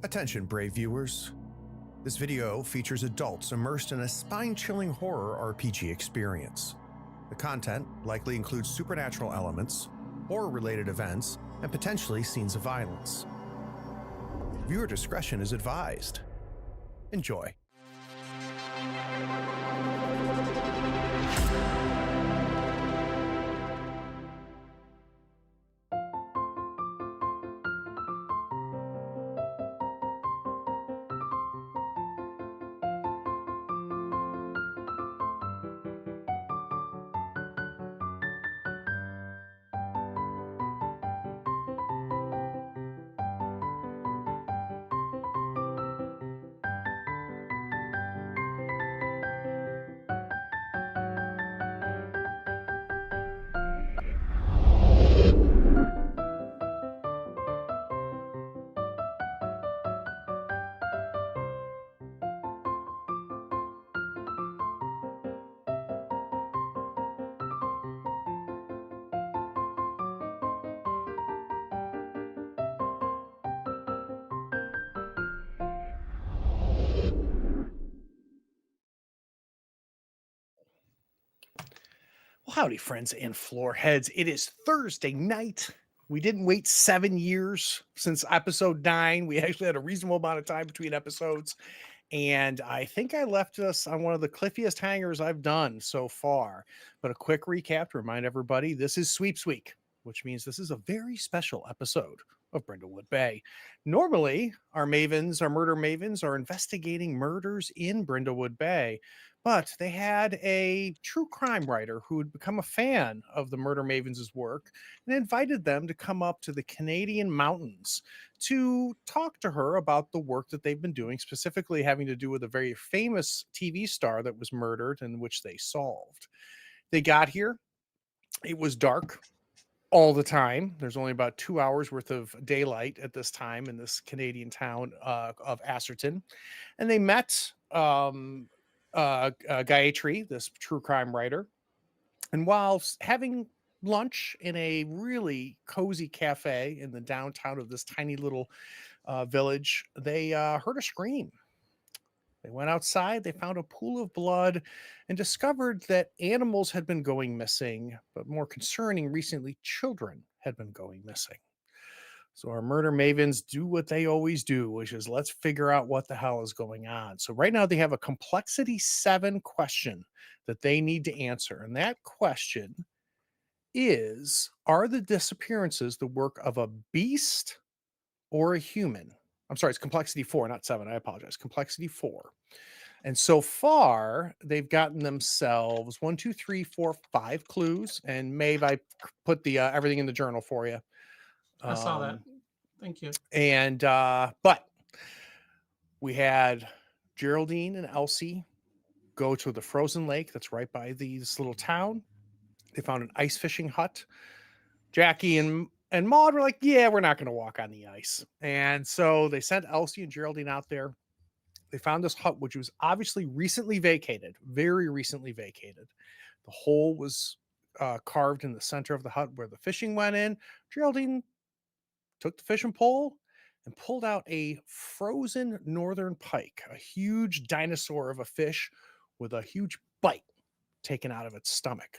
Attention, brave viewers. This video features adults immersed in a spine-chilling horror RPG experience. The content likely includes supernatural elements, horror-related events, and potentially scenes of violence. Viewer discretion is advised. Enjoy. Well, howdy, friends and floor heads. It is Thursday night. We didn't wait 7 years since episode 9. We actually had a reasonable amount of time between episodes. And I think I left us on one of the cliffiest hangers I've done so far. But a quick recap to remind everybody this is Sweeps Week, which means this is a very special episode of Brindlewood Bay. Normally, our murder mavens, are investigating murders in Brindlewood Bay. But they had a true crime writer who had become a fan of the Murder Mavens' work and invited them to come up to the Canadian mountains to talk to her about the work that they've been doing, specifically having to do with a very famous TV star that was murdered and which they solved. They got here. It was dark all the time. There's only about 2 hours worth of daylight at this time in this Canadian town of Asserton. And they met Gayatri, this true crime writer. And while having lunch in a really cozy cafe in the downtown of this tiny little village, they heard a scream. They went outside, they found a pool of blood, and discovered that animals had been going missing, but more concerning, recently, children had been going missing. So our murder mavens do what they always do, which is let's figure out what the hell is going on. So right now they have a complexity 7 question that they need to answer. And that question is, are the disappearances the work of a beast or a human? I'm sorry, it's complexity 4, not 7. I apologize. Complexity 4. And so far, they've gotten themselves 1, 2, 3, 4, 5 clues. And Maeve, I put the everything in the journal for you. I saw that. Thank you. And but we had Geraldine and Elsie go to the frozen lake that's right by this little town. They found an ice fishing hut. Jackie and Maud were like, yeah, we're not going to walk on the ice. And so they sent Elsie and Geraldine out there. They found this hut, which was obviously recently vacated, very recently vacated. The hole was carved in the center of the hut where the fishing went in. Geraldine took the fishing pole and pulled out a frozen northern pike, a huge dinosaur of a fish with a huge bite taken out of its stomach.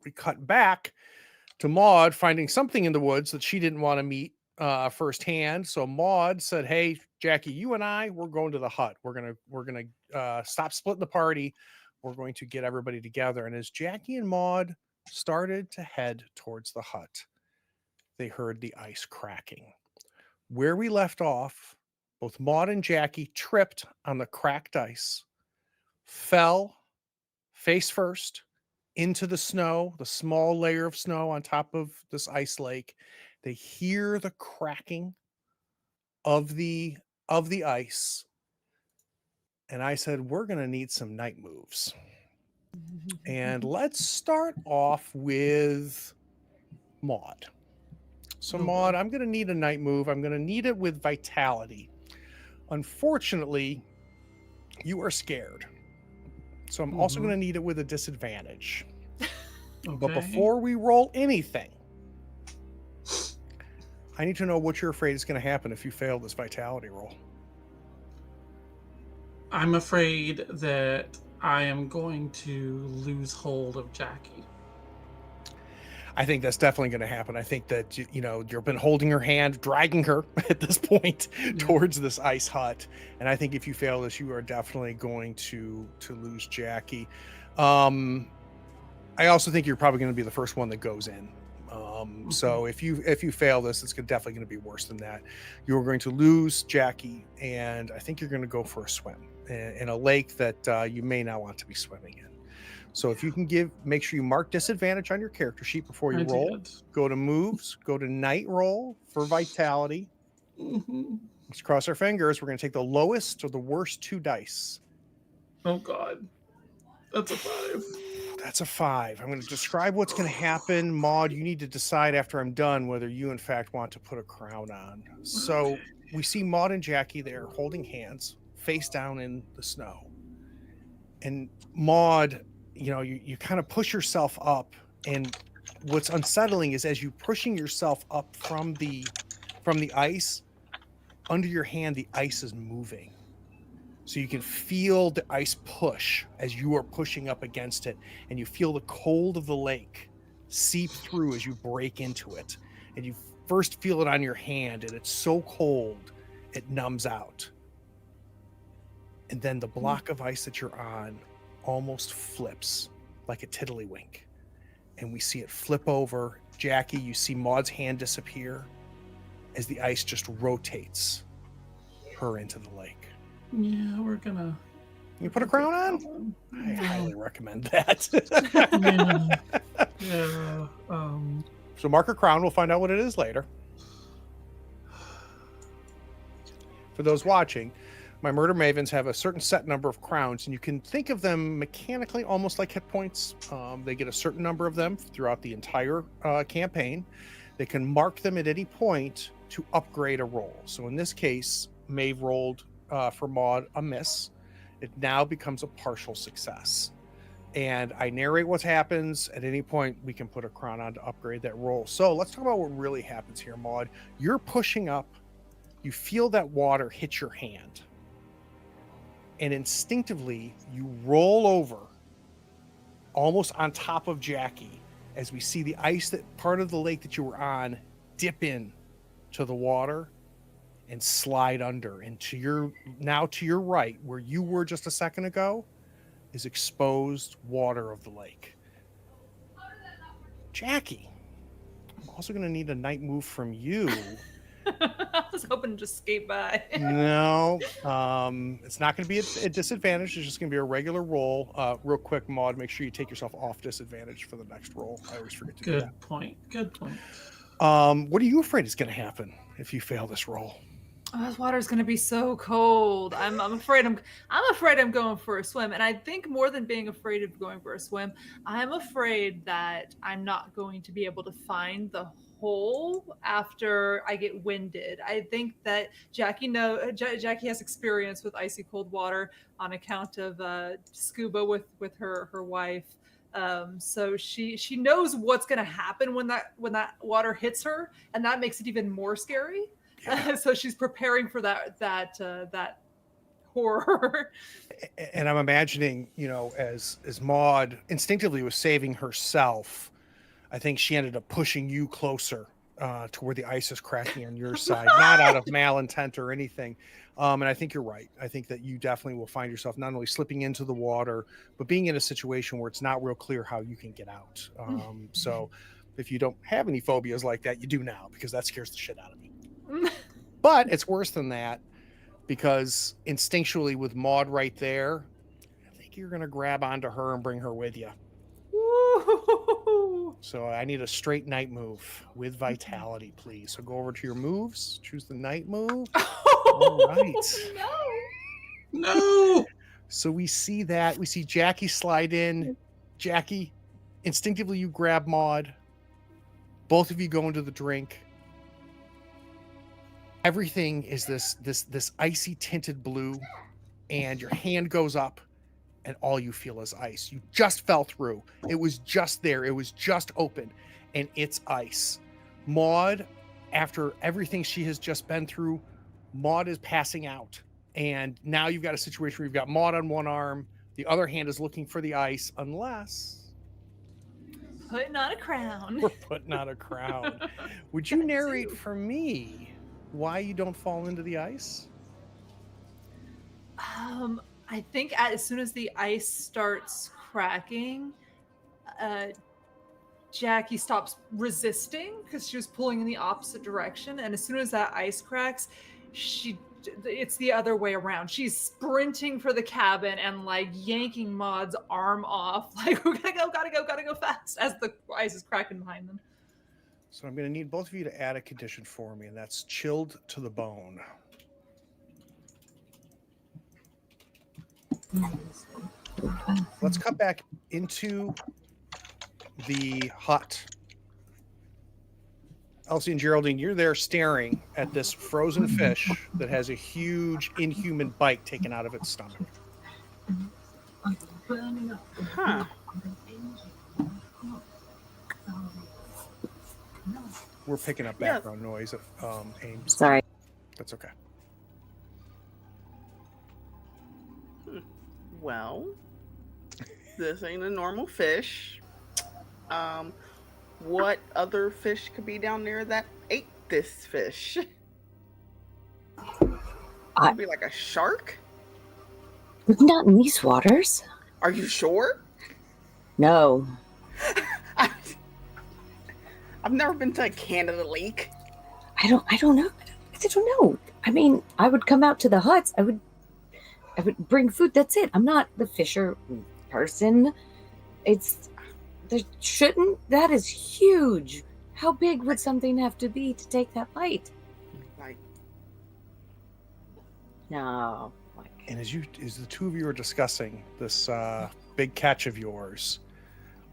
We cut back to Maud finding something in the woods that she didn't want to meet firsthand. So Maud said, "Hey, Jackie, you and I, we're going to the hut. We're gonna stop splitting the party. We're going to get everybody together." And as Jackie and Maud started to head towards the hut, they heard the ice cracking. Where we left off, both Maud and Jackie tripped on the cracked ice, fell face first into the snow, the small layer of snow on top of this ice lake. They hear the cracking of the ice. And I said, we're going to need some night moves. And let's start off with Maud. So, Maud, I'm going to need a night move. I'm going to need it with vitality. Unfortunately, you are scared. So I'm also going to need it with a disadvantage. Okay. But before we roll anything, I need to know what you're afraid is going to happen if you fail this vitality roll. I'm afraid that I am going to lose hold of Jackie. I think that's definitely going to happen. I think that, you've been holding her hand, dragging her at this point towards this ice hut. And I think if you fail this, you are definitely going to lose Jackie. I also think you're probably going to be the first one that goes in. So if you fail this, it's definitely going to be worse than that. You're going to lose Jackie, and I think you're going to go for a swim in a lake that you may not want to be swimming in. So if you can make sure you mark disadvantage on your character sheet before you roll. Go to moves, go to night roll for vitality. Let's cross our fingers. We're going to take the lowest or the worst 2 dice. Oh God, that's a 5. That's a 5. I'm going to describe what's going to happen. Maud, you need to decide after I'm done whether you in fact want to put a crown on. So we see Maud and Jackie there holding hands, face down in the snow. And Maud, you kind of push yourself up, and what's unsettling is as you pushing yourself up from the ice, under your hand the ice is moving. So you can feel the ice push as you are pushing up against it, and you feel the cold of the lake seep through as you break into it. And you first feel it on your hand, and it's so cold it numbs out. And then the block of ice that you're on almost flips like a tiddlywink, and we see it flip over. Jackie, you see Maud's hand disappear as the ice just rotates her into the lake. Yeah, we're gonna. You put a crown on? I highly recommend that. Yeah. So mark a crown. We'll find out what it is later. For those watching, my Murder Mavens have a certain set number of crowns, and you can think of them mechanically almost like hit points. They get a certain number of them throughout the entire campaign. They can mark them at any point to upgrade a roll. So in this case, Maeve rolled for Maud a miss. It now becomes a partial success. And I narrate what happens. At any point, we can put a crown on to upgrade that roll. So let's talk about what really happens here, Maud. You're pushing up. You feel that water hit your hand. And instinctively, you roll over almost on top of Jackie as we see the ice, that part of the lake that you were on, dip in to the water and slide under. And to your right, where you were just a second ago, is exposed water of the lake. Jackie, I'm also going to need a night move from you. I was hoping to just skate by. No, it's not going to be a disadvantage. It's just going to be a regular roll. Real quick, Maud, make sure you take yourself off disadvantage for the next roll. I always forget to do that. Good point. What are you afraid is going to happen if you fail this roll? Oh, this water's gonna be so cold. I'm afraid I'm going for a swim. And I think more than being afraid of going for a swim, I'm afraid that I'm not going to be able to find the hole after I get winded. I think that Jackie has experience with icy cold water on account of scuba with her wife. So she knows what's gonna happen when that water hits her, and that makes it even more scary. Yeah. So she's preparing for that horror. And I'm imagining, as Maud instinctively was saving herself, I think she ended up pushing you closer to where the ice is cracking on your side, not out of malintent or anything. And I think you're right. I think that you definitely will find yourself not only slipping into the water, but being in a situation where it's not real clear how you can get out. So if you don't have any phobias like that, you do now, because that scares the shit out of me. But it's worse than that, because instinctually with Maud right there, I think you're going to grab onto her and bring her with you. Woo! So I need a straight night move with vitality, please. So go over to your moves, choose the night move. All right. No. So we see Jackie slide in. Jackie, instinctively you grab Maud. Both of you go into the drink. Everything is this icy tinted blue, and your hand goes up, and all you feel is ice. You just fell through. It was just there. It was just open, and it's ice. Maud, after everything she has just been through, Maud is passing out. And now you've got a situation where you've got Maud on one arm, the other hand is looking for the ice, unless Putting on a crown. we're putting on a crown. Would you narrate for me why you don't fall into the ice? I think as soon as the ice starts cracking, Jackie stops resisting because she was pulling in the opposite direction. And as soon as that ice cracks, it's the other way around. She's sprinting for the cabin and like yanking Maud's arm off. Like, we gotta go fast as the ice is cracking behind them. So I'm going to need both of you to add a condition for me, and that's chilled to the bone. Let's cut back into the hut. Elsie and Geraldine, you're there staring at this frozen fish that has a huge inhuman bite taken out of its stomach. Huh. We're picking up background noise, Ames. Sorry. That's okay. Well, this ain't a normal fish. What other fish could be down there that ate this fish? Could be like a shark? Not in these waters. Are you sure? No. I've never been to a Canada lake. I don't know. I don't know. I mean, I would come out to the huts. I would bring food. That's it. I'm not the fisher person. That is huge. How big would something have to be to take that bite? Like, No. And as the two of you are discussing this big catch of yours,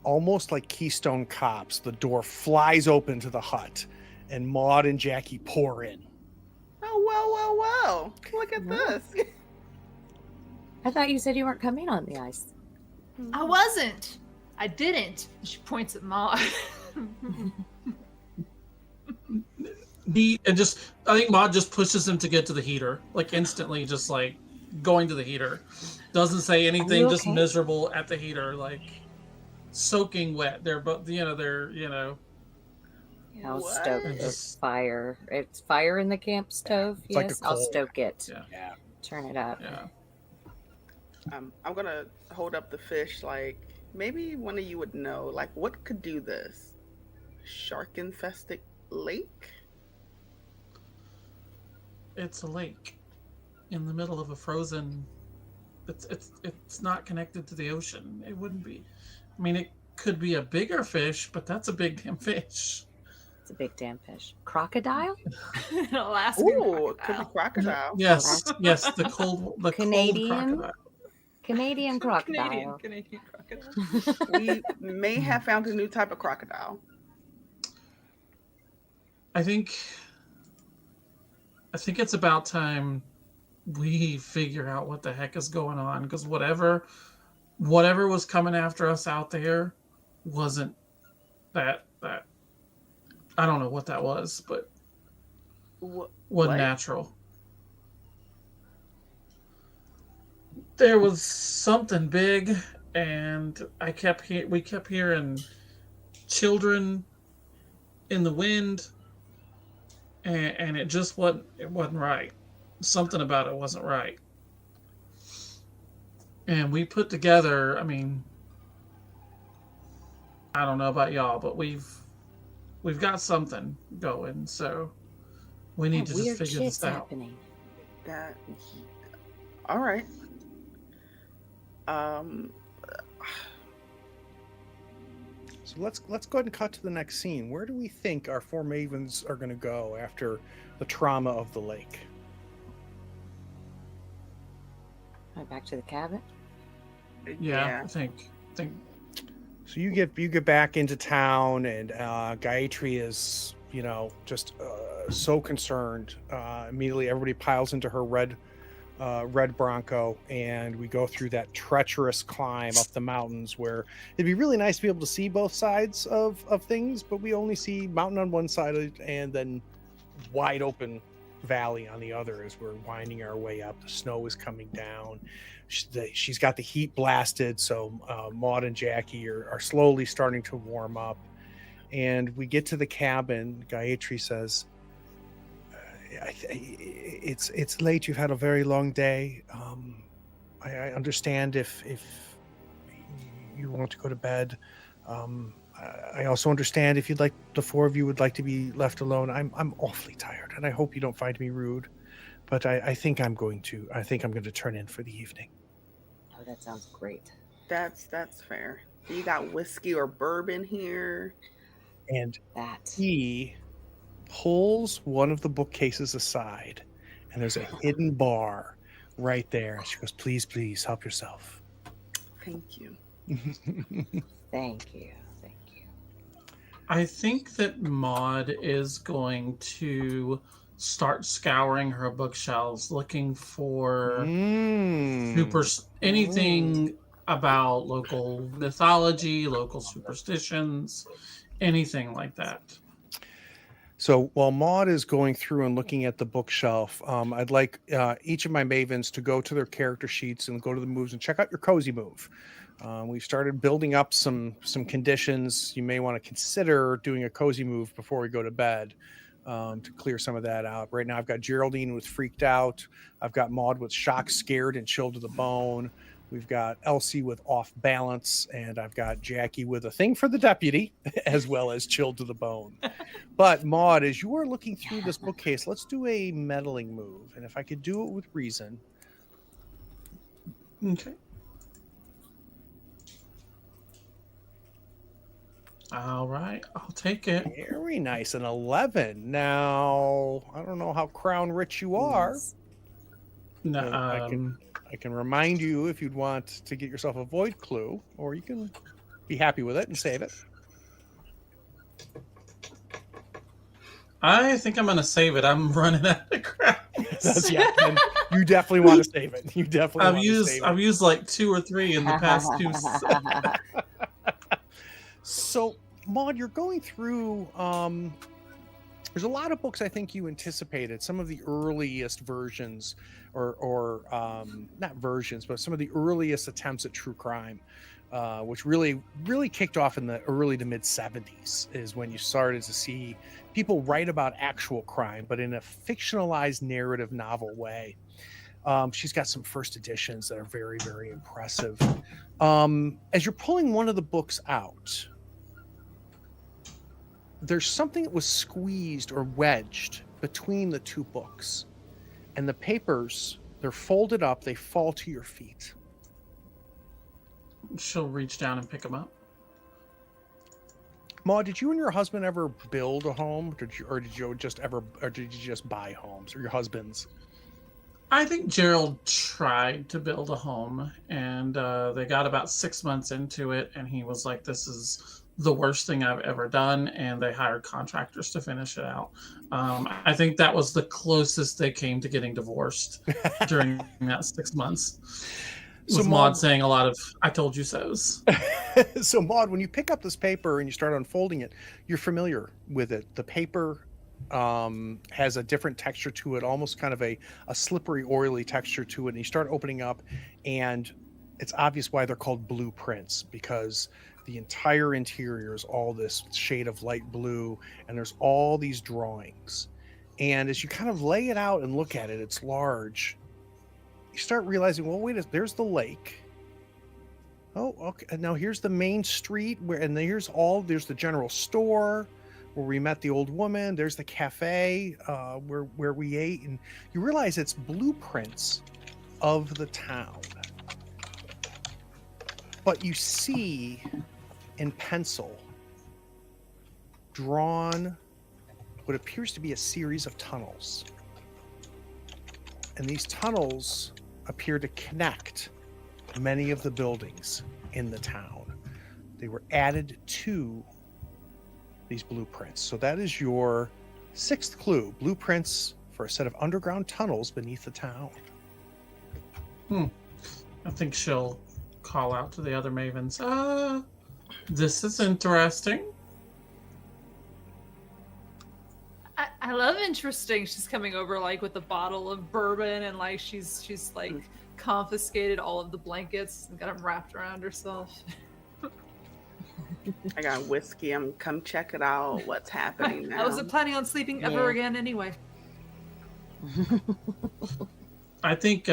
almost like Keystone Cops, the door flies open to the hut, and Maud and Jackie pour in. oh, well. Look at this. I thought you said you weren't coming on the ice. I wasn't. I didn't. She points at Maud. I think Maud just pushes him to get to the heater, like instantly, just like going to the heater. Doesn't say anything, okay? just miserable at the heater, like soaking wet. They're both, they're. I'll What? stoke this fire. It's fire in the camp stove. It's like Yes, a I'll coal. stoke it. Yeah. Turn it up. Yeah. I'm gonna hold up the fish like maybe one of you would know. Like, what could do this? Shark infested lake? It's a lake in the middle of a frozen. It's not connected to the ocean. It wouldn't be. I mean, it could be a bigger fish, but that's a big damn fish. It's a big damn fish. Crocodile? Alaskan Ooh, it could be crocodile. crocodile. Yes, the Canadian? cold crocodile. Canadian crocodile. Canadian crocodile. We may have found a new type of crocodile. I think it's about time we figure out what the heck is going on, because whatever was coming after us out there wasn't that I don't know what that was, but wasn't What? natural. There was something big, and we kept hearing children in the wind, and it just wasn't right. Something about it wasn't right. And we put together, I mean, I don't know about y'all, but we've got something going, so we need to just Weird figure shit's this out. happening. That. All right. So let's go ahead and cut to the next scene. Where do we think our four Mavens are going to go after the trauma of the lake? Right back to the cabin. Yeah, I think So you get back into town, and Gayatri is, just so concerned. Immediately, everybody piles into her red Bronco, and we go through that treacherous climb up the mountains, where it'd be really nice to be able to see both sides of things, but we only see mountain on one side and then wide open valley on the other as we're winding our way up. The snow is coming down. She's got the heat blasted, so Maud and Jackie are slowly starting to warm up. And we get to the cabin. Gayatri says, it's late. You've had a very long day. I understand if you want to go to bed. I also understand if you'd like, the four of you would like to be left alone. I'm awfully tired, and I hope you don't find me rude. But I think I'm going to turn in for the evening. Oh, that sounds great. That's fair. You got whiskey or bourbon here. And That. he pulls one of the bookcases aside, and there's a hidden bar right there. She goes, please help yourself. Thank you. Thank you. I think that Maud is going to start scouring her bookshelves, looking for anything about local mythology, local superstitions, anything like that. So while Maud is going through and looking at the bookshelf, I'd like each of my mavens to go to their character sheets and go to the moves and check out your cozy move. We've started building up some conditions. You may want to consider doing a cozy move before we go to bed to clear some of that out. Right now, I've got Geraldine with freaked out. I've got Maud with shocked, scared, and chilled to the bone. We've got Elsie with off balance, and I've got Jackie with a thing for the deputy, as well as chilled to the bone. But Maud, as you are looking through this bookcase, let's do a meddling move. And if I could do it with reason. Okay. All right, I'll take it. Very nice. An 11. Now, I don't know how crown rich you are. No, I can remind you if you'd want to get yourself a void clue, or you can be happy with it and save it. I think I'm going to save it. I'm running out of crowns. Yeah, you definitely want to save it. You definitely want to save it. I've used like 2 or 3 in the past 2. So, Maud, you're going through. There's a lot of books I think you anticipated. Some of the earliest versions, or not versions, but some of the earliest attempts at true crime, which really kicked off in the early to mid 70s, is when you started to see people write about actual crime, but in a fictionalized narrative novel way. She's got some first editions that are very, very impressive. As you're pulling one of the books out, there's something that was squeezed or wedged between the two books, and the papers, they're folded up, they fall to your feet. She'll reach down and pick them up. Maud, did you and your husband ever build a home? Did you just buy homes, or your husband's? I think Gerald tried to build a home, and they got about 6 months into it, and he was like, this is the worst thing I've ever done, and they hired contractors to finish it out. I think that was the closest they came to getting divorced during that 6 months. With Maud saying a lot of "I told you so's." So Maud, when you pick up this paper and you start unfolding it, you're familiar with it. The paper has a different texture to it, almost kind of a slippery, oily texture to it. And you start opening up, and it's obvious why they're called blueprints, because the entire interior is all this shade of light blue, and there's all these drawings. And as you kind of lay it out and look at it, it's large. You start realizing, well, wait, there's the lake. Oh, okay. Now here's the main street there's the general store where we met the old woman. There's the cafe where we ate, and you realize it's blueprints of the town. But you see in pencil drawn what appears to be a series of tunnels. And these tunnels appear to connect many of the buildings in the town. They were added to these blueprints. So that is your 6th clue: blueprints for a set of underground tunnels beneath the town. I think she'll call out to the other mavens. This is interesting. I love interesting. She's coming over like with a bottle of bourbon and like she's like confiscated all of the blankets and got them wrapped around herself. I got whiskey. I'm come check it out. What's happening now? I wasn't planning on sleeping ever Yeah. again anyway. I think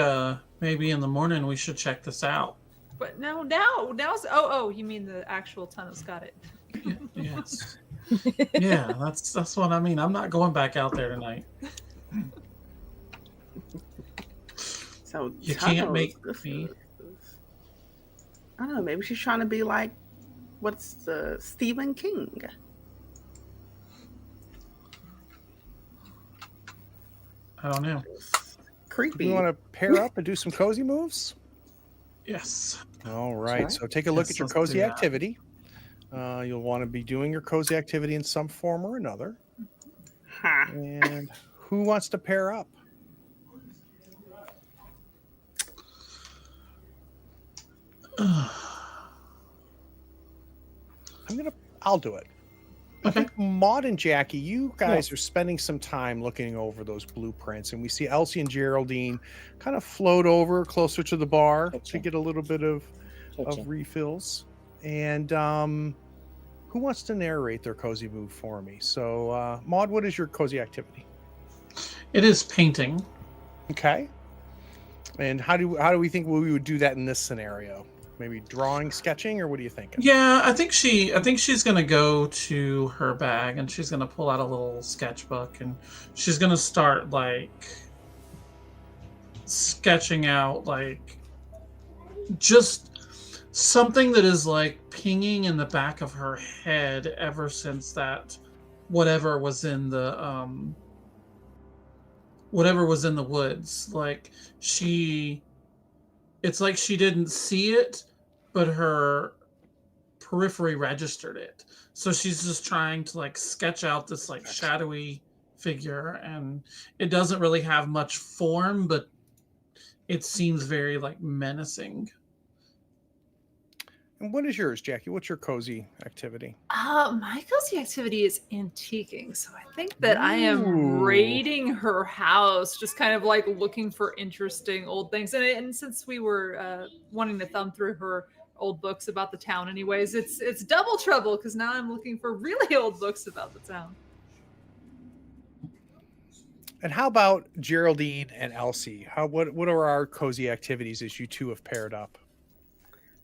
maybe in the morning we should check this out. But now's you mean the actual tunnels? Got it. Yes. Yeah, that's what I mean. I'm not going back out there tonight. So You tunnels, can't make this me. is- I don't know. Maybe she's trying to be like, what's the Stephen King? I don't know. Creepy. You want to pair up and do some cozy moves? Yes. All right. Sure. So take a look Yes, at your let's do cozy that. activity. You'll want to be doing your cozy activity in some form or another. Huh. And who wants to pair up? I'll do it. I Okay. think Maud and Jackie, you guys are spending some time looking over those blueprints, and we see Elsie and Geraldine kind of float over closer to the bar to Kitchen. get a little bit of Kitchen. refills. And who wants to narrate their cozy move for me? So, Maud, what is your cozy activity? It is painting. Okay. And how do we think we would do that in this scenario? Maybe drawing, sketching, or what are you thinking? Yeah, I think she's gonna go to her bag and she's gonna pull out a little sketchbook and she's gonna start like sketching out like just something that is like pinging in the back of her head ever since that whatever was in the woods. Like it's like she didn't see it, but her periphery registered it. So she's just trying to like sketch out this like shadowy figure, and it doesn't really have much form, but it seems very like menacing. And what is yours, Jackie? What's your cozy activity? My cozy activity is antiquing, so I think that I am Ooh. raiding her house, just kind of like looking for interesting old things. And since we were wanting to thumb through her old books about the town, anyways, it's double trouble because now I'm looking for really old books about the town. And how about Geraldine and Elsie? What are our cozy activities as you two have paired up?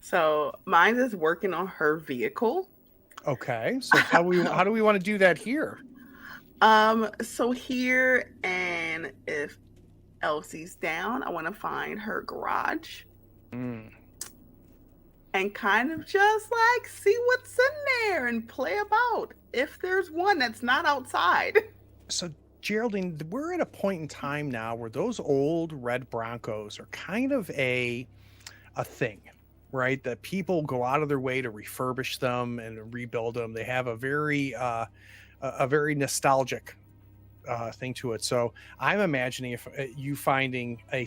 So mine is working on her vehicle. Okay, so how do we want to do that here? So here, and if Elsie's down, I want to find her garage Mm. and kind of just like see what's in there and play about if there's one that's not outside. So Geraldine, we're at a point in time now where those old red Broncos are kind of a thing, right? That people go out of their way to refurbish them and rebuild them. They have a very nostalgic thing to it. So I'm imagining if you finding a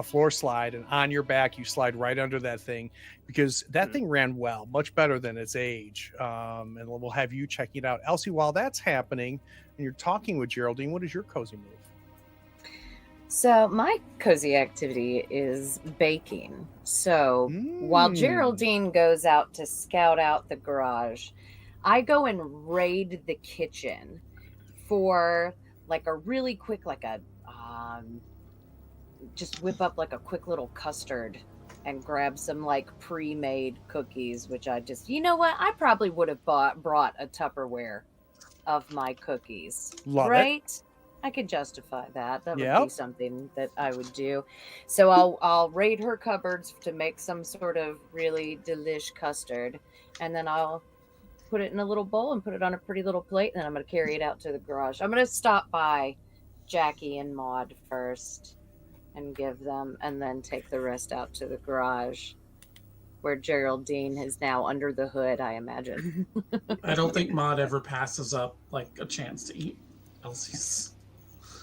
floor slide, and on your back you slide right under that thing, because that thing ran well, much better than its age. And we'll have you checking it out, Elsie. While that's happening, and you're talking with Geraldine, what is your cozy move? So my cozy activity is baking. So while Geraldine goes out to scout out the garage, I go and raid the kitchen for like a really quick, like a just whip up like a quick little custard and grab some like pre-made cookies, which I just, you know what? I probably would have brought a Tupperware of my cookies. Love it. Right? I could justify that. That would Yep. be something that I would do. So I'll raid her cupboards to make some sort of really delish custard, and then I'll put it in a little bowl and put it on a pretty little plate, and then I'm going to carry it out to the garage. I'm going to stop by Jackie and Maud first and give them, and then take the rest out to the garage where Geraldine is now under the hood, I imagine. I don't think Maud ever passes up like a chance to eat Elsie's.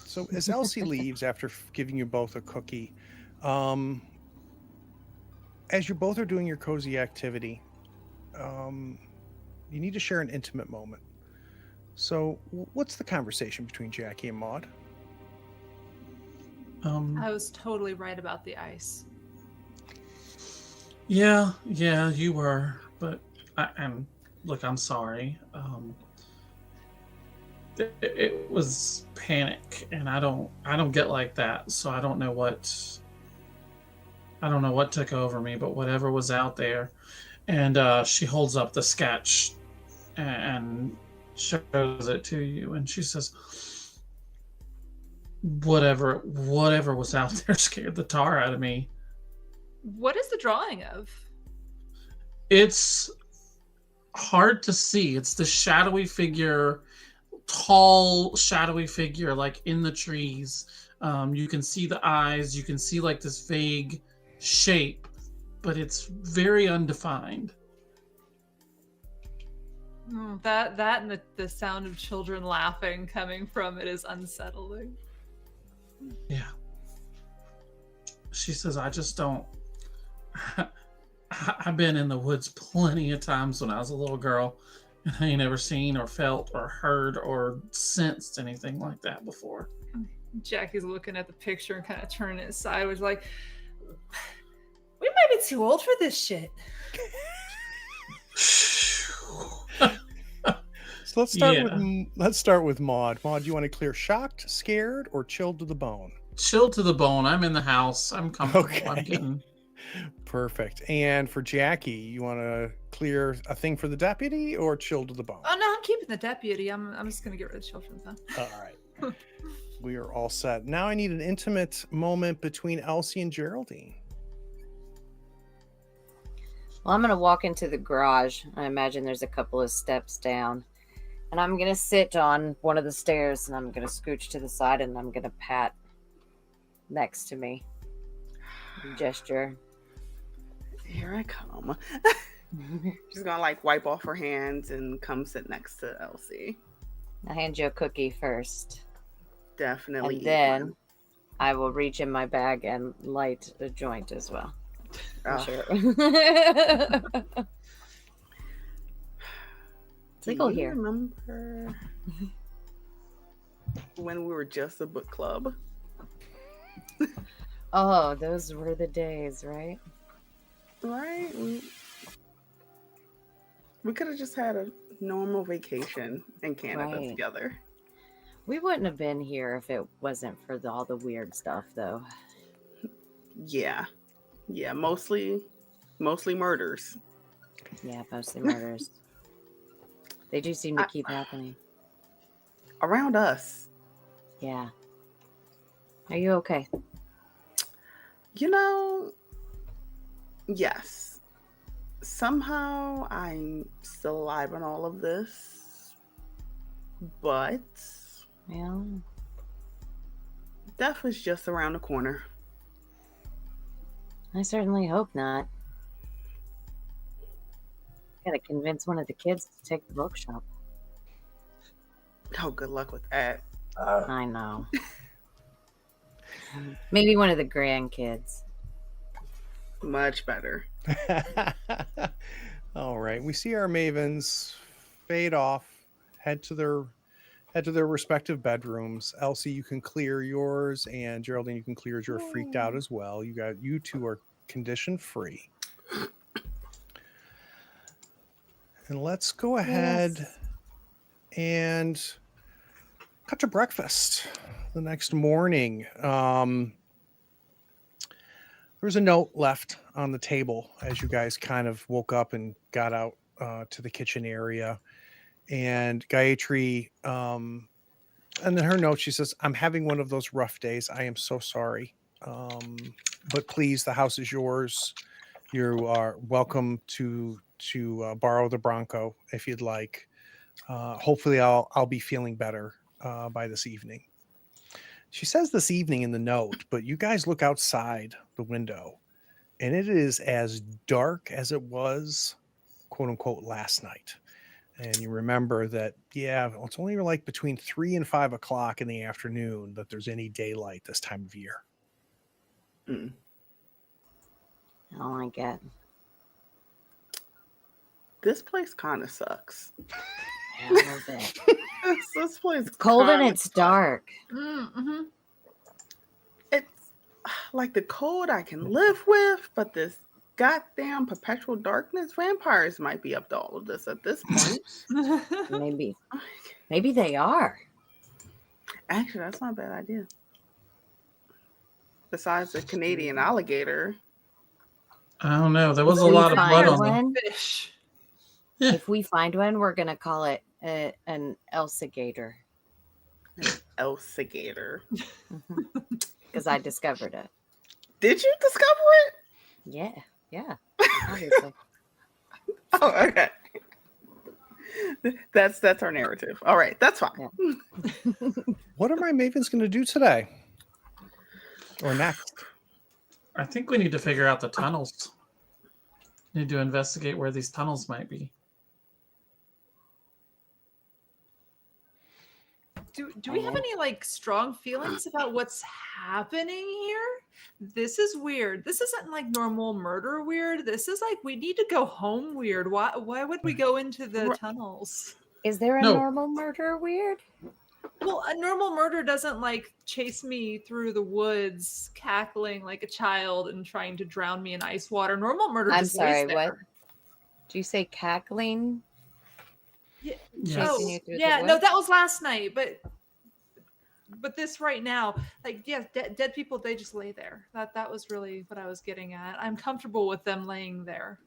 So as Elsie leaves after giving you both a cookie, as you both are doing your cozy activity, you need to share an intimate moment. So, what's the conversation between Jackie and Maud? I was totally right about the ice. Yeah, you were, but look, I'm sorry. It was panic, and I don't get like that, so I don't know what took over me, but whatever was out there. And she holds up the sketch and shows it to you, and she says, whatever was out there scared the tar out of me. What is the drawing of? It's hard to see. It's the shadowy figure, tall shadowy figure, like in the trees. You can see the eyes, you can see like this vague shape, but it's very undefined. That and the sound of children laughing coming from it is unsettling. Yeah. She says, I just don't. I've been in the woods plenty of times when I was a little girl, and I ain't ever seen or felt or heard or sensed anything like that before. Jackie's looking at the picture and kind of turning it sideways, like, we might be too old for this shit. So let's start with Maud. Maud, you want to clear shocked, scared, or chilled to the bone? Chilled to the bone. I'm in the house. I'm comfortable. Okay. I'm getting Perfect. And for Jackie, you want to clear a thing for the deputy or chilled to the bone? Oh no, I'm keeping the deputy. I'm just gonna get rid of the children then. All right. We are all set. Now I need an intimate moment between Elsie and Geraldine. Well, I'm going to walk into the garage. I imagine there's a couple of steps down. And I'm going to sit on one of the stairs and I'm going to scooch to the side and I'm going to pat next to me. Gesture. Here I come. She's gonna like wipe off her hands and come sit next to Elsie. I'll hand you a cookie first. Definitely. And then I will reach in my bag and light a joint as well. Sure. Legal here. Remember when we were just a book club? Oh, those were the days, right? Right? We could have just had a normal vacation in Canada together. We wouldn't have been here if it wasn't for all the weird stuff, though. Yeah. Yeah, mostly murders. Yeah, mostly murders. They do seem to keep happening. Around us. Yeah. Are you okay? You know, yes. Somehow I'm still alive in all of this. But Well, death is just around the corner. I certainly hope not. Gotta convince one of the kids to take the bookshop. Oh, good luck with that. I know. Maybe one of the grandkids. Much better. All right. We see our mavens fade off, head to their respective bedrooms. Elsie, you can clear yours, and Geraldine, you can clear yours. You're freaked out as well. You two are condition free. And let's go ahead and cut to breakfast the next morning. There was a note left on the table as you guys kind of woke up and got out to the kitchen area. And Gayatri, and then her note, she says, I'm having one of those rough days. I am so sorry. But please, the house is yours. You are welcome to borrow the Bronco if you'd like. Hopefully I'll be feeling better by this evening. She says this evening in the note, but you guys look outside the window and it is as dark as it was, quote unquote, last night. And you remember that, it's only like between 3 and 5 o'clock in the afternoon that there's any daylight this time of year. Mm. I don't like it. This place kind of sucks. Yeah, a little bit. This place It's cold and kinda it's sucks. dark. Mm-hmm. It's like the cold I can live with, but this goddamn perpetual darkness, vampires might be up to all of this at this point. Maybe they are. Actually, that's not a bad idea. Besides the Canadian alligator. I don't know. There was If a we lot of blood find on them. one, Fish. if we find one, we're gonna call it an Elsigator Elsigator. because I discovered it. Did you discover it? Yeah, obviously. Oh, okay. That's our narrative. All right, that's fine. Yeah. What are my mavens going to do today? Or next? I think we need to figure out the tunnels. Need to investigate where these tunnels might be. Do we have any like strong feelings about what's happening here? This is weird. This isn't like normal murder weird. This is like we need to go home weird. Why would we go into the tunnels? Is there a No. normal murder weird? Well, a normal murder doesn't like chase me through the woods cackling like a child and trying to drown me in ice water. Normal murder I'm just sorry, lays what? there. Do you say cackling? Yeah. Yes. Chasing you through the Yeah, no, woods? that was last night, but this right now, like, yeah, dead people, they just lay there. That was really what I was getting at. I'm comfortable with them laying there.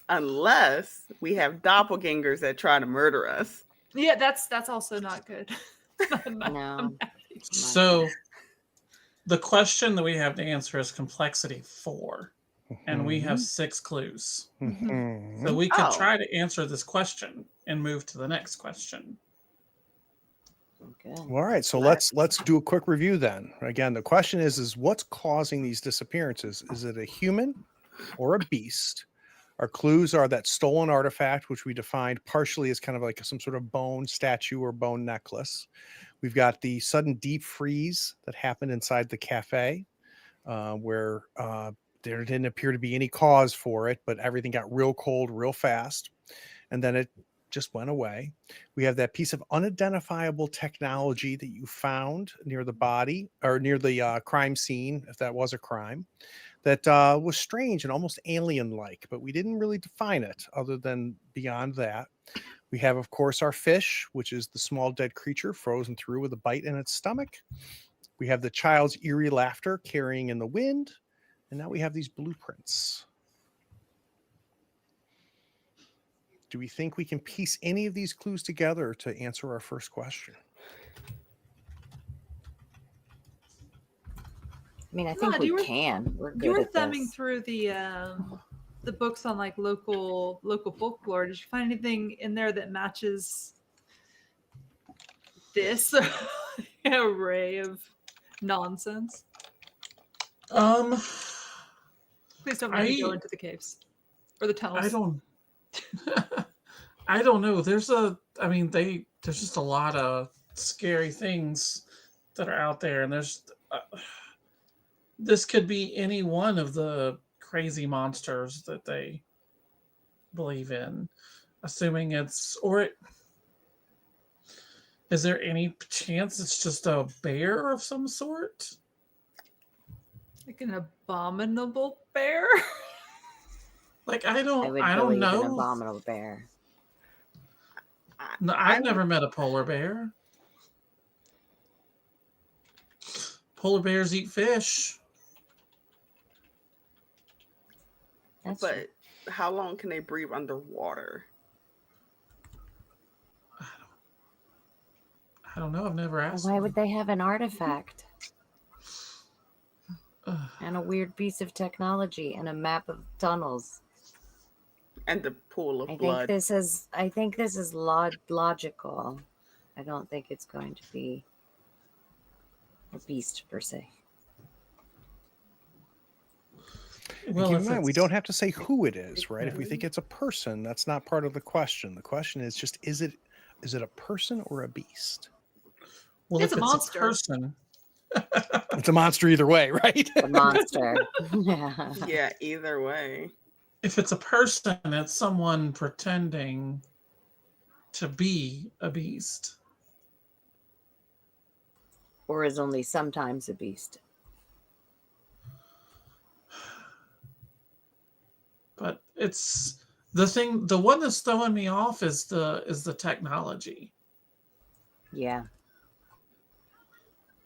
Unless we have doppelgangers that try to murder us. Yeah, that's also not good. No. So the question that we have to answer is complexity 4, and we have 6 clues. Mhm. So we could Oh. try to answer this question and move to the next question. Good. All right, so let's do a quick review then. Again, the question is what's causing these disappearances? Is it a human or a beast? Our clues are that stolen artifact, which we defined partially as kind of like some sort of bone statue or bone necklace. We've got the sudden deep freeze that happened inside the cafe, where there didn't appear to be any cause for it, but everything got real cold real fast, and then it just went away. We have that piece of unidentifiable technology that you found near the body or near the crime scene, if that was a crime, that was strange and almost alien-like, but we didn't really define it other than beyond that. We have, of course, our fish, which is the small dead creature frozen through with a bite in its stomach. We have the child's eerie laughter carrying in the wind. And now we have these blueprints. Do we think we can piece any of these clues together to answer our first question? I mean, I think Rod, we you were- can. We're good You were at thumbing this. through the books on like local folklore. Did you find anything in there that matches this array of nonsense? Please don't make me go into the caves or the tunnels. I don't know. There's just a lot of scary things that are out there, and there's this could be any one of the crazy monsters that they believe in, assuming is there any chance it's just a bear of some sort? Like an abominable bear? Like I would I don't believe an know. abominable bear. No, I've never met a polar bear. Polar bears eat fish. That's But how long can they breathe underwater? I don't know. I've never asked. Why them. would they have an artifact Ugh. and a weird piece of technology and a map of tunnels? And the pool of I blood. think this is logical. I don't think it's going to be a beast per se. Well, keep in mind, we it's- don't have to say who it is, right? If we think it's a person, that's not part of the question. The question is just, is it a person or a beast? Well, It's if a it's monster. a person, It's a monster either way, right? A monster. Yeah. Yeah, either way. if it's a person, it's someone pretending to be a beast. Or is only sometimes a beast. But it's the one that's throwing me off is the technology. Yeah.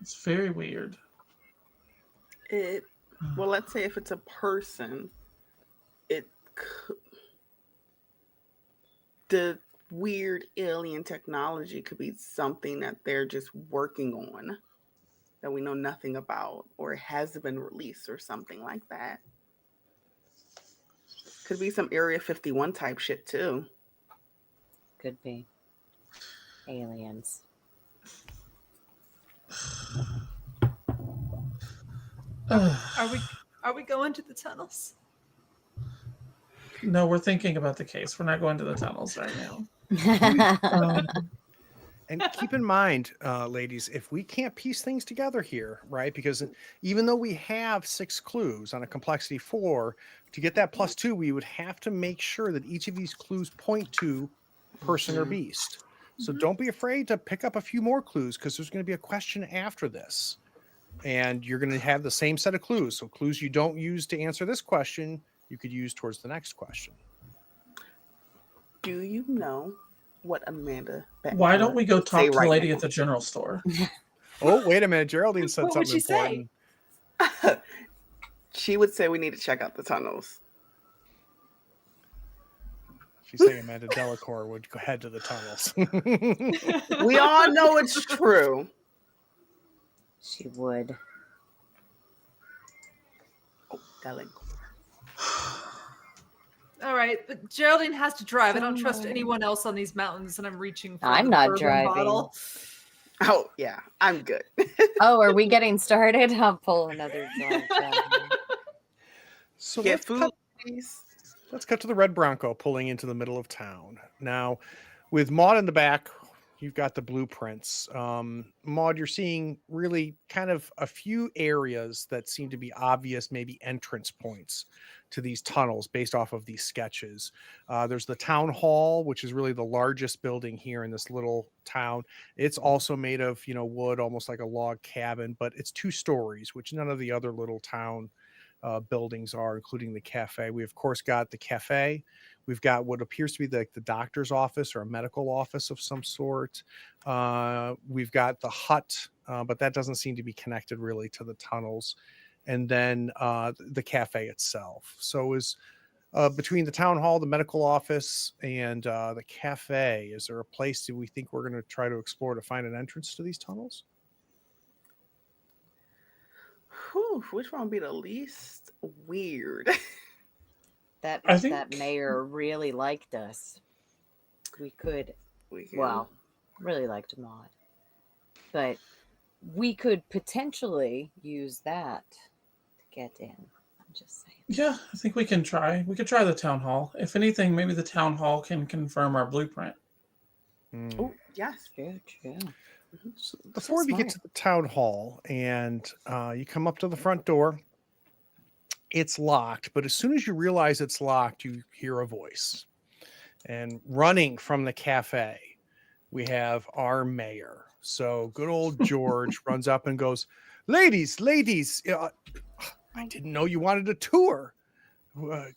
It's very weird. Well, let's say if it's a person, it could, the weird alien technology could be something that they're just working on that we know nothing about, or it hasn't been released or something like that. Could be some Area 51 type shit too. Could be. Aliens. Are we going to the tunnels? No, we're thinking about the case. We're not going to the tunnels right now. And keep in mind, ladies, if we can't piece things together here, right? Because even though we have 6 clues on a complexity 4, to get that +2, we would have to make sure that each of these clues point to person or beast. So don't be afraid to pick up a few more clues, because there's going to be a question after this. And you're going to have the same set of clues. So clues you don't use to answer this question, you could use towards the next question. Do you know what Amanda? Why don't we go talk to the right lady now? at the general store? Oh, wait a minute. Geraldine said What would something she say? important. She would say we need to check out the tunnels. She's saying Amanda Delacour would go head to the tunnels. We all know it's true. She would. Oh, Delacour. All right, but Geraldine has to drive. I don't trust Somewhere. anyone else on these mountains, and I'm reaching for I'm the not bourbon driving. bottle. Oh yeah, I'm good. Oh, are we getting started? I'll pull another drive down here. So Get let's food, cut, please. let's cut to the Red Bronco pulling into the middle of town. Now, with Maud in the back, you've got the blueprints. Maud, you're seeing really kind of a few areas that seem to be obvious, maybe entrance points to these tunnels based off of these sketches. There's the town hall, which is really the largest building here in this little town. It's also made of, wood, almost like a log cabin, but it's 2 stories, which none of the other little town buildings are, including the cafe. We, of course, got the cafe. We've got what appears to be the doctor's office or a medical office of some sort. We've got the hut, but that doesn't seem to be connected really to the tunnels. And then the cafe itself. So is between the town hall, the medical office, and the cafe, is there a place that we think we're going to try to explore to find an entrance to these tunnels? Whew, which one would be the least weird? I think- That mayor really liked us. We could, We can- well, really liked Maud. But we could potentially use that to get in. I'm just saying. Yeah, I think we can try. We could try the town hall. If anything, maybe the town hall can confirm our blueprint. Oh yes. True. So before we get to the town hall and you come up to the front door, it's locked, but as soon as you realize it's locked, you hear a voice. And running from the cafe, we have our mayor. So good old George runs up and goes, ladies, I didn't know you wanted a tour.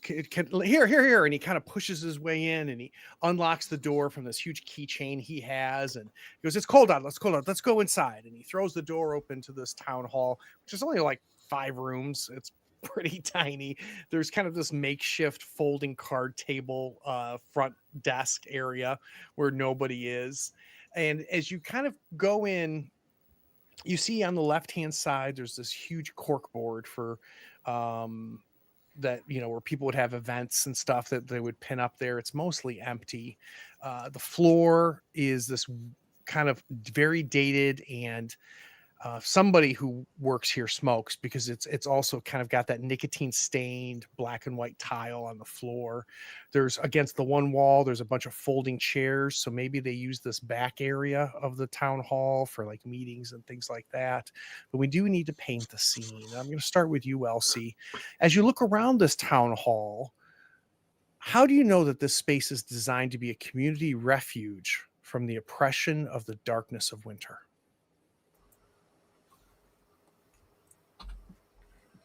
Here. And he kind of pushes his way in and he unlocks the door from this huge keychain he has. And he goes, it's cold out. Let's go inside. And he throws the door open to this town hall, which is only like 5 rooms. It's pretty tiny. There's kind of this makeshift folding card table front desk area where nobody is. And as you kind of go in, you see on the left-hand side, there's this huge cork board for that, where people would have events and stuff that they would pin up there. It's mostly empty. The floor is this kind of very dated, and somebody who works here smokes, because it's also kind of got that nicotine stained black and white tile on the floor. There's against the one wall, there's a bunch of folding chairs. So maybe they use this back area of the town hall for like meetings and things like that. But we do need to paint the scene. I'm going to start with you, Elsie. As you look around this town hall, How do you know that this space is designed to be a community refuge from the oppression of the darkness of winter?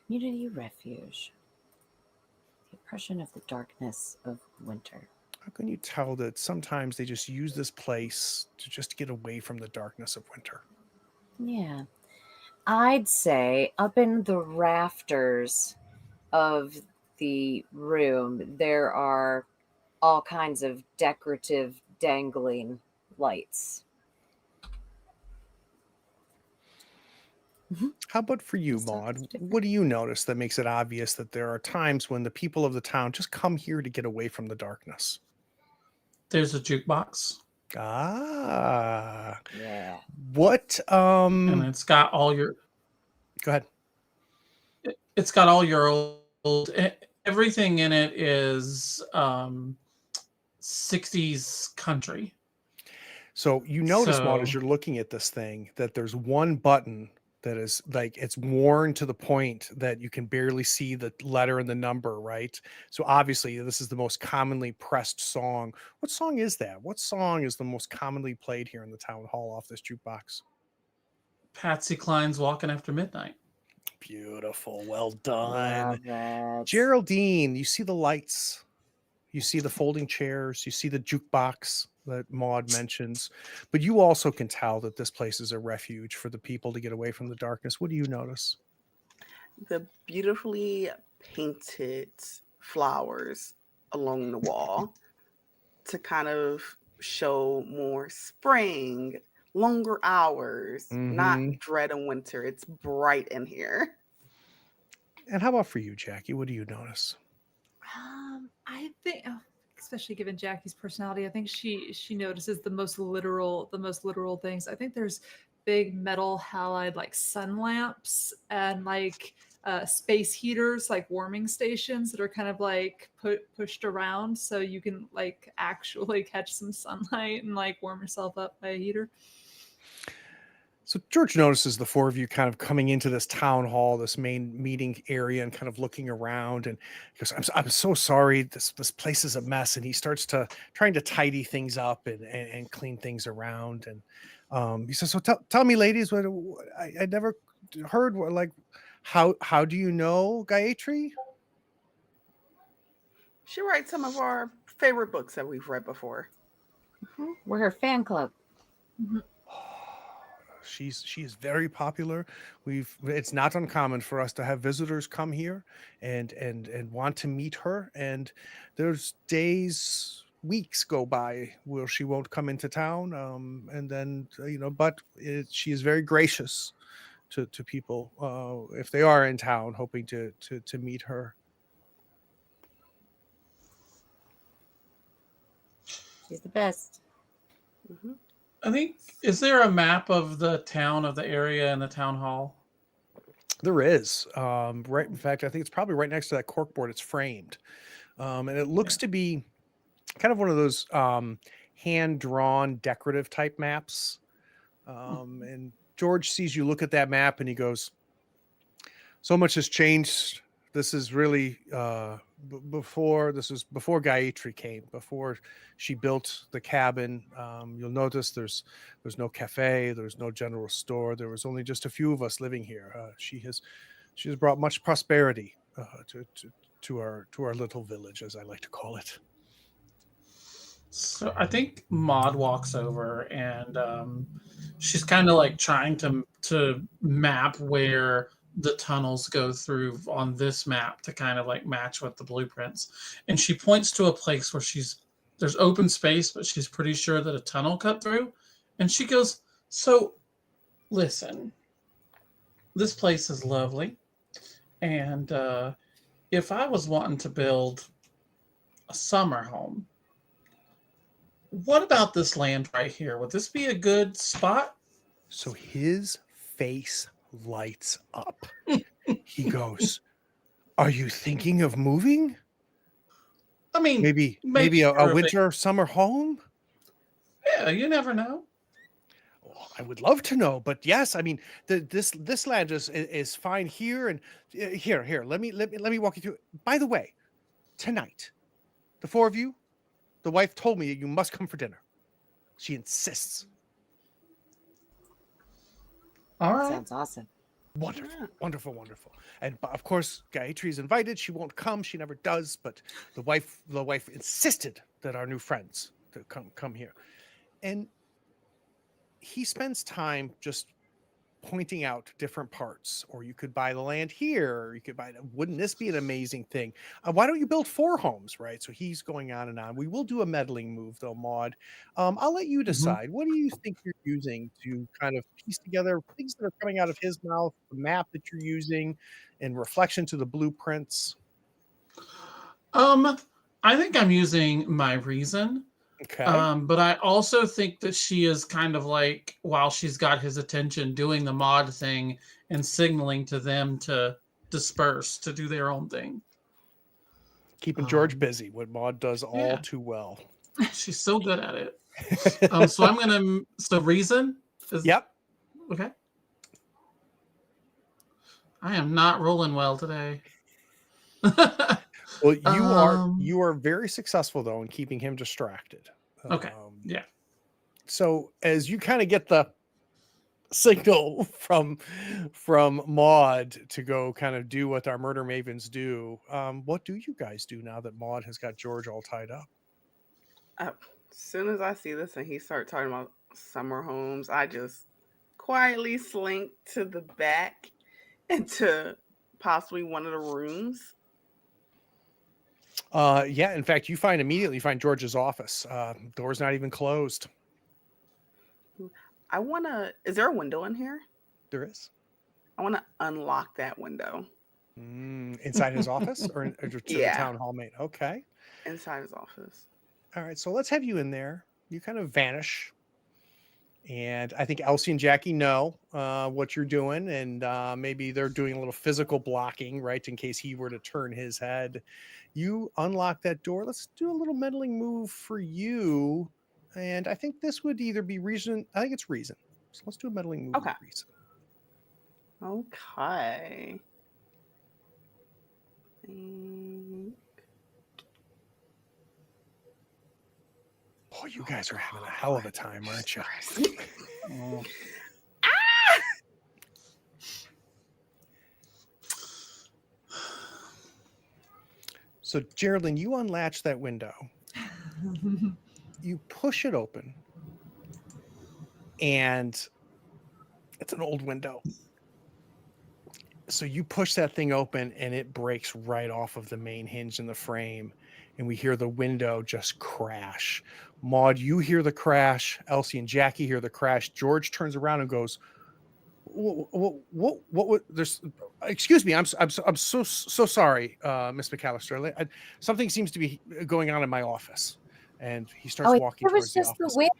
Community refuge. The oppression of the darkness of winter. How can you tell that sometimes they just use this place to just get away from the darkness of winter? Yeah. I'd say up in the rafters of the room, there are all kinds of decorative dangling lights. How about for you, Stuff Maud? is different. What do you notice that makes it obvious that there are times when the people of the town just come here to get away from the darkness? There's a jukebox, Ah, Yeah. what? and it's got all your Go ahead. it's got all your old everything in it is 60s country. So you notice, Maud, as So you're looking at this thing, that there's one button that is like it's worn to the point that you can barely see the letter and the number, right? So obviously, this is the most commonly pressed song. What song is that? What song is the most commonly played here in the town hall off this jukebox? Patsy Cline's Walking After Midnight. Beautiful. Well done. Love it. Geraldine, you see the lights, you see the folding chairs, you see the jukebox that Maud mentions, but you also can tell that this place is a refuge for the people to get away from the darkness. What do you notice? The beautifully painted flowers along the wall to kind of show more spring, longer hours, not Mhm. dread of winter. It's bright in here. And how about for you, Jackie? What do you notice? I think, especially given Jackie's personality, I think she notices the most literal things. I think there's big metal halide like sun lamps and like space heaters, like warming stations that are kind of like pushed around so you can like actually catch some sunlight and like warm yourself up by a heater. So George notices the four of you kind of coming into this town hall, this main meeting area, and kind of looking around. And he goes, I'm so sorry. This place is a mess." And he starts trying to tidy things up and clean things around. And he says, "So tell me, ladies, what I never heard. Like, how do you know Gayatri?" She writes some of our favorite books that we've read before. We're her fan club. She is very popular. It's not uncommon for us to have visitors come here and want to meet her. And there's weeks go by where she won't come into town. And then but she is very gracious to people if they are in town, hoping to meet her. She's the best. Mhm. I think, is there a map of the town, of the area in the town hall? There is right. In fact, I think it's probably right next to that corkboard. It's framed, and it looks Yeah. to be kind of one of those hand-drawn decorative type maps. And George sees you look at that map and he goes, "So much has changed. This is really before Gayatri came, before she built the cabin. You'll notice there's no cafe, there's no general store. There was only just a few of us living here. She has brought much prosperity to our little village, as I like to call it." So I think Maud walks over and she's kind of like trying to map where the tunnels go through on this map to kind of like match with the blueprints. And she points to a place where there's open space, but she's pretty sure that a tunnel cut through. And she goes, "So listen, this place is lovely. And if I was wanting to build a summer home, what about this land right here? Would this be a good spot?" So his face lights up. He goes, "Are you thinking of moving? I mean, Maybe make a sure of it. winter summer home?" Yeah, you never know. Well, I would love to know, but yes, I mean, this land is fine here. And here, let me walk you through. By the way, tonight, the four of you, the wife told me you must come for dinner. She insists. All right. Sounds awesome. Wonderful, wonderful, wonderful. And of course, Gayatri's invited. She won't come. She never does. But the wife insisted that our new friends to come here. And he spends time just pointing out different parts. Or you could buy the land here. Or you could buy. Wouldn't this be an amazing thing? Why don't you build 4 homes, right? So he's going on and on. We will do a meddling move, though, Maud. I'll let you decide. What do you think you're using to kind of piece together things that are coming out of his mouth, the map that you're using, in reflection to the blueprints? I think I'm using my reason. Okay. But I also think that she is kind of like, while she's got his attention, doing the mod thing and signaling to them to disperse, to do their own thing. Keeping George busy, what Maud does all too well. She's so good at it. So I'm gonna. So reason. Yep. Okay. I am not rolling well today. Well, you are very successful though in keeping him distracted. Okay. Yeah. So as you kind of get the signal from Maud to go kind of do what our murder mavens do, what do you guys do now that Maud has got George all tied up? As soon as I see this and he starts talking about summer homes, I just quietly slink to the back into possibly one of the rooms. Yeah, in fact, you immediately find George's office. Door's not even closed. Is there a window in here? There is. I want to unlock that window. Inside his office or to the town hall mate? Okay. Inside his office. All right, so let's have you in there. You kind of vanish. And I think Elsie and Jackie know what you're doing. And maybe they're doing a little physical blocking, right? In case he were to turn his head. You unlock that door. Let's do a little meddling move for you. And I think this would either be reason. I think it's reason. So let's do a meddling move with reason. Okay. Oh, you guys are having a hell of a time, aren't you? So, Geraldine, you unlatch that window. You push it open. And it's an old window. So you push that thing open and it breaks right off of the main hinge in the frame. And we hear the window just crash. Maud, you hear the crash. Elsie and Jackie hear the crash. George turns around and goes, what there's, excuse me, I'm so sorry, Miss McAllister. Something seems to be going on in my office. And he starts walking towards the office. The wind.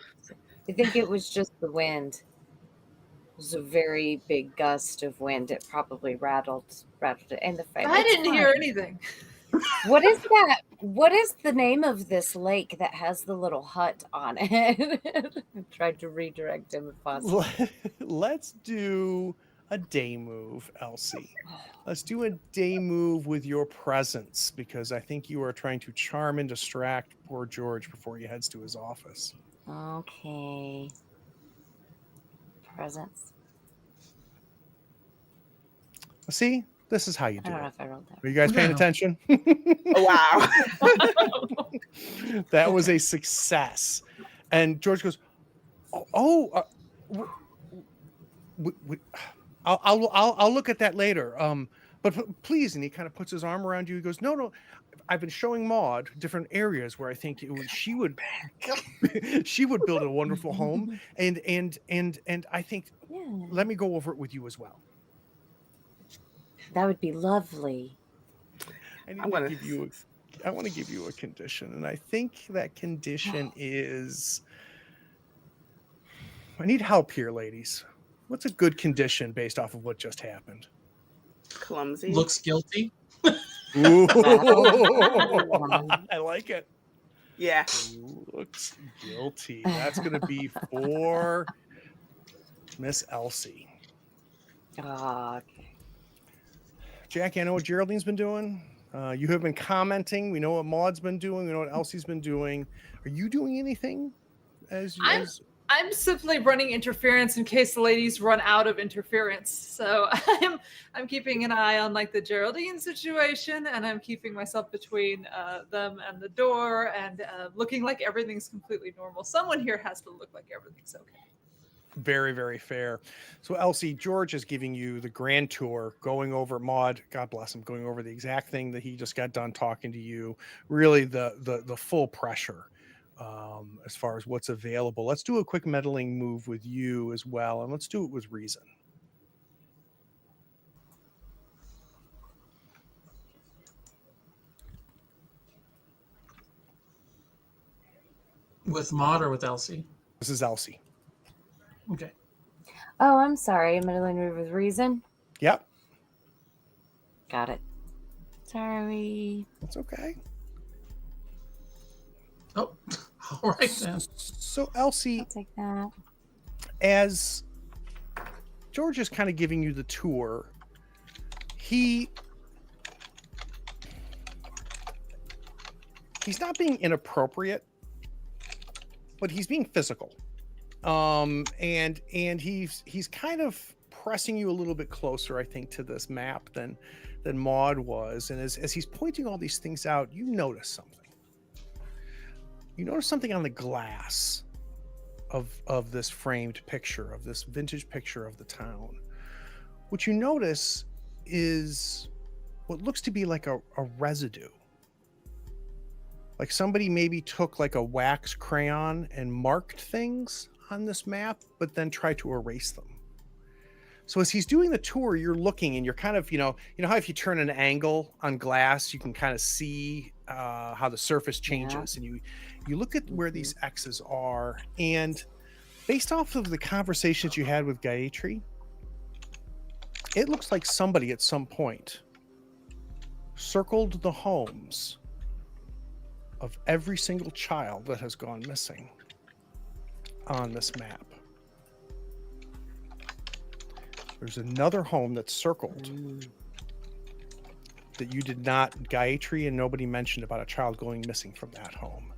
I think it was just the wind. It was a very big gust of wind. It probably rattled it in the face. I didn't hear anything. What is that? What is the name of this lake that has the little hut on it? I tried to redirect him if possible. Let's do a day move, Elsie. Let's do a day move with your presence, because I think you are trying to charm and distract poor George before he heads to his office. Okay. Presence. See? This is how you do I don't know it. if I rolled that. Are you guys paying attention? Wow. That was a success. And George goes, I'll look at that later. But please, and he kind of puts his arm around you. He goes, no, I've been showing Maud different areas where I think she would build a wonderful home, and I think let me go over it with you as well. That would be lovely. I want to give you a condition, and I think that condition is. I need help here, ladies. What's a good condition based off of what just happened? Clumsy. Looks guilty. Ooh, I like it. Yeah. Looks guilty. That's going to be for Miss Elsie. Okay. Jackie, I know what Geraldine's been doing. You have been commenting. We know what Maud's been doing. We know what Elsie's been doing. Are you doing anything? I'm simply running interference in case the ladies run out of interference. So I'm keeping an eye on like the Geraldine situation, and I'm keeping myself between them and the door, and looking like everything's completely normal. Someone here has to look like everything's okay. Very, very fair. So Elsie, George is giving you the grand tour, going over Maud, God bless him, going over the exact thing that he just got done talking to you. Really the full pressure as far as what's available. Let's do a quick meddling move with you as well, and let's do it with reason. With Maud or with Elsie? This is Elsie. Okay. Oh, I'm sorry. Meddling move with reason. Yep. Got it. Sorry. That's okay. Oh, all right then. So Elsie, I'll take that. as George is kind of giving you the tour, he's not being inappropriate, but he's being physical. And he's kind of pressing you a little bit closer, I think, to this map than Maud was. And as he's pointing all these things out, you notice something. You notice something on the glass of this framed picture, of this vintage picture of the town. What you notice is what looks to be like a residue. Like somebody maybe took like a wax crayon and marked things on this map, but then tried to erase them. So as he's doing the tour, you're looking and you're kind of, you know how if you turn an angle on glass, you can kind of see how the surface changes. And you look at where these X's are, and based off of the conversations you had with Gayatri, it looks like somebody at some point circled the homes of every single child that has gone missing on this map. There's another home that's circled that you did not, Gayatri and nobody mentioned about a child going missing from that home.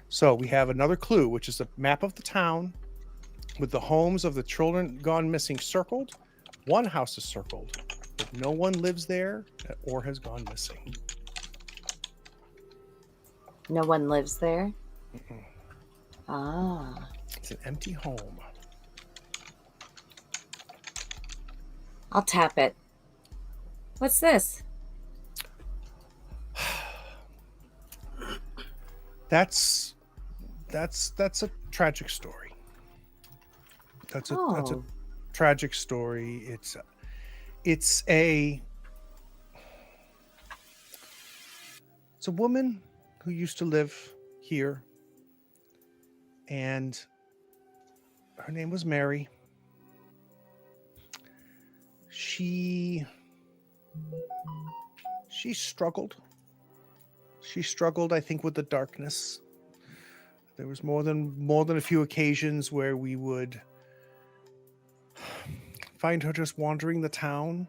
So we have another clue, which is a map of the town with the homes of the children gone missing circled. One house is circled, but no one lives there or has gone missing. No one lives there? Mm-mm. Ah. It's an empty home. I'll tap it. What's this? That's a tragic story. That's a tragic story. It's a woman who used to live here, and her name was Mary. She struggled. She struggled, I think, with the darkness. There was more than a few occasions where we would find her just wandering the town,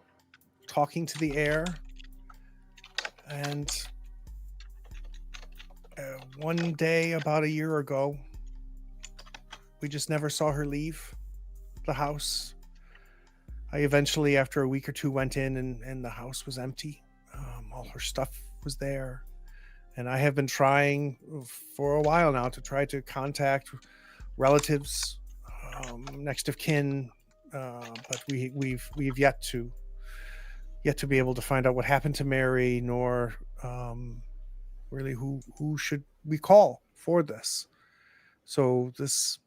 talking to the air. And one day, about a year ago, we just never saw her leave the house. I eventually, after a week or two, went in and the house was empty. All her stuff was there. And I have been trying for a while now to try to contact relatives, next of kin, but we've yet to be able to find out what happened to Mary, nor really who should we call for this. So this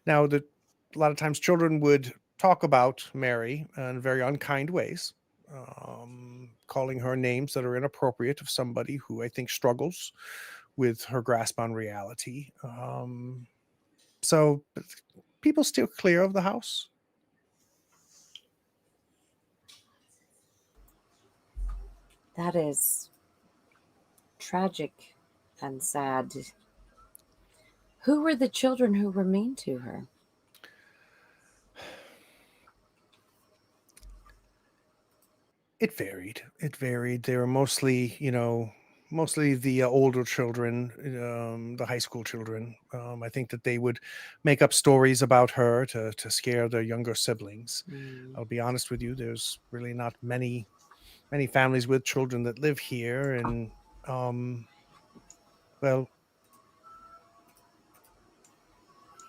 now, that a lot of times children would talk about Mary in very unkind ways. Calling her names that are inappropriate of somebody who I think struggles with her grasp on reality. So people steer clear of the house. That is tragic and sad. Who were the children who were mean to her? It varied. It varied. They were mostly, mostly the older children, the high school children. I think that they would make up stories about her to scare their younger siblings. I'll be honest with you. There's really not many families with children that live here, and well,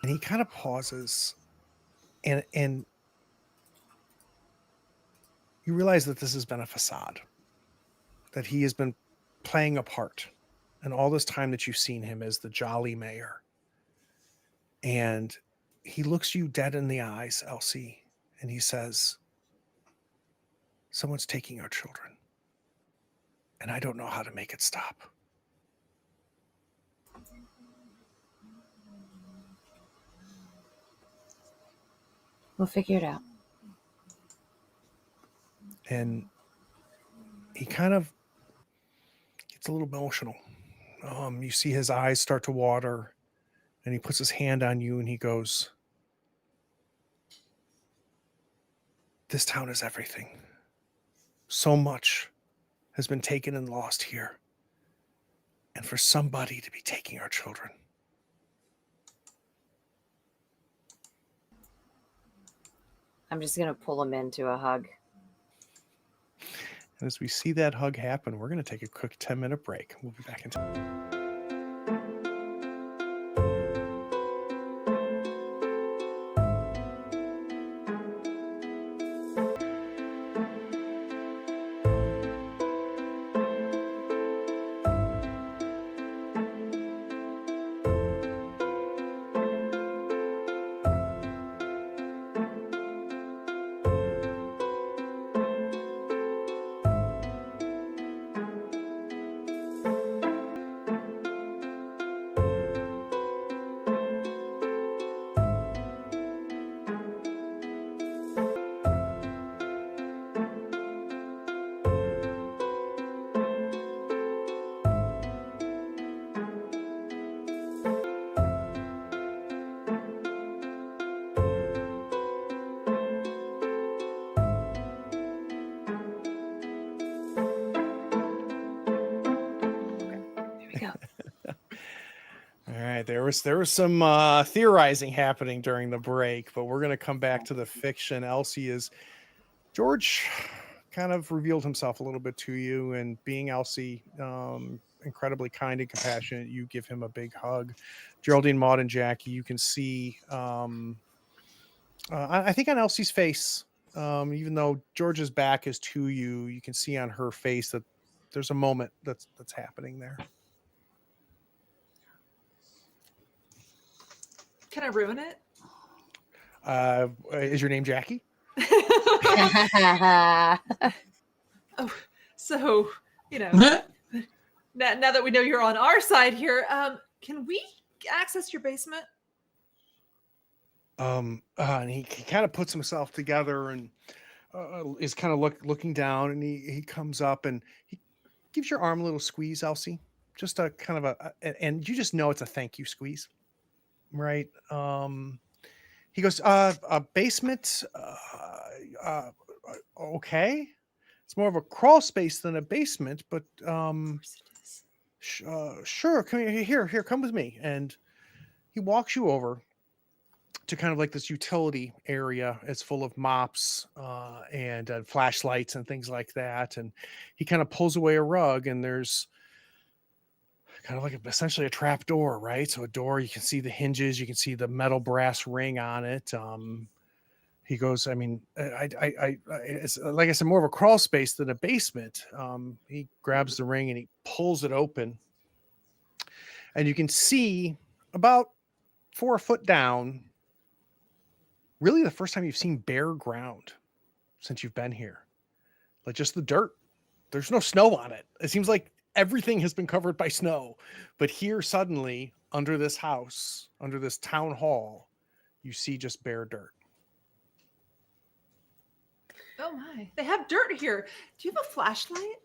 and he kind of pauses, and you realize that this has been a facade, that he has been playing a part, and all this time that you've seen him as the jolly mayor. And he looks you dead in the eyes, Elsie, and he says, "Someone's taking our children, and I don't know how to make it stop." We'll figure it out. And he kind of gets a little emotional. You see his eyes start to water, and he puts his hand on you and he goes, "This town is everything. So much has been taken and lost here. And for somebody to be taking our children." I'm just going to pull him into a hug. And as we see that hug happen, we're going to take a quick 10-minute break. We'll be back in time. There was some theorizing happening during the break, but we're going to come back to the fiction. Elsie, is George kind of revealed himself a little bit to you, and being Elsie, incredibly kind and compassionate, you give him a big hug. Geraldine, Maud, and Jackie, you can see, I think on Elsie's face, even though George's back is to you, you can see on her face that there's a moment that's happening there. Can I ruin it? Is your name Jackie? Oh, so, now that we know you're on our side here, can we access your basement? And he kind of puts himself together and is kind of looking down, and he comes up and he gives your arm a little squeeze, Elsie. Just a kind of and you just know it's a thank you squeeze. Right. He goes, a basement. Okay. It's more of a crawl space than a basement, but sure. Come here, come with me. And he walks you over to kind of like this utility area. It's full of mops and flashlights and things like that. And he kind of pulls away a rug, and there's kind of like essentially a trap door, right? So a door, you can see the hinges, you can see the metal brass ring on it. He goes, I mean, it's like I said, more of a crawl space than a basement. He grabs the ring and he pulls it open, and you can see about 4 foot down, really the first time you've seen bare ground since you've been here. Like just the dirt. There's no snow on it. It seems like everything has been covered by snow, but here suddenly under this house, under this town hall, you see just bare dirt. Oh my, they have dirt here. Do you have a flashlight?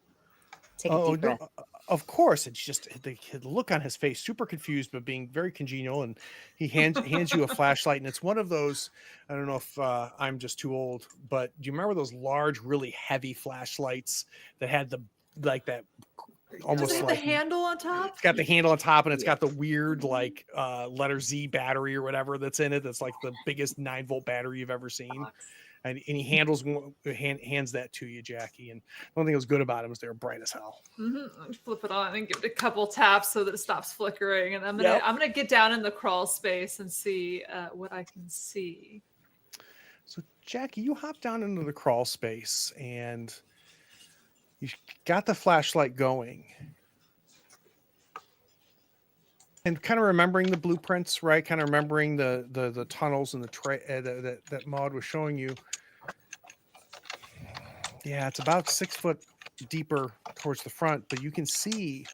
Take a deep breath. of course, it's just the look on his face, super confused, but being very congenial. And he hands you a flashlight. And it's one of those, I don't know if I'm just too old, but do you remember those large, really heavy flashlights that had like that Does almost it have like the handle on top? it's got the handle on top and it's Yeah. got the weird like letter Z battery or whatever that's in it. That's like the biggest 9-volt battery you've ever seen. And he hands that to you, Jackie. And the only thing that was good about him is they were bright as hell. Flip it on and give it a couple taps so that it stops flickering. And I'm gonna get down in the crawl space and see what I can see. So Jackie, you hop down into the crawl space and you got the flashlight going. And kind of remembering the blueprints, right? Kind of remembering the tunnels and the tray that Maud was showing you. Yeah, it's about 6 foot deeper towards the front, but you can see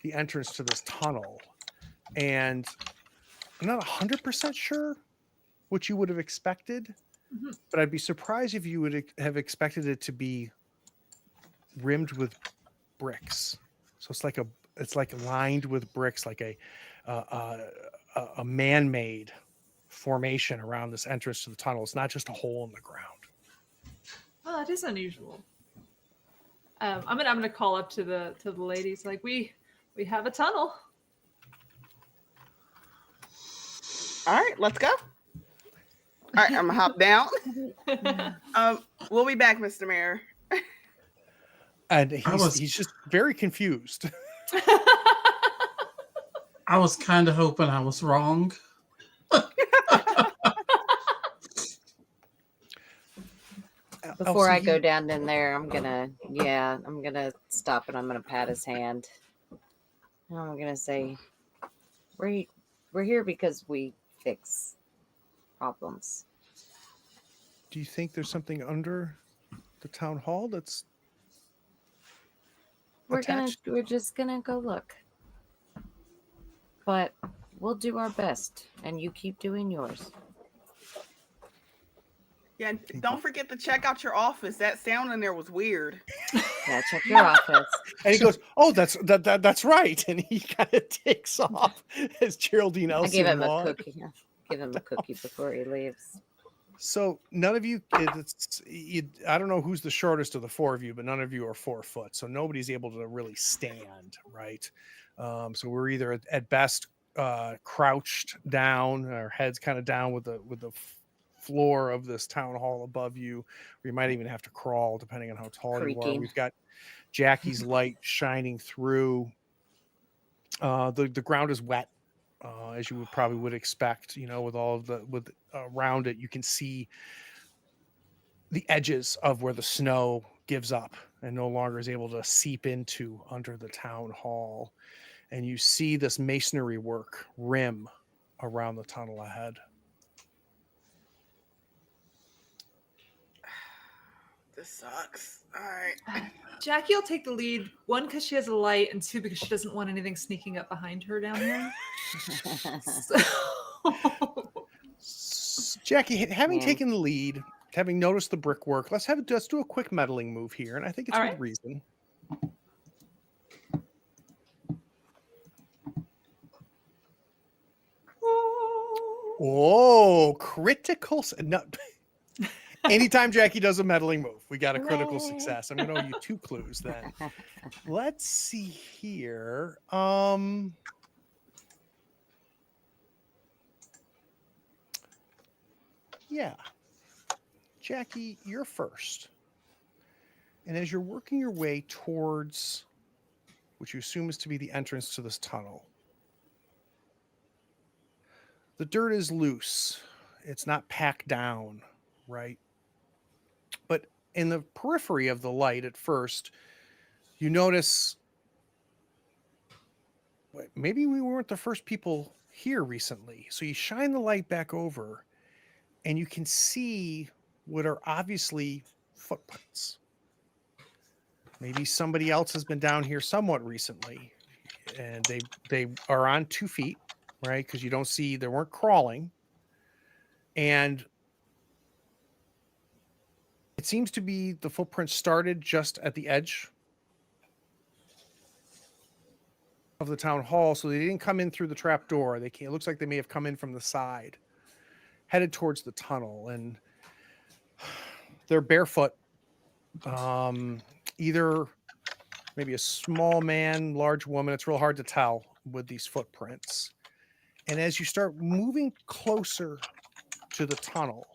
the entrance to this tunnel. And I'm not 100% sure what you would have expected, but I'd be surprised if you would have expected it to be rimmed with bricks. So it's like lined with bricks, like a man-made formation around this entrance to the tunnel. It's not just a hole in the ground. Oh, that is unusual. I'm gonna call up to the ladies, like we have a tunnel. All right, let's go. All right, I'm gonna hop down. We'll be back, Mr. Mayor. And he's just very confused. I was kind of hoping I was wrong. Before I go down in there, I'm gonna stop and I'm gonna pat his hand. And I'm gonna say, we're here because we fix problems. Do you think there's something under the town hall that's attached? We're just gonna go look. But we'll do our best, and you keep doing yours. Yeah, don't forget to check out your office. That sound in there was weird. Yeah, check your office. And he goes, "Oh, that's right." And he kind of takes off as Geraldine Elsie. I give him a cookie. Give him a cookie before he leaves. So none of you, I don't know who's the shortest of the four of you, but none of you are 4 foot. So nobody's able to really stand, right? So we're either at best crouched down, our heads kind of down with the floor of this town hall above you, or you might even have to crawl depending on how tall you are. We've got Jackie's light shining through. The ground is wet, as you would expect, with all of around it. You can see the edges of where the snow gives up and no longer is able to seep into under the town hall. And you see this masonry work rim around the tunnel ahead. This sucks. All right. Jackie will take the lead, 1, because she has a light, and 2, because she doesn't want anything sneaking up behind her down there. Jackie, having taken the lead, having noticed the brickwork, let's do a quick meddling move here, and I think it's with reason. Oh, critical! No. Anytime Jackie does a meddling move, we got a critical success. I'm going to owe you 2 clues then. Let's see here. Yeah. Jackie, you're first. And as you're working your way towards, which you assume is to be the entrance to this tunnel, the dirt is loose. It's not packed down, right? But in the periphery of the light at first, you notice maybe we weren't the first people here recently. So you shine the light back over and you can see what are obviously footprints. Maybe somebody else has been down here somewhat recently and they are on 2 feet, right? Because you don't see, they weren't crawling. And it seems to be the footprints started just at the edge of the town hall, so they didn't come in through the trap door. It looks like they may have come in from the side, headed towards the tunnel, and they're barefoot. Either maybe a small man, large woman. It's real hard to tell with these footprints. And as you start moving closer to the tunnel,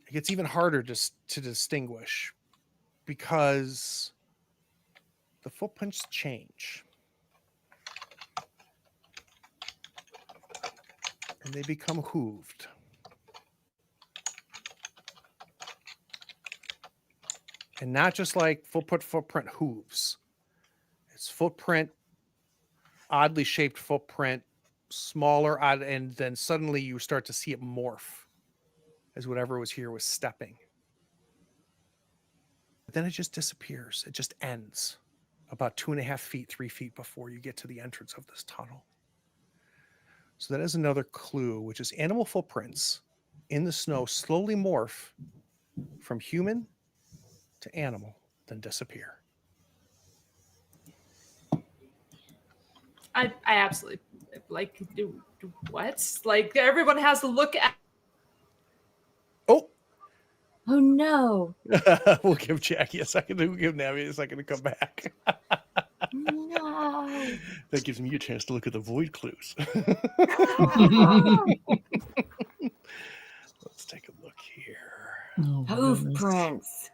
it gets even harder to distinguish because the footprints change. And they become hooved. And not just like footprint hooves. It's footprint, oddly shaped footprint, smaller, and then suddenly you start to see it morph as whatever was here was stepping. But then it just disappears. It just ends about 2.5 feet, 3 feet before you get to the entrance of this tunnel. So that is another clue, which is animal footprints in the snow slowly morph from human to animal, then disappear. I absolutely like do what? Like everyone has to look at. Oh, Oh no. we'll give Jackie a second. We'll give Navi a second to come back. No. That gives me a chance to look at the void clues. Let's take a look here. Oh, Hoof goodness. prints.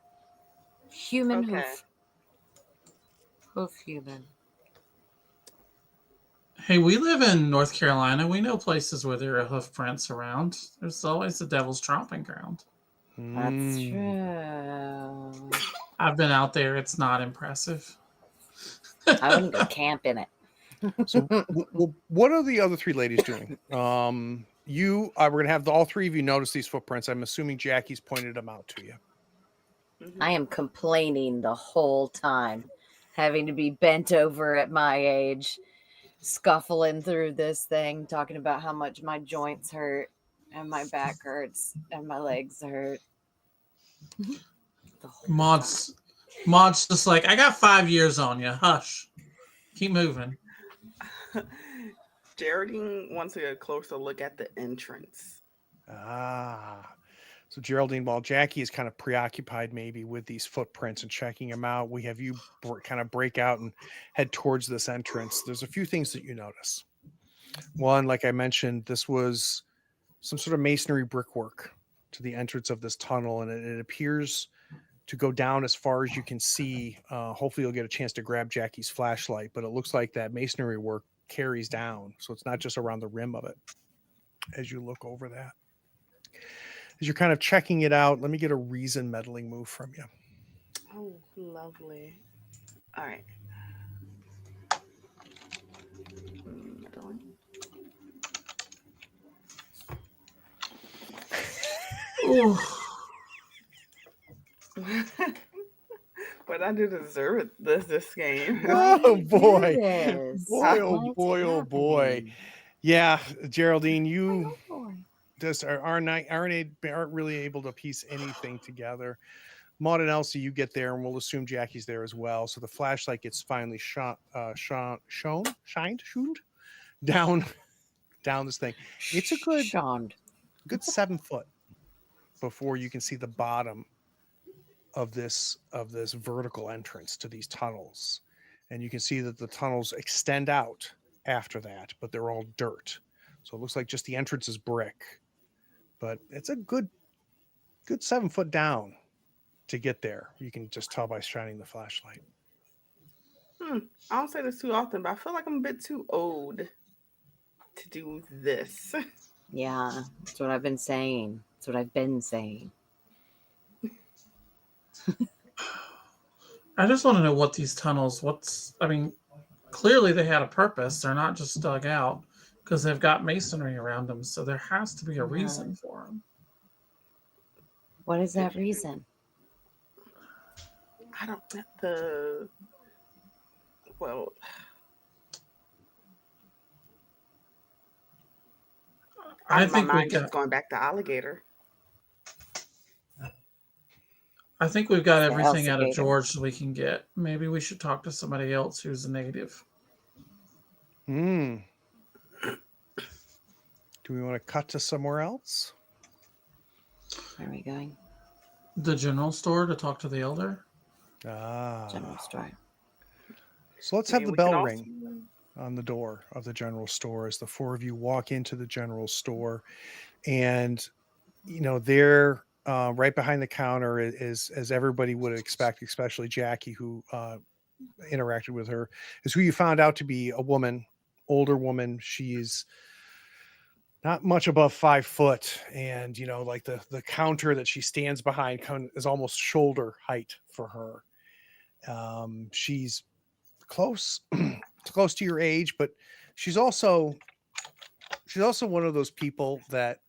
Human Okay. hoof. Hoof human. Hey, we live in North Carolina. We know places where there are hoof prints around. There's always the Devil's Tromping Ground. That's true. I've been out there. It's not impressive. I wouldn't go camp in it. So, what are the other three ladies doing? We're gonna have all three of you notice these footprints. I'm assuming Jackie's pointed them out to you. I am complaining the whole time, having to be bent over at my age, scuffling through this thing, talking about how much my joints hurt and my back hurts and my legs hurt. The whole Maud's just like, I got 5 years on you. Hush. Keep moving. Geraldine wants to get a closer look at the entrance. So Geraldine, while Jackie is kind of preoccupied maybe with these footprints and checking them out, we have you kind of break out and head towards this entrance. There's a few things that you notice. One, like I mentioned, this was some sort of masonry brickwork to the entrance of this tunnel, and it appears to go down as far as you can see. Hopefully you'll get a chance to grab Jackie's flashlight, but it looks like that masonry work carries down. So it's not just around the rim of it as you look over that. As you're kind of checking it out, let me get a reason meddling move from you. Oh, lovely. All right. Meddling. What I do to deserve it this game? Oh boy. Yes. Boy, oh What's boy, oh boy. happening? Yeah, Geraldine, you Oh, boy. just aren't really able to piece anything together. Maud and Elsie, you get there, and we'll assume Jackie's there as well. So the flashlight gets finally shined down this thing. It's a good 7 foot before you can see the bottom of this vertical entrance to these tunnels, and you can see that the tunnels extend out after that, but they're all dirt. So it looks like just the entrance is brick, but it's a good 7 foot down to get there. You can just tell by shining the flashlight. I don't say this too often, but I feel like I'm a bit too old to do this. Yeah, that's what I've been saying. I just want to know what these tunnels, clearly they had a purpose. They're not just dug out because they've got masonry around them. So there has to be a reason for them. What is that reason? I don't I my think mind is going back to alligator. I think we've got everything out of alligator. George we can get. Maybe we should talk to somebody else who's a native. Hmm. Do we want to cut to somewhere else? Where are we going? The general store to talk to the elder. General Ah. store. So let's I have mean, the we can bell also- ring on the door of the general store as the four of you walk into the general store. And, there, right behind the counter is, as everybody would expect, especially Jackie, who interacted with her, is who you found out to be a woman, older woman. She's not much above 5 foot, and like the counter that she stands behind is almost shoulder height for her. She's close close to your age, but she's also one of those people that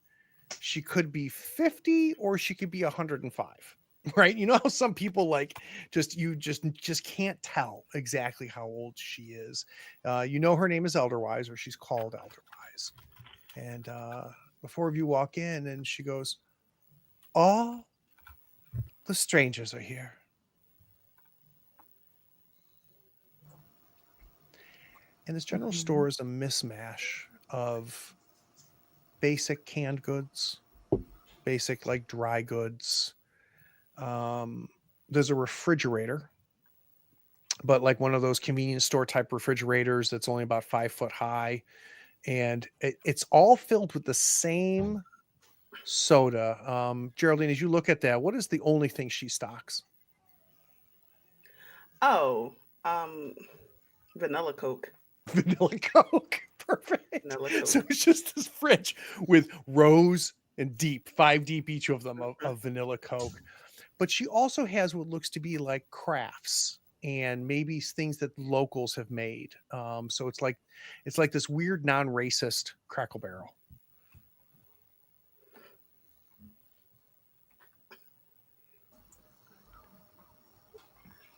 she could be 50 or she could be 105. Right? You know how some people like you just can't tell exactly how old she is. Her name is Elderwise, or she's called Elderwise. And the four of you walk in and she goes, "All the strangers are here." And this general store is a mismatch of basic canned goods, basic like dry goods. There's a refrigerator, but like one of those convenience store type refrigerators that's only about 5 foot high. And it's all filled with the same soda. Geraldine, as you look at that, what is the only thing she stocks? Oh, vanilla Coke. Vanilla Coke. Perfect. Vanilla Coke. So it's just this fridge with rows and deep, 5 deep each of them of vanilla Coke. But she also has what looks to be like crafts and maybe things that locals have made. So it's like this weird non-racist Crackle Barrel.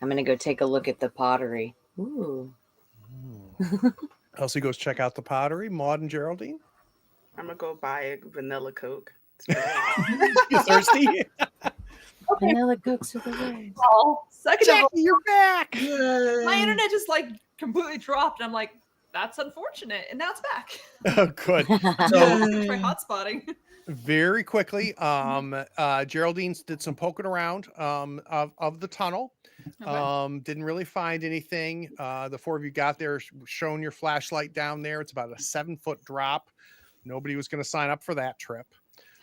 I'm gonna go take a look at the pottery. Ooh. Elsie goes check out the pottery. Maud and Geraldine. I'm gonna go buy a vanilla Coke. You thirsty? Vanilla cooks with the way. Oh, second of all, Jackie, you're back. my internet just like completely dropped. And I'm like, that's unfortunate. And now it's back. Oh, good. Try hotspotting. Very quickly, Geraldine did some poking around of the tunnel. Okay. Didn't really find anything. The four of you got there, showing your flashlight down there. It's about a 7-foot drop. Nobody was going to sign up for that trip.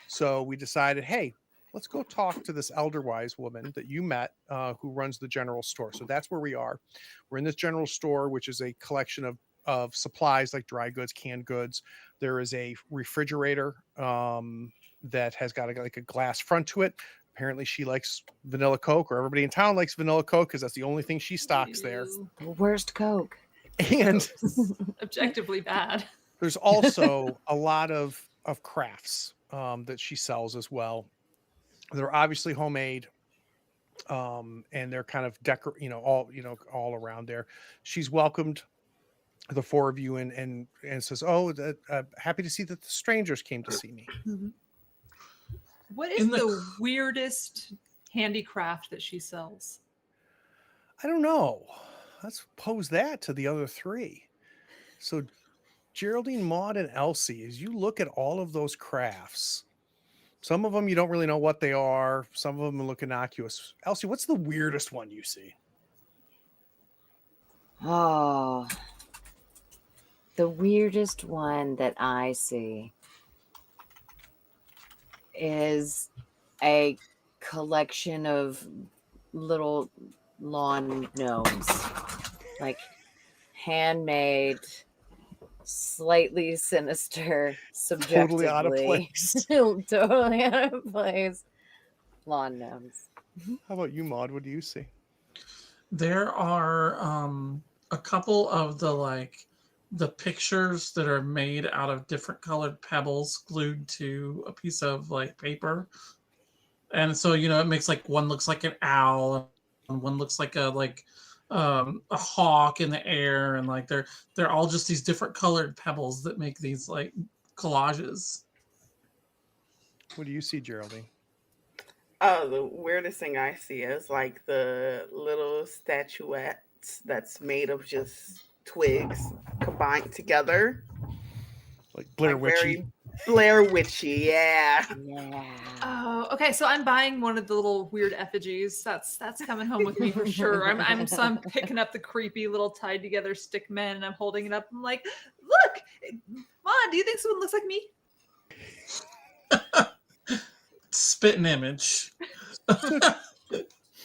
So we decided, hey, let's go talk to this elderwise woman that you met who runs the general store. So that's where we are. We're in this general store, which is a collection of supplies like dry goods, canned goods. There is a refrigerator that has got like a glass front to it. Apparently she likes vanilla Coke, or everybody in town likes vanilla Coke because that's the only thing she stocks there. Ew. The worst Coke. And Objectively bad. there's also a lot of crafts that she sells as well. They're obviously homemade, and they're kind of all around there. She's welcomed the four of you and says, "Oh, happy to see that the strangers came to see me." What is the weirdest handicraft that she sells? I don't know. Let's pose that to the other three. So Geraldine, Maud, and Elsie, as you look at all of those crafts, some of them you don't really know what they are. Some of them look innocuous. Elsie, what's the weirdest one you see? Oh, the weirdest one that I see is a collection of little lawn gnomes, like handmade, slightly sinister, subjectively. Totally out of place. Totally out of place. Lawn gnomes. How about you, Maud? What do you see? There are a couple of the pictures that are made out of different colored pebbles glued to a piece of like paper. And so, it makes like one looks like an owl and one looks like a hawk in the air, and like they're all just these different colored pebbles that make these like collages. What do you see, Geraldine? Oh, the weirdest thing I see is like the little statuettes that's made of just twigs bind together. Like Blair Like Witchy. very Blair Witchy, yeah. Yeah. Oh, okay. So I'm buying one of the little weird effigies. That's coming home with me for sure. I'm picking up the creepy little tied together stick men and I'm holding it up. I'm like, look, Mom, do you think someone looks like me? Spitting image. So,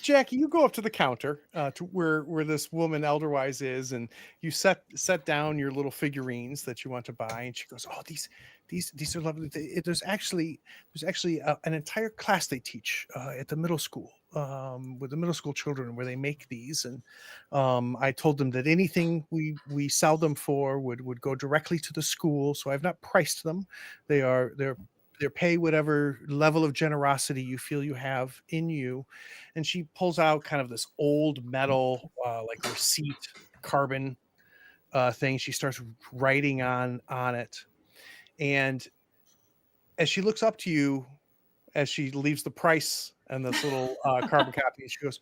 Jackie, you go up to the counter to where this woman Elderwise is, and you set down your little figurines that you want to buy. And she goes, "Oh, these are lovely. There's actually an entire class they teach at the middle school with the middle school children where they make these. And I told them that anything we sell them for would go directly to the school. So I've not priced them. They're pay whatever level of generosity you feel you have in you." And she pulls out kind of this old metal like receipt carbon thing. She starts writing on it, and as she looks up to you as she leaves the price and this little carbon copy, she goes,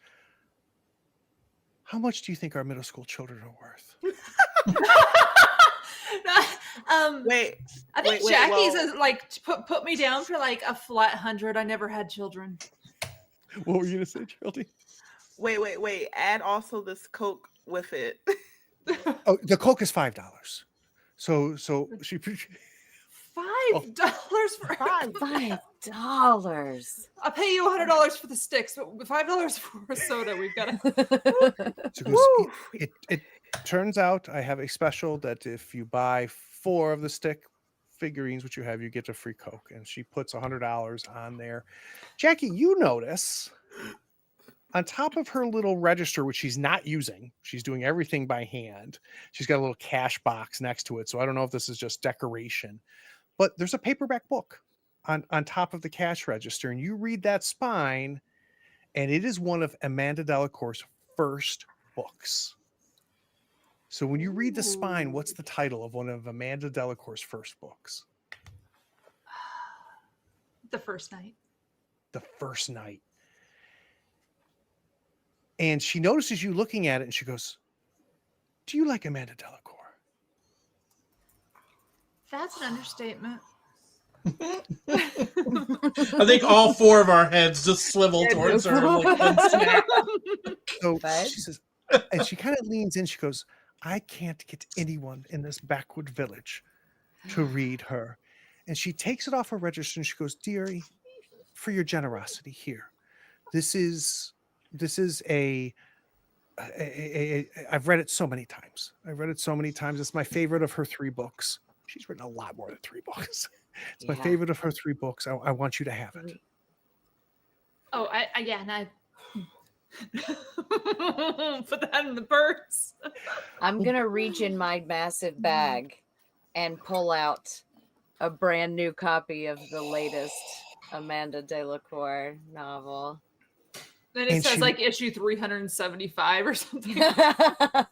"How much do you think our middle school children are worth?" Wait, I think Jackie's is like put me down for like a flat 100. I never had children. What were you gonna say, Geraldine? wait. Add also this Coke with it. Oh, the Coke is $5. So she $5 for $5. I'll pay you $100 for the sticks, but with $5 for a soda, we've got to. She goes, it turns out I have a special that if you buy 4 of the stick figurines, which you have, you get a free Coke. And she puts $100 on there. Jackie, you notice on top of her little register, which she's not using, she's doing everything by hand. She's got a little cash box next to it. So I don't know if this is just decoration, but there's a paperback book on top of the cash register. And you read that spine, and it is one of Amanda Delacour's first books. So when you read the spine, what's the title of one of Amanda Delacour's first books? The First Night. The First Night. And she notices you looking at it, and she goes, "Do you like Amanda Delacour?" That's an understatement. I think all 4 of our heads just swivel towards her like one snap. So she says, and she kind of leans in. She goes, "I can't get anyone in this backwood village to read her." And she takes it off her register and she goes, "Dearie, for your generosity here, this is a I've read it so many times. It's my favorite of her 3 books. She's written a lot more than 3 books. It's my favorite of her 3 books. I want you to have it." Oh, and I put that in the purse. I'm going to reach in my massive bag and pull out a brand new copy of the latest Amanda Delacour novel. And it says like issue 375 or something.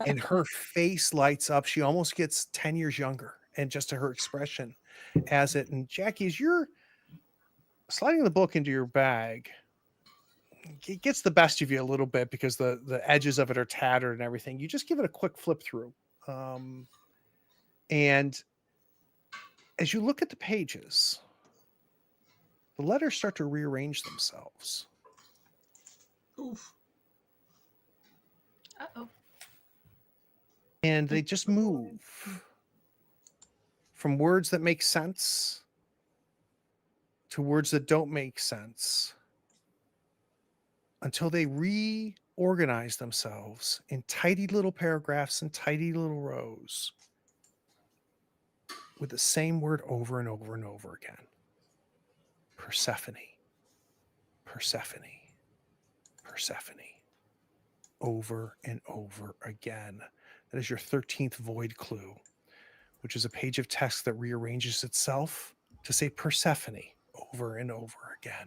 And her face lights up. She almost gets 10 years younger, and just to her expression as it. And Jackie, as you're sliding the book into your bag, it gets the best of you a little bit because the edges of it are tattered and everything. You just give it a quick flip through. And as you look at the pages, the letters start to rearrange themselves. Oof. Uh-oh. And they just move from words that make sense to words that don't make sense until they reorganize themselves in tidy little paragraphs and tidy little rows with the same word over and over and over again. Persephone. Persephone. Persephone. Over and over again. That is your 13th void clue, which is a page of text that rearranges itself to say Persephone over and over again.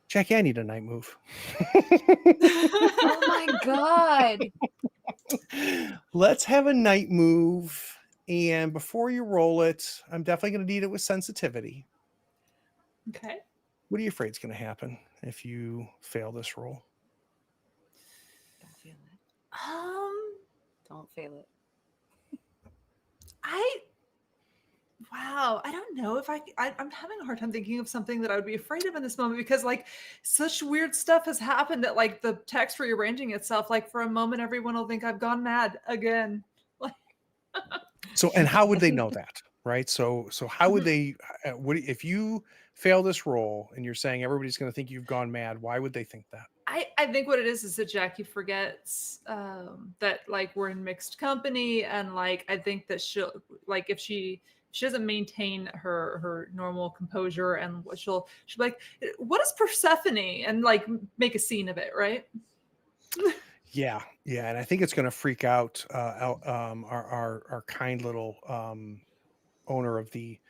Jackie, I need a night move. Oh my God. Let's have a night move. And before you roll it, I'm definitely going to need it with sensitivity. Okay. What are you afraid is going to happen if you fail this roll? Don't feel it. Um, Don't feel it. Wow, I don't know if I'm having a hard time thinking of something that I would be afraid of in this moment because like such weird stuff has happened that like the text rearranging itself. Like for a moment, everyone will think I've gone mad again. Like, So, and how would they know that, right? So how would they? If you fail this roll and you're saying everybody's going to think you've gone mad? Why would they think that? I think what it is that Jackie forgets that like we're in mixed company, and like I think that she'll like if she doesn't maintain her normal composure, and she'll be like, what is Persephone, and like make a scene of it, right? Yeah, and I think it's going to freak out our kind little owner of the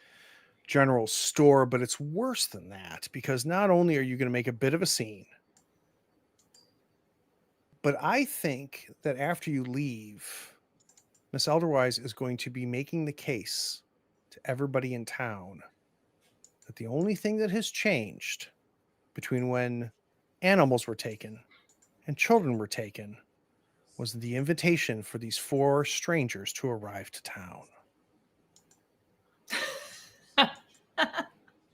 general store, but it's worse than that because not only are you going to make a bit of a scene, but I think that after you leave, Miss Elderwise is going to be making the case to everybody in town that the only thing that has changed between when animals were taken and children were taken was the invitation for these 4 strangers to arrive to town.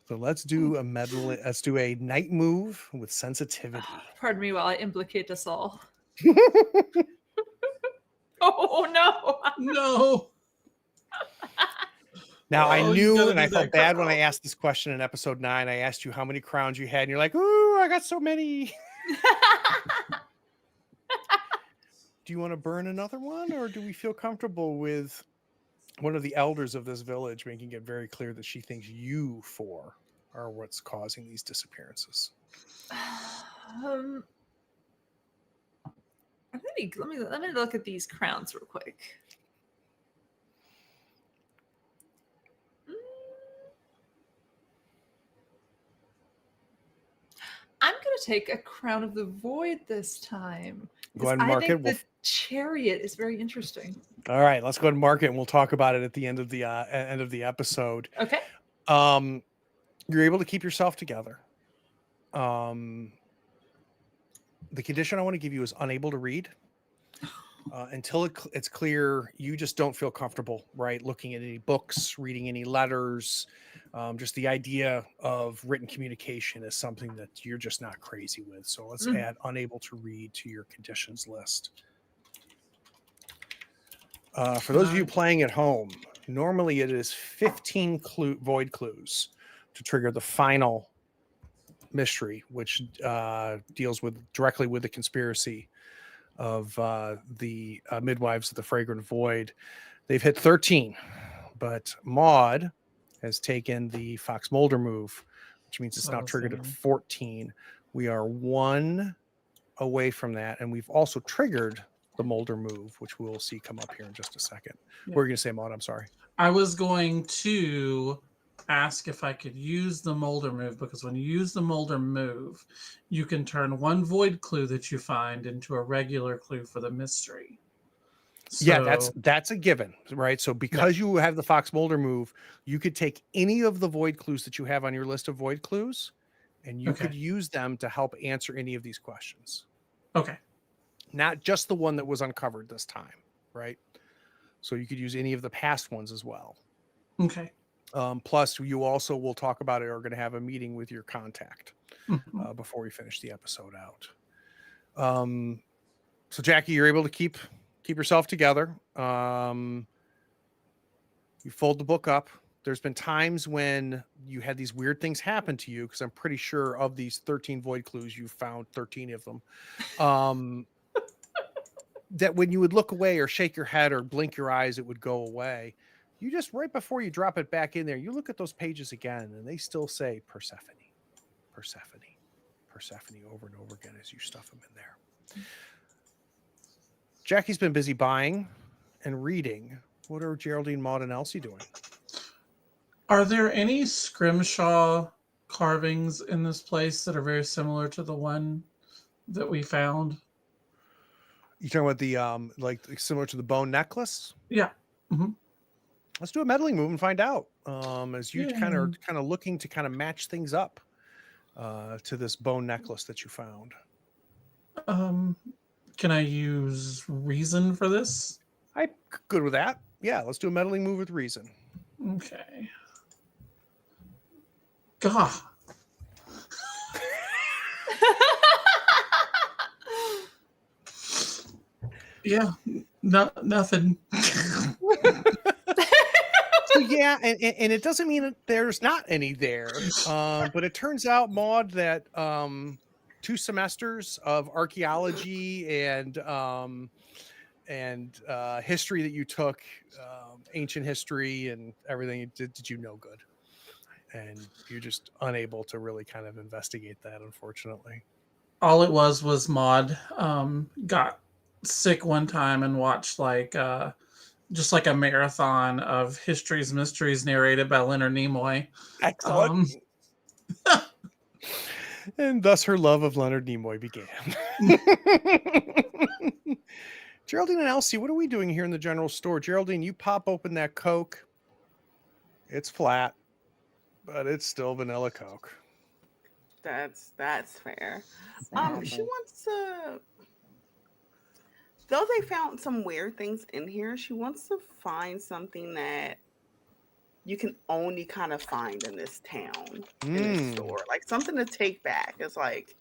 So let's do a night move with sensitivity. Pardon me while I implicate us all. Oh no. No. Now I Oh, you knew, gotta and do I felt that bad when crown. I asked this question in episode 9. I asked you how many crowns you had, and you're like, "Ooh, I got so many." Do you want to burn another one, or do we feel comfortable with one of the elders of this village making it very clear that she thinks you 4 are what's causing these disappearances? Let me look at these crowns real quick. I'm going to take a Crown of the Void this time. Go ahead and mark it. The chariot is very interesting. All right, let's go ahead and mark it, and we'll talk about it at the end of the episode. Okay. You're able to keep yourself together. The condition I want to give you is unable to read. Until it's clear you just don't feel comfortable, right? Looking at any books, reading any letters, just the idea of written communication is something that you're just not crazy with. So let's add unable to read to your conditions list. For those of you playing at home, normally it is 15 void clues to trigger the final mystery, which deals directly with the conspiracy of the midwives of the Fragrant Void. They've hit 13, but Maud has taken the Fox Mulder move, which means it's now triggered at 14. We are 1 away from that, and we've also triggered the Mulder move, which we will see come up here in just a second. Yeah. What were you going to say, Maud? I'm sorry. I was going to ask if I could use the Mulder move, because when you use the Mulder move, you can turn 1 void clue that you find into a regular clue for the mystery. So, yeah, that's a given, right? So because you have the Fox Mulder move, you could take any of the void clues that you have on your list of void clues, and you could use them to help answer any of these questions. Okay. Not just the one that was uncovered this time, right? So you could use any of the past ones as well. Okay. Plus, you also, we'll talk about it, are going to have a meeting with your contact before we finish the episode out. So Jackie, you're able to keep yourself together. You fold the book up. There's been times when you had these weird things happen to you, because I'm pretty sure of these 13 void clues, you found 13 of them. That when you would look away or shake your head or blink your eyes, it would go away. You just, right before you drop it back in there, you look at those pages again, and they still say Persephone, Persephone, Persephone over and over again as you stuff them in there. Jackie's been busy buying and reading. What are Geraldine, Maud, and Elsie doing? Are there any scrimshaw carvings in this place that are very similar to the one that we found? You talking about the like similar to the bone necklace? Yeah. Mm-hmm. Let's do a meddling move and find out. As you kind of looking to kind of match things up to this bone necklace that you found. Can I use reason for this? I'm good with that. Yeah, let's do a meddling move with reason. Okay. God. Yeah, nothing. So yeah, and it doesn't mean that there's not any there, but it turns out, Maud, that 2 semesters of archaeology and history that you took, ancient history and everything, did you no good, and you're just unable to really kind of investigate that, unfortunately. All it was Maud got sick one time and watched like just like a marathon of History's Mysteries narrated by Leonard Nimoy. Excellent. And thus her love of Leonard Nimoy began. Geraldine and Elsie, what are we doing here in the general store? Geraldine, you pop open that Coke. It's flat, but it's still vanilla Coke. That's fair. Exactly. She wants to, though they found some weird things in here, she wants to find something that you can only kind of find in this town, in this store. Like something to take back. It's like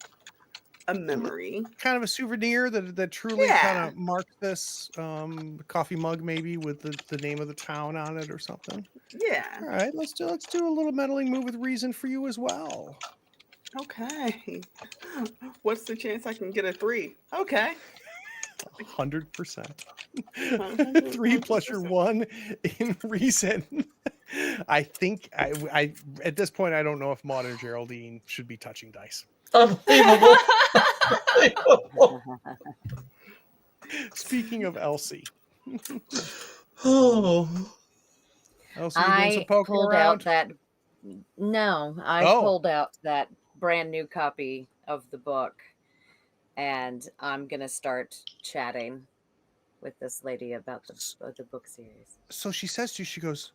a memory. Kind of a souvenir that truly kind of marks this coffee mug, maybe with the name of the town on it or something. Yeah. All right, let's do a little meddling move with reason for you as well. Okay. What's the chance I can get a 3? Okay. 100%. 3 plus your 1 in reason. I think I at this point I don't know if Maud or Geraldine should be touching dice. Unbelievable. Speaking of Elsie. Oh. Elsie, you doing some poking pulled around? out that. No, I pulled out that brand new copy of the book, and I'm gonna start chatting with this lady about the book series. So she says to you, she goes,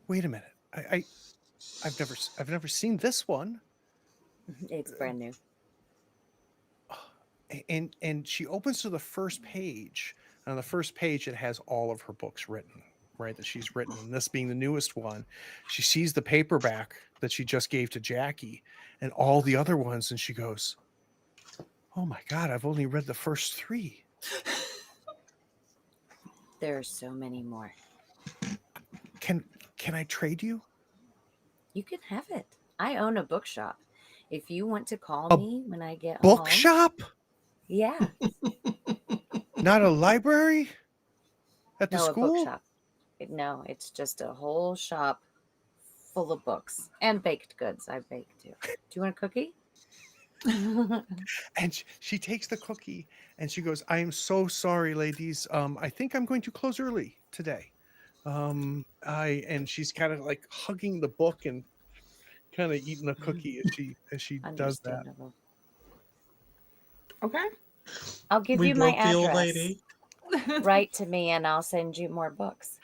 "Wait a minute, I've never seen this one." It's brand new. And she opens to the first page. And on the first page, it has all of her books written, right? That she's written. And this being the newest one, she sees the paperback that she just gave to Jackie and all the other ones. And she goes, "Oh my God, I've only read the first 3. There are so many more. Can I trade you?" You can have it. I own a bookshop. If you want to call me when I get home. Bookshop? Yeah. Not a library? At the No, school? a bookshop. No, it's just a whole shop full of books and baked goods. I bake too. Do you want a cookie? And she takes the cookie and she goes, "I am so sorry, ladies. I think I'm going to close early today." And she's kind of like hugging the book and kind of eating the cookie as she does that. Okay. I'll give We you my broke the old address. lady. Write to me and I'll send you more books.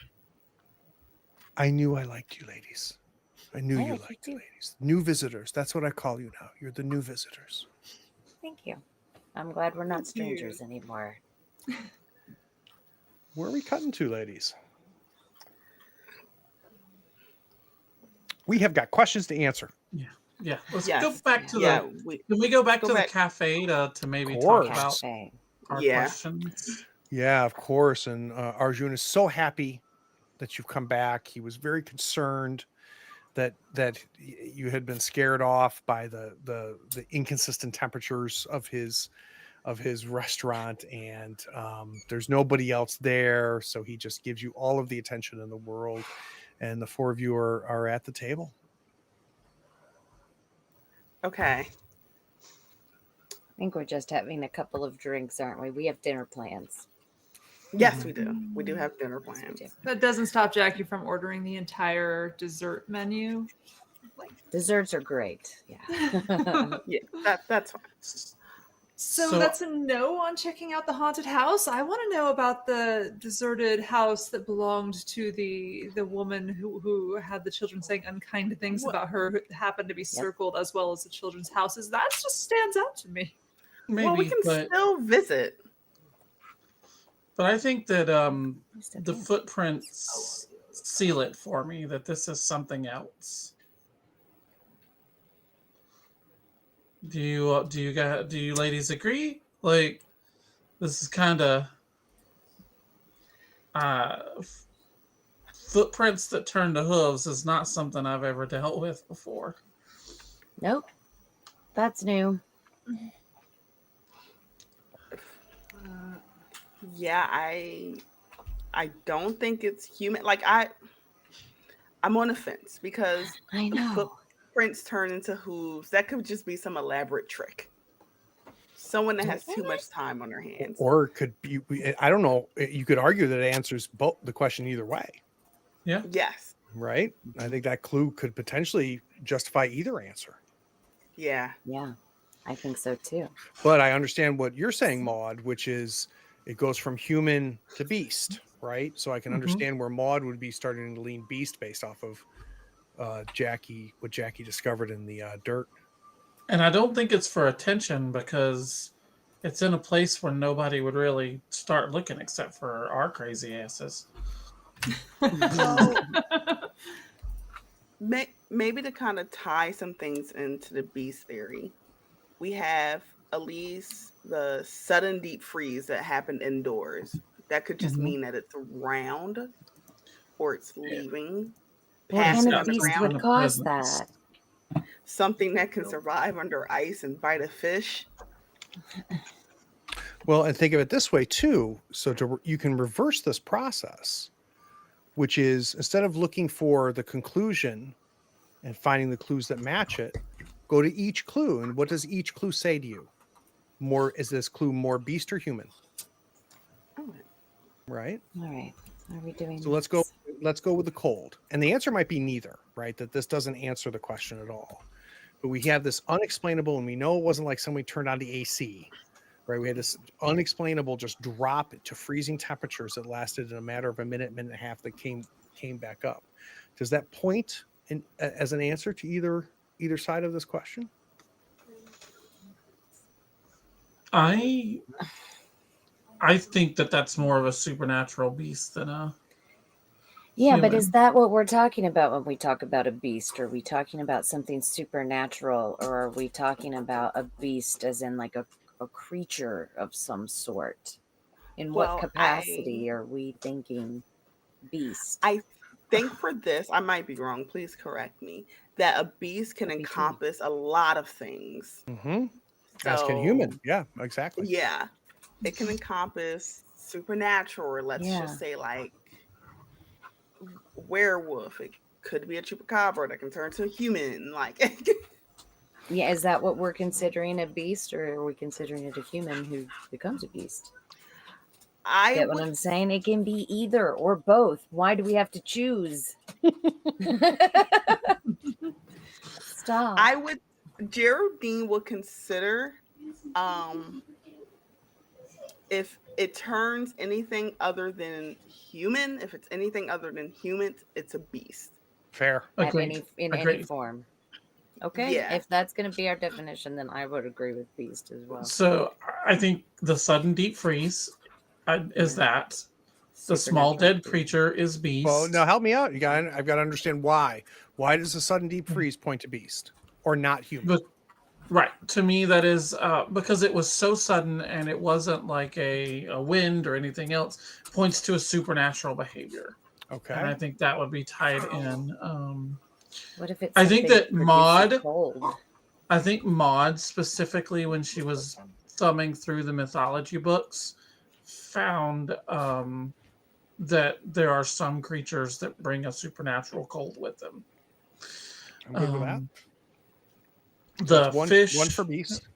I knew I liked you, ladies. I knew I you like you liked too. ladies. New visitors. That's what I call you now. You're the new visitors. Thank you. I'm glad we're not strangers anymore. Where are we cutting to, ladies? We have got questions to answer. Yeah. Let's Yes. go back to Yeah. Can we go back Go to back. the cafe to maybe Of talk course. about Cafe. our Yeah. questions? Yeah, of course. And Arjun is so happy that you've come back. He was very concerned that you had been scared off by the inconsistent temperatures of his restaurant, and there's nobody else there, so he just gives you all of the attention in the world, and the 4 of you are at the table. Okay. I think we're just having a couple of drinks, aren't we? We have dinner plans. Yes, we do. We do have dinner Yes, we plans. do. That doesn't stop Jackie from ordering the entire dessert menu. Desserts are great. Yeah. Yeah, that's fine. So that's a no on checking out the haunted house. I want to know about the deserted house that belonged to the woman who had the children saying unkind things about her, who happened to be circled as well as the children's houses. That just stands out to me. Maybe, well, we can still visit. But I think that the footprints seal it for me that this is something else. Do you ladies agree? Like, this is kind of footprints that turn to hooves is not something I've ever dealt with before. Nope. That's new. Yeah, I don't think it's human. Like I'm on the fence because I know. footprints turn into hooves. That could just be some elaborate trick. Someone that has too much time on their hands. Or it could be, I don't know. You could argue that it answers both the question either way, Yeah. Yes. right? I think that clue could potentially justify either answer. Yeah. Yeah, I think so too. But I understand what you're saying, Maud, which is it goes from human to beast, right? So I can Mhm. understand where Maud would be starting to lean beast based off of what Jackie discovered in the dirt. And I don't think it's for attention because it's in a place where nobody would really start looking except for our crazy asses. Well, maybe to kind of tie some things into the beast theory, we have at least the sudden deep freeze that happened indoors. That could just Mhm. mean that it's around or it's leaving, What He's kind passing of got some beast underground. would kind of cause presence. that? Something that can survive under ice and bite a fish. Well, and think of it this way too. So you can reverse this process, which is instead of looking for the conclusion and finding the clues that match it, go to each clue. And what does each clue say to you? Is this clue more beast or human? Oh, Right. All right. Are we doing So let's go this? with the cold. And the answer might be neither, right? That this doesn't answer the question at all. But we have this unexplainable, and we know it wasn't like somebody turned on the AC, right? We had this unexplainable just drop to freezing temperatures that lasted in a matter of a minute and a half that came back up. Does that point as an answer to either side of this question? I think that that's more of a supernatural beast than a Yeah, but human. is that what we're talking about when we talk about a beast? Are we talking about something supernatural, or are we talking about a beast as in like a creature of some sort? In what well, capacity are we thinking beast? I think for this, I might be wrong. Please correct me. That a beast can Could be too. encompass a lot of things. Mm-hmm. As can So human. Yeah, exactly. yeah, it can encompass supernatural, or let's Yeah. just say like werewolf. It could be a chupacabra that can turn to a human. Like Yeah, is that what we're considering a beast, or are we considering it a human who becomes a beast? I Get what would I'm saying? It can be either or both. Why do we have to choose? Stop. Geraldine would consider if it turns anything other than human, if it's anything other than humans, it's a beast. Fair. At Agreed. any Agreed. form. Okay, Yeah. if that's going to be our definition, then I would agree with beast as well. So I think the sudden deep freeze is Yeah. that. The small Supernatural dead beast. creature is beast. Well, now help me out. I've got to understand why. Why does the sudden deep freeze point to beast or not human? But right, to me that is because it was so sudden and it wasn't like a wind or anything else. Points to a supernatural behavior, Okay. and I think that would be tied in. What if it's I think something that producing Maud- cold? I think Maud specifically when she was thumbing through the mythology books found that there are some creatures that bring a supernatural cold with them. I'm good with that. So The it's fish, one for beast.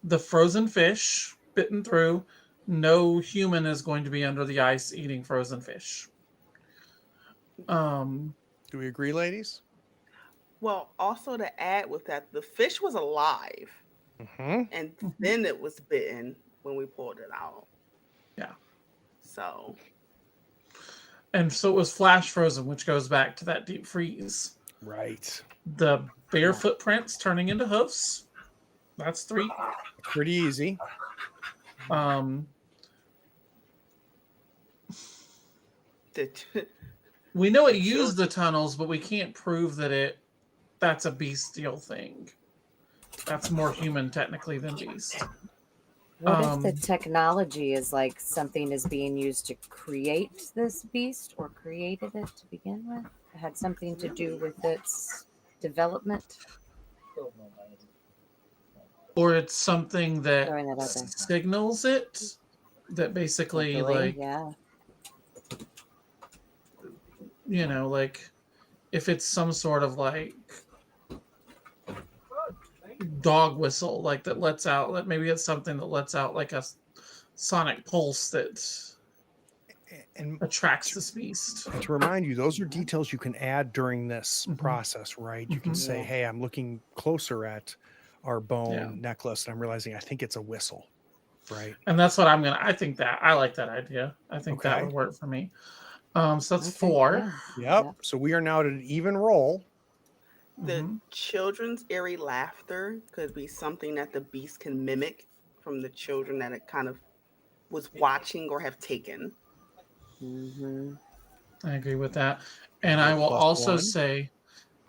the frozen fish bitten through. No human is going to be under the ice eating frozen fish. Do we agree, ladies? Well, also to add with that, the fish was alive, Mm-hmm. and then it was bitten when we pulled it out. Yeah. So And so it was flash frozen, which goes back to that deep freeze. Right. The bare footprints turning into hoofs. That's 3. Pretty easy. We know it used the tunnels, but we can't prove that that's a bestial thing. That's more human technically than beast. What if the Um, technology is like something is being used to create this beast or created it to begin with? It had something to do with its development? or it's something that Throwing that out there. signals it. That basically, Hopefully, like, yeah. you know, like if it's some sort of like dog whistle, like that lets out, like maybe it's something that lets out like a sonic pulse that And attracts this beast. to remind you, those are details you can add during this Mhm. process, right? You can Mhm. say, Yeah. hey, I'm looking closer at our bone Yeah. necklace, and I'm realizing I think it's a whistle, right? And that's what I think that I like that idea. I think that Okay. would work for me. So that's Okay, 4. yeah. Yep. So we are now at an even roll. The Mhm. children's eerie laughter could be something that the beast can mimic from the children that it kind of was watching or have taken. Mm-hmm. I agree with that. And I will Plus also 1. say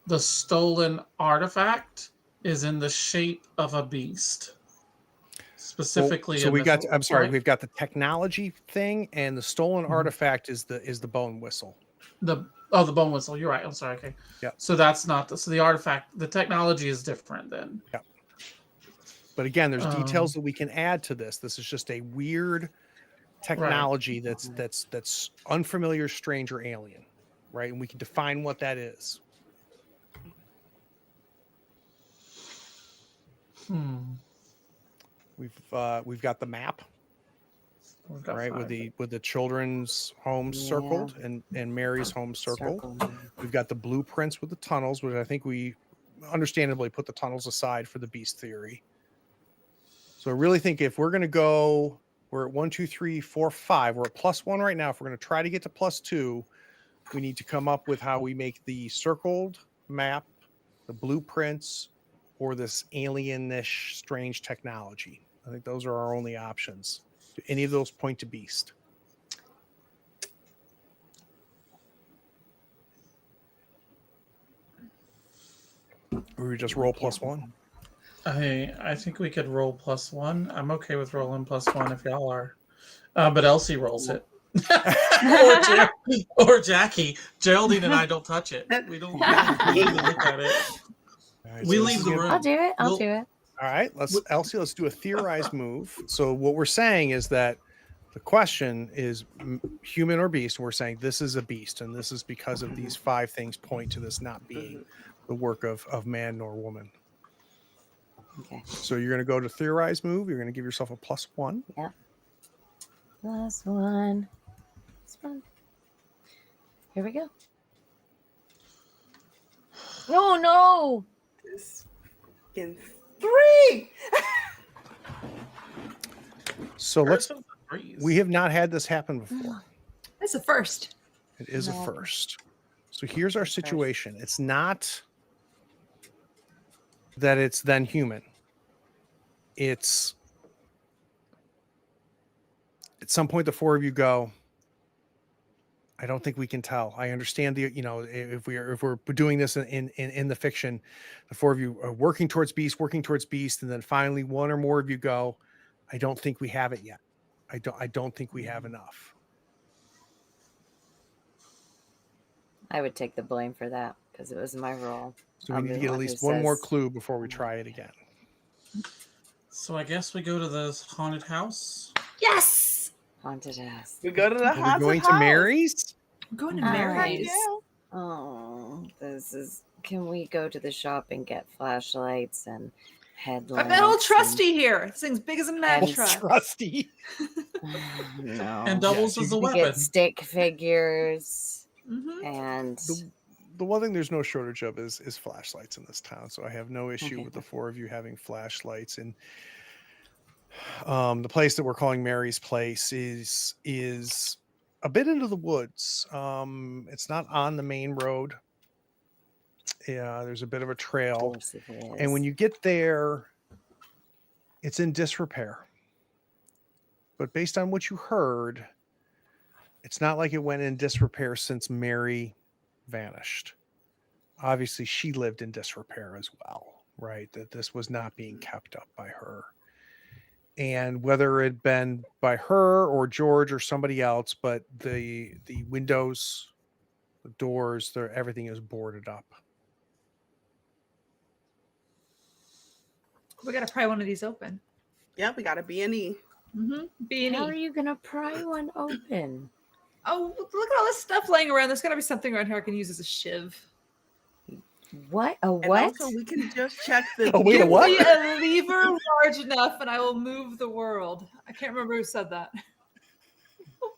the stolen artifact is in the shape of a beast, Well, specifically so in we this. got, I'm sorry, Right? we've got the technology thing, and the stolen Mhm. artifact is the bone whistle. The bone whistle. You're right. I'm sorry. Okay. Yep. So that's not the artifact. The technology is different then. Yep. But again, there's details Um, that we can add to this. This is just a weird right. technology that's unfamiliar, strange, or alien, right? And we can define what that is. We've got the map, We've got right, 5. with the children's homes Yeah. circled and Mary's home circled. Circle. We've got the blueprints with the tunnels, which I think we understandably put the tunnels aside for the beast theory. So I really think if we're going to go, we're at 1, 2, 3, 4, 5. We're at +1 right now. If we're going to try to get to +2, we need to come up with how we make the circled map, the blueprints, or this alienish strange technology. I think those are our only options. Do any of those point to beast? Or we just roll +1? I think we could roll +1. I'm okay with rolling +1 if y'all are. But Elsie rolls it. or Jackie. Geraldine and I don't touch it. We don't even look at it. All right, We so this leave is the gonna- room. I'll do it. I'll We'll- do it. All right, Elsie, let's do a theorized move. So what we're saying is that the question is human or beast. We're saying this is a beast, and this is because of these 5 things point to this not being the work of man nor woman. Okay. So you're going to go to theorized move. You're going to give yourself a +1. Yeah. +1. +1. Here we go. Oh no! This in 3. So Curse of the Breeze. we have not had this happen before. That's a first. It is a No. first. So here's our First. situation. It's not that it's then human. It's at some point the 4 of you go, I don't think we can tell. I understand if we're doing this in the fiction, the 4 of you are working towards beast, and then finally 1 or more of you go, I don't think we have it yet. I don't think we have enough. I would take the blame for that because it was my role. So I'll we need be to the get at one who least one more says- clue before we try it again. So I guess we go to the haunted house. Yes. Haunted house. We go to the Are we haunted going house. to Mary's? I'm going to All Mary's. right. Oh, this is. Can we go to the shop and get flashlights and headlamps? I've got old Trusty here. This thing's big as a mattress. Trusty. No. And doubles Yes, as a We weapon. get stick figures Mm-hmm. and The one thing there's no shortage of is flashlights in this town. So I have no issue with the 4 of you having flashlights. And the place that we're calling Mary's Place is a bit into the woods. It's not on the main road. Yeah, there's a bit of a of trail. course it is. And when you get there, it's in disrepair. But based on what you heard, it's not like it went in disrepair since Mary vanished. Obviously, she lived in disrepair as well, right? That this was not being kept up by her. And whether it had been by her or George or somebody else, but the windows, the doors, everything is boarded up. We gotta pry one of these open. Yep, we got a B&E. B&E. How are you gonna pry one open? Oh, look at all this stuff laying around. There's gotta be something around here I can use as a shiv. What? A And what? also, we can just check the. Oh, wait, a Give what? me a lever large enough and I will move the world. I can't remember who said that.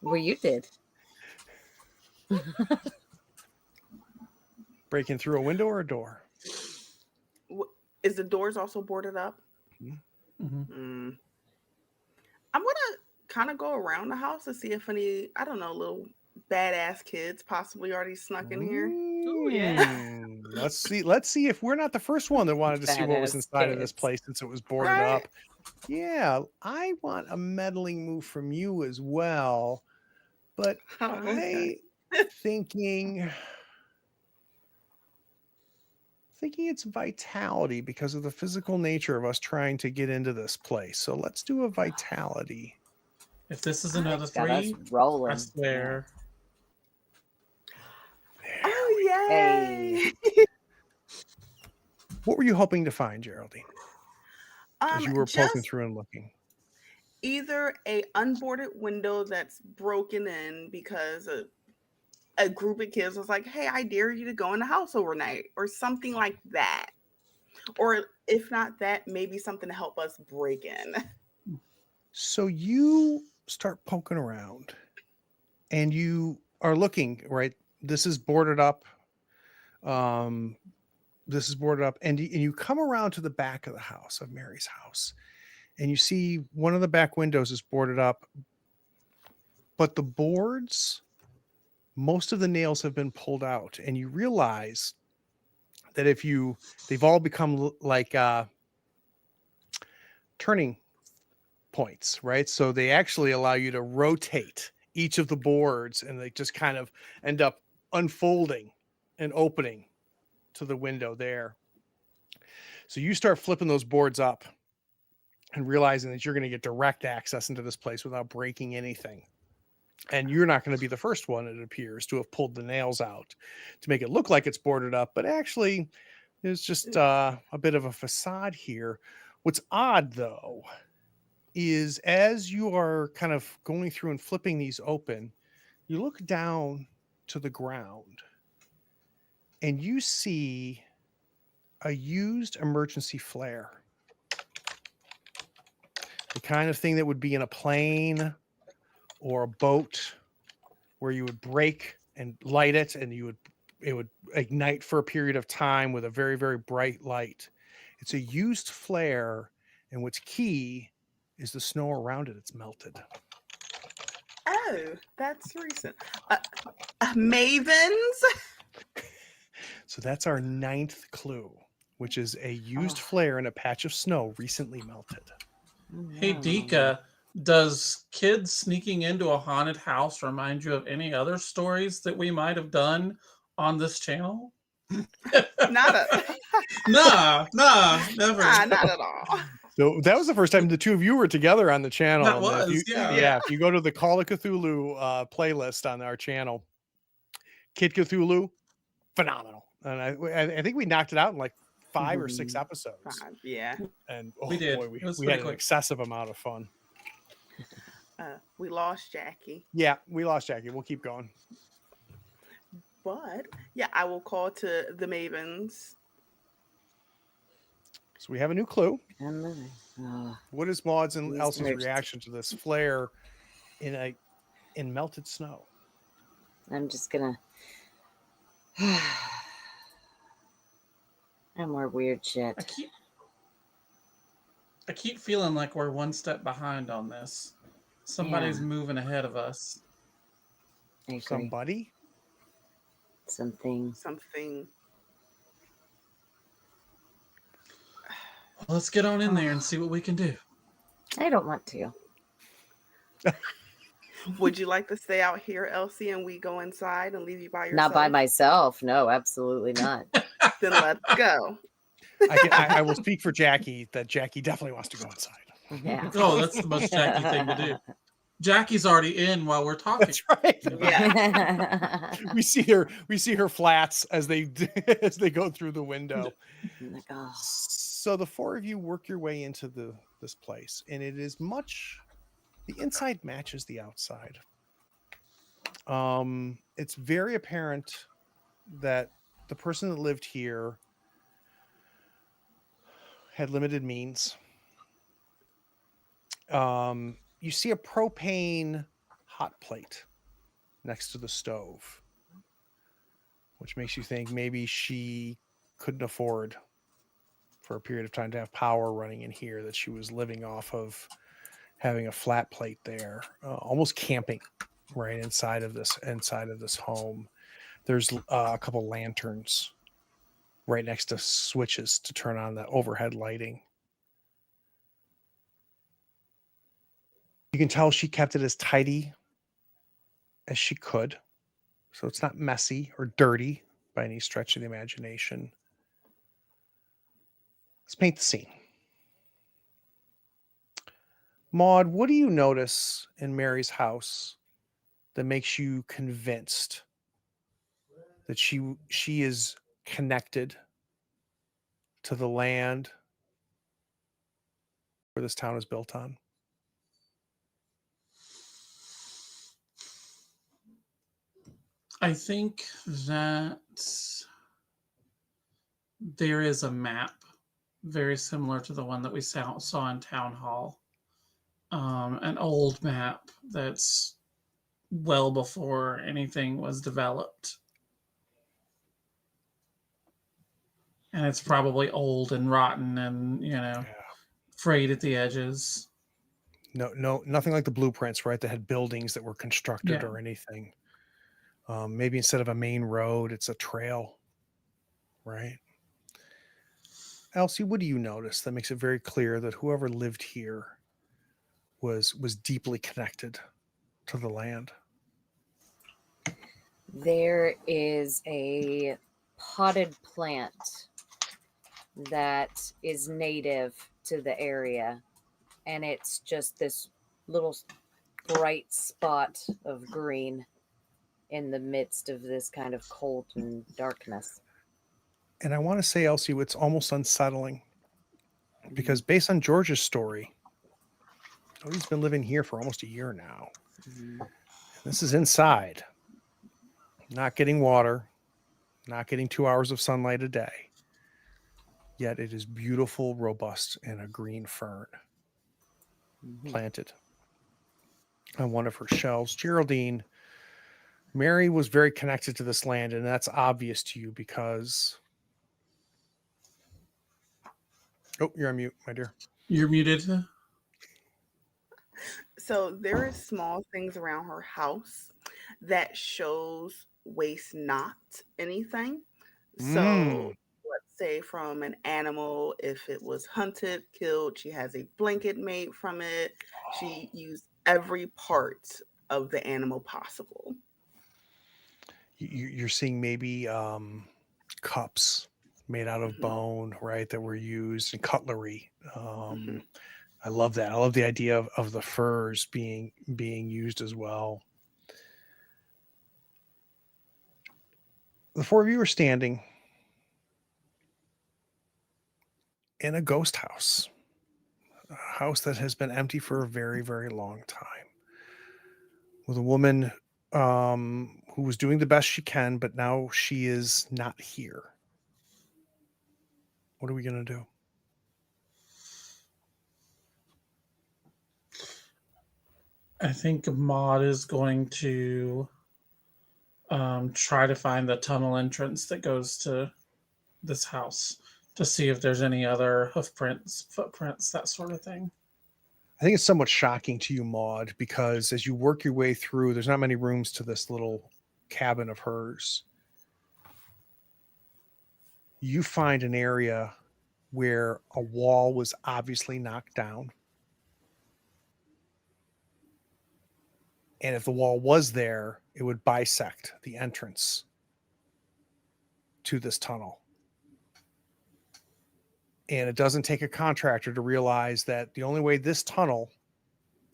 Well, you did. Breaking through a window or a door? Is the doors also boarded up? Mm-hmm. I'm gonna kind of go around the house to see if any, I don't know, little badass kids possibly already snuck in here. Ooh, yeah. Let's see if we're not the first one that wanted to see what was Badass inside of this kids. place since it was boarded Right. up. Yeah, I want a meddling move from you as well, but Oh, okay. thinking it's vitality because of the physical nature of us trying to get into this place. So let's do a vitality. If this is another Got us 3, rolling. I swear. Oh, yay! What were you hoping to find, Geraldine? As you were poking Just through and looking. either a unboarded window that's broken in because a group of kids was like, hey, I dare you to go in the house overnight, or something like that. Or if not that, maybe something to help us break in. So you start poking around and you are looking, right? This is boarded up. This is boarded up. And you come around to the back of the house, of Mary's house, and you see one of the back windows is boarded up, but the boards, most of the nails have been pulled out. And you realize that they've all become like turning points, right? So they actually allow you to rotate each of the boards and they just kind of end up unfolding and opening to the window there. So you start flipping those boards up and realizing that you're going to get direct access into this place without breaking anything. And you're not going to be the first one, it appears, to have pulled the nails out to make it look like it's boarded up, but actually there's just a bit of a facade here. What's odd though is as you are kind of going through and flipping these open, you look down to the ground and you see a used emergency flare. The kind of thing that would be in a plane or a boat where you would break and light it and it would ignite for a period of time with a very, very bright light. It's a used flare, and what's key is the snow around it. It's melted. Oh, that's recent. Mavens? So that's our 9th clue, which is a used flare in a patch of snow recently melted. Hey, Dika, does kids sneaking into a haunted house remind you of any other stories that we might have done on this channel? Nah, never. not at all. So that was the first time the two of you were together on the channel. That And was, yeah. If you go to the Call of Cthulhu playlist on our channel, Kid Cthulhu, phenomenal. And I think we knocked it out in like 5 or 6 episodes. Yeah. And We did. boy, we It was had pretty an quick. excessive amount of fun. We lost Jackie. Yeah, we lost Jackie. We'll keep going. But yeah, I will call to the Mavens. So we have a new clue. Oh, What is Maud's and These Elsie's nerds. reaction to this flare in melted snow? I'm just gonna. And more weird shit. I keep feeling like we're one step behind on this. Somebody's moving ahead of us. I agree. Somebody? Something. Well, let's get on in there and see what we can do. I don't want to. Would you like to stay out here, Elsie, and we go inside and leave you by yourself? Not by myself. No, absolutely not. Then let's go. I will speak for Jackie that Jackie definitely wants to go inside. Yeah. Oh, that's the most Jackie thing to do. Jackie's already in while we're talking. That's right. Yeah. We see her flats as they go through the window. Like, oh. So the four of you work your way into this place, and it is much. The inside matches the outside. It's very apparent that the person that lived here had limited means. You see a propane hot plate next to the stove, which makes you think maybe she couldn't afford for a period of time to have power running in here, that she was living off of having a flat plate there, almost camping right inside of this home. There's a couple lanterns right next to switches to turn on the overhead lighting. You can tell she kept it as tidy as she could, so it's not messy or dirty by any stretch of the imagination. Let's paint the scene. Maud, what do you notice in Mary's house that makes you convinced that she is connected to the land where this town is built on? I think that there is a map very similar to the one that we saw in Town Hall. An old map that's well before anything was developed. And it's probably old and rotten and, frayed at the edges. No, nothing like the blueprints, right? That had buildings that were constructed or anything. Maybe instead of a main road, it's a trail, right? Elsie, what do you notice that makes it very clear that whoever lived here was deeply connected to the land? There is a potted plant that is native to the area, and it's just this little bright spot of green in the midst of this kind of cold and darkness. And I want to say, Elsie, it's almost unsettling, because based on George's story, he's been living here for almost a year now. This is inside, not getting water, not getting 2 hours of sunlight a day. Yet it is beautiful, robust, and a green fern planted on one of her shelves. Geraldine, Mary was very connected to this land, and that's obvious to you because... Oh, you're on mute, my dear. You're muted. So there are small things around her house that shows waste not anything. So let's say from an animal, if it was hunted, killed, she has a blanket made from it. She used every part of the animal possible. You're seeing maybe cups made out of bone, right, that were used, and cutlery. I love that. I love the idea of the furs being used as well. The four of you are standing in a ghost house, a house that has been empty for a very, very long time, with a woman who was doing the best she can, but now she is not here. What are we going to do? I think Maud is going to try to find the tunnel entrance that goes to this house to see if there's any other footprints, that sort of thing. I think it's somewhat shocking to you, Maud, because as you work your way through, there's not many rooms to this little cabin of hers. You find an area where a wall was obviously knocked down. And if the wall was there, it would bisect the entrance to this tunnel. And it doesn't take a contractor to realize that the only way this tunnel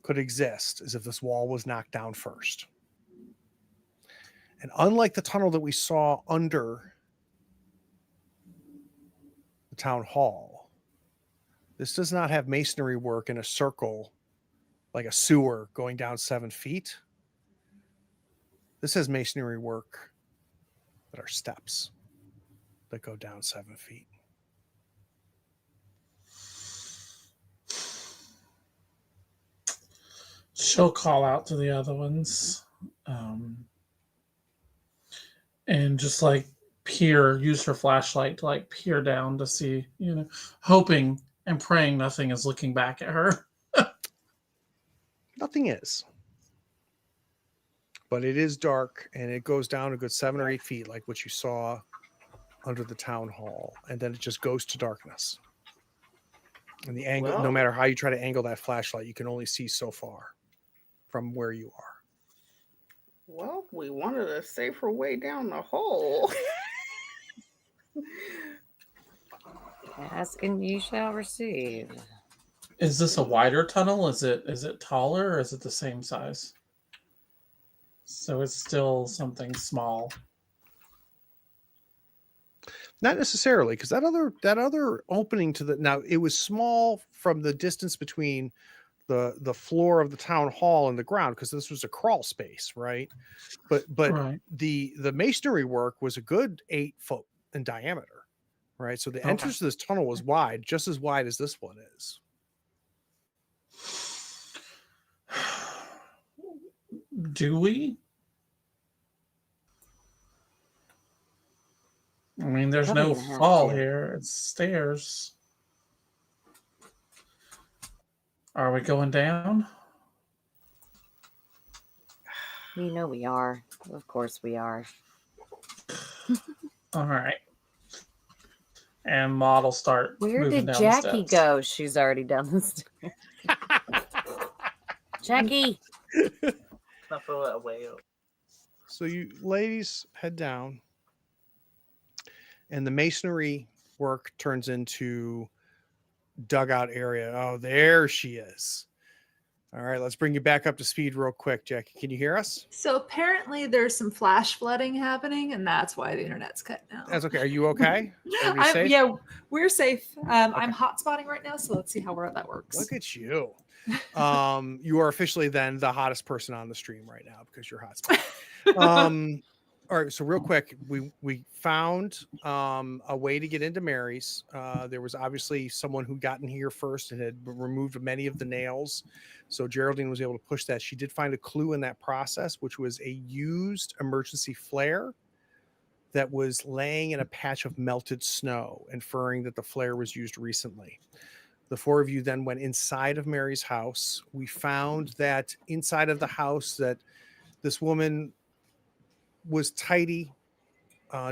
could exist is if this wall was knocked down first. And unlike the tunnel that we saw under the town hall, this does not have masonry work in a circle like a sewer going down 7 feet. This has masonry work that are steps that go down 7 feet. She'll call out to the other ones, and just like use her flashlight to like peer down to see, hoping and praying nothing is looking back at her. Nothing is. But it is dark, and it goes down a good 7 or 8 feet, like what you saw under the town hall, and then it just goes to darkness. And the angle, no matter how you try to angle that flashlight, you can only see so far from where you are. Well, we wanted a safer way down the hole. Ask and you shall receive. Is this a wider tunnel? Is it taller, or is it the same size? So it's still something small. Not necessarily, because that other opening to now it was small from the distance between the floor of the town hall and the ground, because this was a crawl space, right? But Right. the masonry work was a good 8 foot in diameter, right? So the entrance to this tunnel was wide, just as wide as this one is. Do we? I mean, there's Probably no gonna have fall to. here. It's stairs. Are we going down? You know we are. Of course we are. All right. And Maud will start. Where moving did down the Jackie steps. go? She's already down the stairs. Jackie! Not for that way up. So you ladies head down, and the masonry work turns into dugout area. Oh, there she is. All right, let's bring you back up to speed real quick, Jackie. Can you hear us? So apparently there's some flash flooding happening, and that's why the internet's cut now. That's okay. Are you okay? Everybody safe? Yeah, we're safe. I'm hotspotting right now, so let's see how well that works. Look at you. You are officially then the hottest person on the stream right now because you're hotspot. All right, so real quick, we found a way to get into Mary's. There was obviously someone who got in here first and had removed many of the nails. So Geraldine was able to push that. She did find a clue in that process, which was a used emergency flare that was laying in a patch of melted snow, inferring that the flare was used recently. The 4 of you then went inside of Mary's house. We found that inside of the house that this woman was tidy,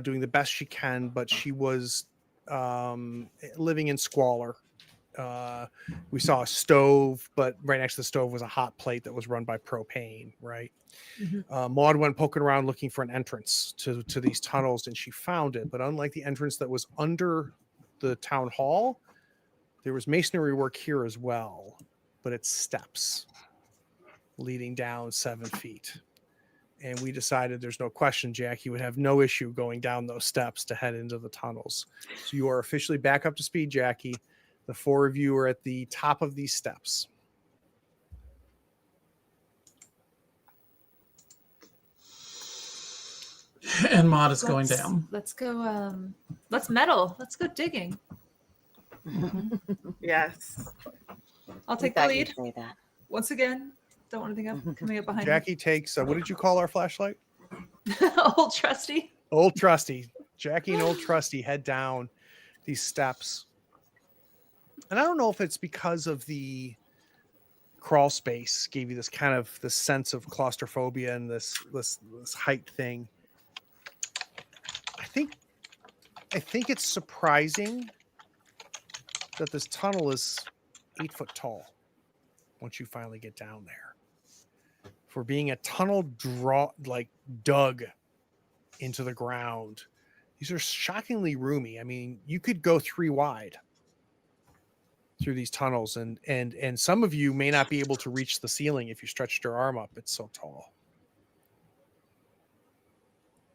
doing the best she can, but she was living in squalor. We saw a stove, but right next to the stove was a hot plate that was run by propane, right? Mm-hmm. Maud went poking around looking for an entrance to these tunnels, and she found it. But unlike the entrance that was under the town hall, there was masonry work here as well, but it's steps leading down 7 feet. And we decided there's no question Jackie would have no issue going down those steps to head into the tunnels. So you are officially back up to speed, Jackie. The 4 of you are at the top of these steps. And Maud is going down. Let's go. Let's meddle. Let's go digging. Yes. I'll take the lead. Once again, don't want anything coming up behind Jackie takes, what did you call our flashlight? me. Old trusty. Old Trusty. Jackie and Old Trusty head down these steps. And I don't know if it's because of the crawl space gave you this kind of this sense of claustrophobia and this height thing. I think it's surprising that this tunnel is 8 foot tall once you finally get down there. For being a tunnel dug into the ground, these are shockingly roomy. I mean, you could go 3 wide through these tunnels, and some of you may not be able to reach the ceiling if you stretched your arm up. It's so tall.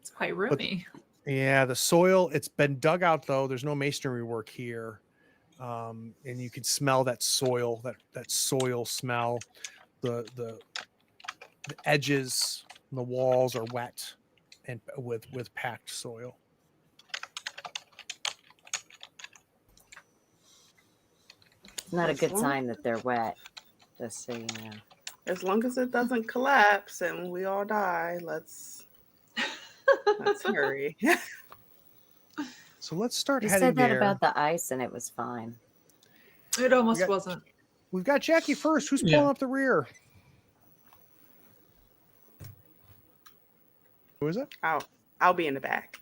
It's quite roomy. Yeah, the soil, it's been dug out though. There's no masonry work here. And you can smell that soil, that soil smell. The edges, and the walls are wet and with packed soil. It's not a good sign that they're wet. Just so you know. As long as it doesn't collapse and we all die, let's hurry. So let's start You heading said that there. about the ice, and it was fine. It almost wasn't. We've got Jackie first. Who's Yeah. pulling up the rear? Who is it? I'll be in the back.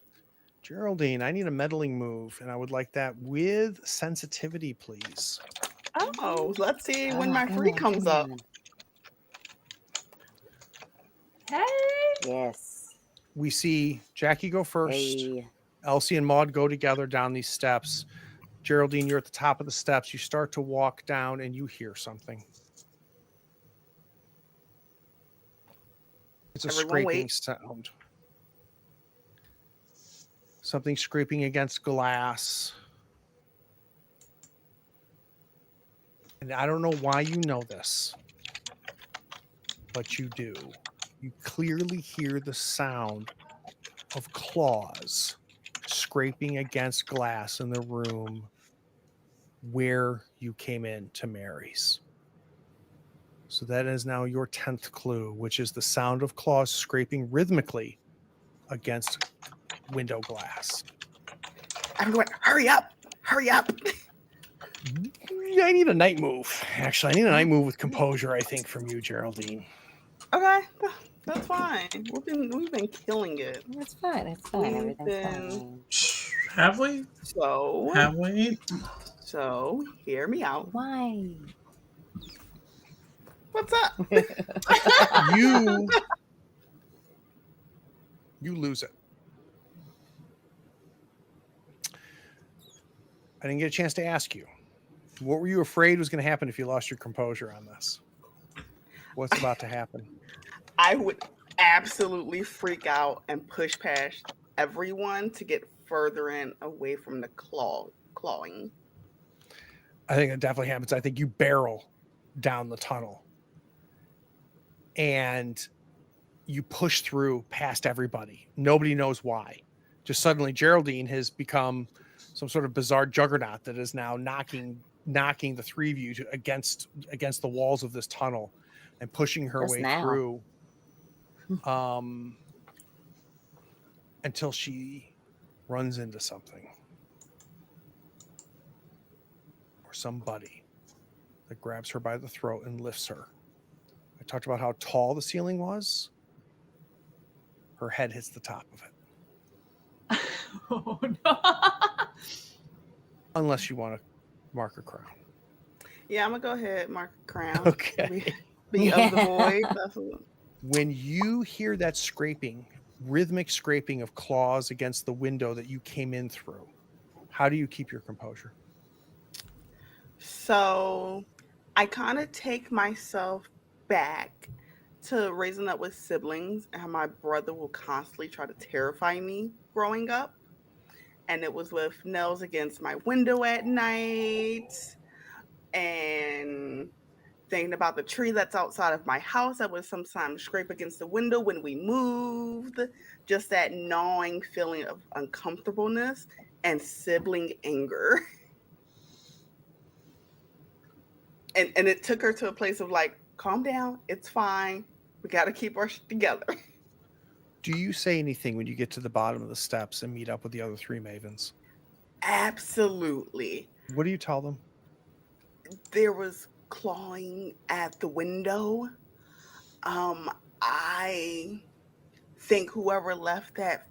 Geraldine, I need a meddling move, and I would like that with sensitivity, please. Oh, let's see when Oh, my come free on, comes come up. on. Hey. Yes. We see Jackie go first. Hey. Elsie and Maud go together down these steps. Geraldine, you're at the top of the steps. You start to walk down, and you hear something. It's a Everyone scraping wait. sound. Something scraping against glass. And I don't know why you know this, but you do. You clearly hear the sound of claws scraping against glass in the room where you came in to Mary's. So that is now your 10th clue, which is the sound of claws scraping rhythmically against window glass. Everyone, hurry up! Hurry up! I need a night move. Actually, I need a night move with composure, I think, from you, Geraldine. Okay, that's fine. We've been killing it. It's fine. It's fine. We've Everything's been- fine. Have we? So Have we? hear me out. Why? What's up? You lose it. I didn't get a chance to ask you. What were you afraid was going to happen if you lost your composure on this? What's about to happen? I would absolutely freak out and push past everyone to get further in away from the clawing. I think it definitely happens. I think you barrel down the tunnel and you push through past everybody. Nobody knows why. Just suddenly Geraldine has become some sort of bizarre juggernaut that is now knocking the three of you against the walls of this tunnel and pushing her Just way now. through until she runs into something or somebody that grabs her by the throat and lifts her. I talked about how tall the ceiling was. Her head hits the top of it. Oh no. Unless you want to mark a crown. Yeah, I'm gonna go ahead, mark a crown. Okay. Be of the void. That's When you hear that scraping, rhythmic scraping of claws against the window that you came in through, how do you keep your composure? So I kind of take myself back to raising up with siblings, and my brother will constantly try to terrify me growing up. And it was with nails against my window at night and thinking about the tree that's outside of my house that would sometimes scrape against the window when we moved. Just that gnawing feeling of uncomfortableness and sibling anger. And it took her to a place of like, calm down, it's fine. We got to keep our shit together. Do you say anything when you get to the bottom of the steps and meet up with the other three mavens? Absolutely. What do you tell them? There was clawing at the window. I think whoever left that,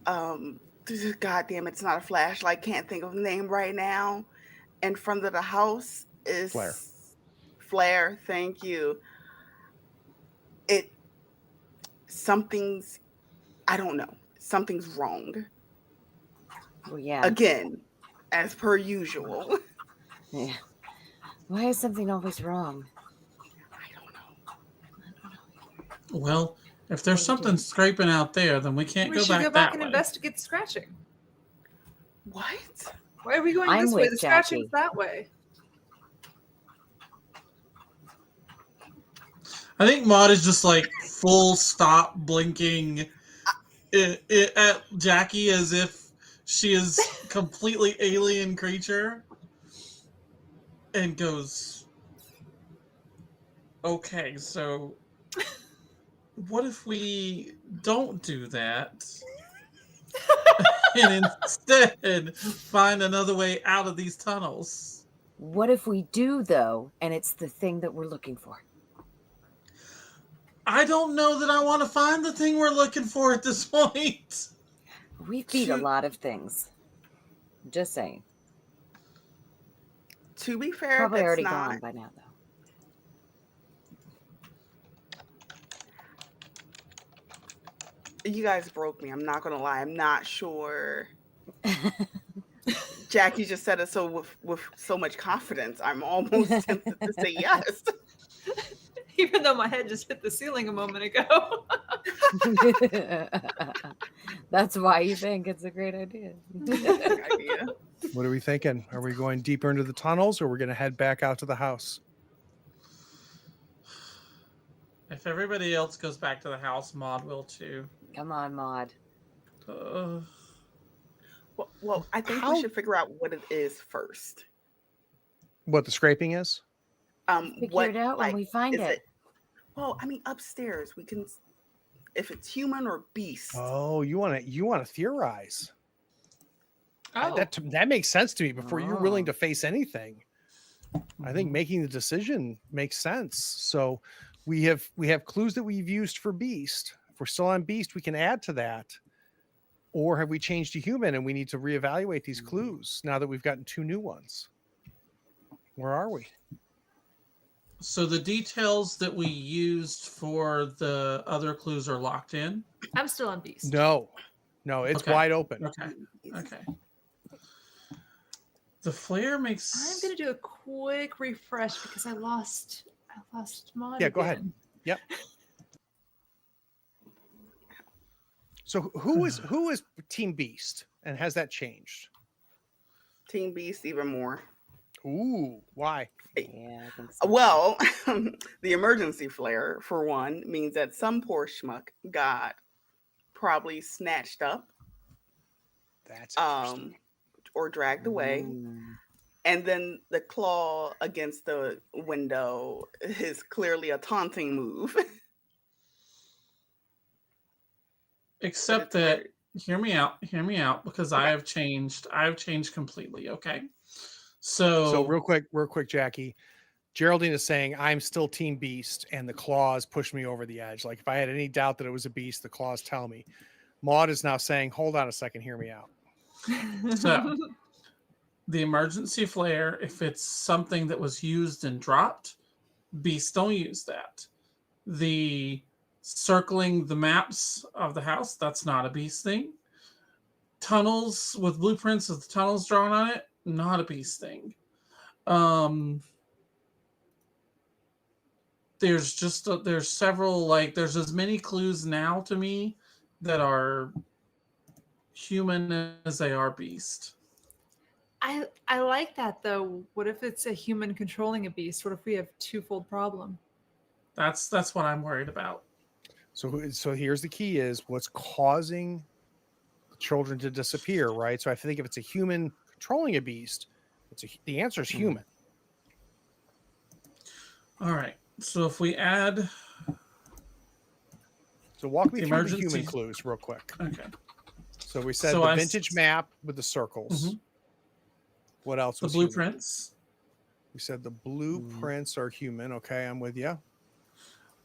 God damn, it's not a flashlight. Can't think of the name right now. In front of the house is Flare. Flare. Thank you. I don't know. Something's wrong. Well, yeah. Again, as per usual. Yeah. Why is something always wrong? I don't know. Well, if there's What do you something do? scraping out there, then we can't We go should go back back that and way. investigate the scratching. What? Why are we going I'm this way? with The scratching's Jackie. that way. I think Maud is just like full stop blinking at Jackie as if she is completely alien creature, and goes, "Okay, so what if we don't do that and instead find another way out of these tunnels?" What if we do, though, and it's the thing that we're looking for? I don't know that I want to find the thing we're looking for at this point. We've beat a lot of things. Just saying. To be fair, Probably that's already not. gone by now, You guys broke me. I'm not gonna lie. I'm not sure. though. Jackie just said it so with so much confidence. I'm almost tempted to say yes. Even though my head just hit the ceiling a moment ago. That's why you think it's a great idea. Idea. What are we thinking? Are we going deeper into the tunnels, or we're going to head back out to the house? If everybody else goes back to the house, Maud will too. Come on, Maud. Well, I think How- we should figure out what it is first. What the scraping is? Figure What it out when like we find is it. Well, I mean, upstairs we can, if it's human or beast. Oh, you want to theorize? Oh, That makes sense to me. Before you're willing Oh. to face anything, I think making the decision makes sense. So we have clues that we've used for beast. If we're still on beast, we can add to that. Or have we changed to human and we need to reevaluate these clues now that we've gotten 2 new ones? Where are we? So the details that we used for the other clues are locked in? I'm still on beast. No, it's Okay. wide open. Okay. The flare makes... I'm gonna do a quick refresh because I lost Maud. Yeah, go ahead. again. Yep. So who is Team Beast, and has that changed? Team beast even more. Ooh, why? Yeah, I think so. Well, the emergency flare, for one, means that some poor schmuck got probably snatched up, That's interesting. or dragged away. And then the claw against the window is clearly a taunting move. Except It's that, weird. hear me out, because Okay. I have changed completely, okay? So So real quick, Jackie, Geraldine is saying I'm still Team Beast, and the claws push me over the edge. Like if I had any doubt that it was a beast, the claws tell me. Maud is now saying, hold on a second, hear me out. So- the emergency flare, if it's something that was used and dropped, beasts don't use that. The circling the maps of the house, that's not a beast thing. Tunnels with blueprints with the tunnels drawn on it, not a beast thing. There's several, like there's as many clues now to me that are human as they are beast. I like that though. What if it's a human controlling a beast? What if we have twofold problem? That's what I'm worried about. So here's the key: is what's causing the children to disappear, right? So I think if it's a human controlling a beast, the answer is human. All right. So if we add, So walk me The through the emergency- human clues real quick. okay, So we said So the I vintage map with the circles. Mhm. What else? the Was human? blueprints, We said the blueprints are human. Okay, I'm with you.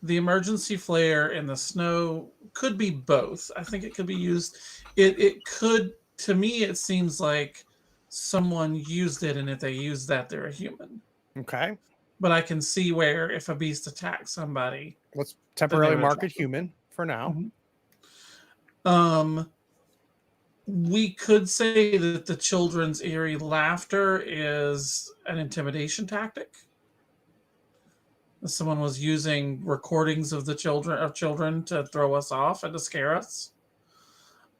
the emergency flare, and the snow could be both. I think it could be used. It could, to me, it seems like someone used it, and if they use that, they're a human. Okay, But I can see where if a beast attacks somebody, let's temporarily would mark it attract them. human for now. Mhm. we could say that the children's eerie laughter is an intimidation tactic. Someone was using recordings of children to throw us off and to scare us.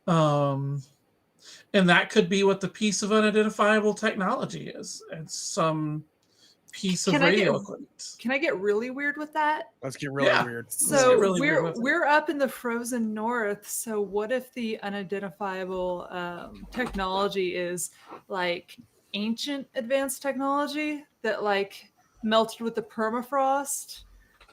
And that could be what the piece of unidentifiable technology is. It's some piece of radio equipment. Can I get really weird with that? Let's get really weird. So really weird with it. we're up in the frozen north. So what if the unidentifiable technology is like ancient advanced technology that like melted with the permafrost?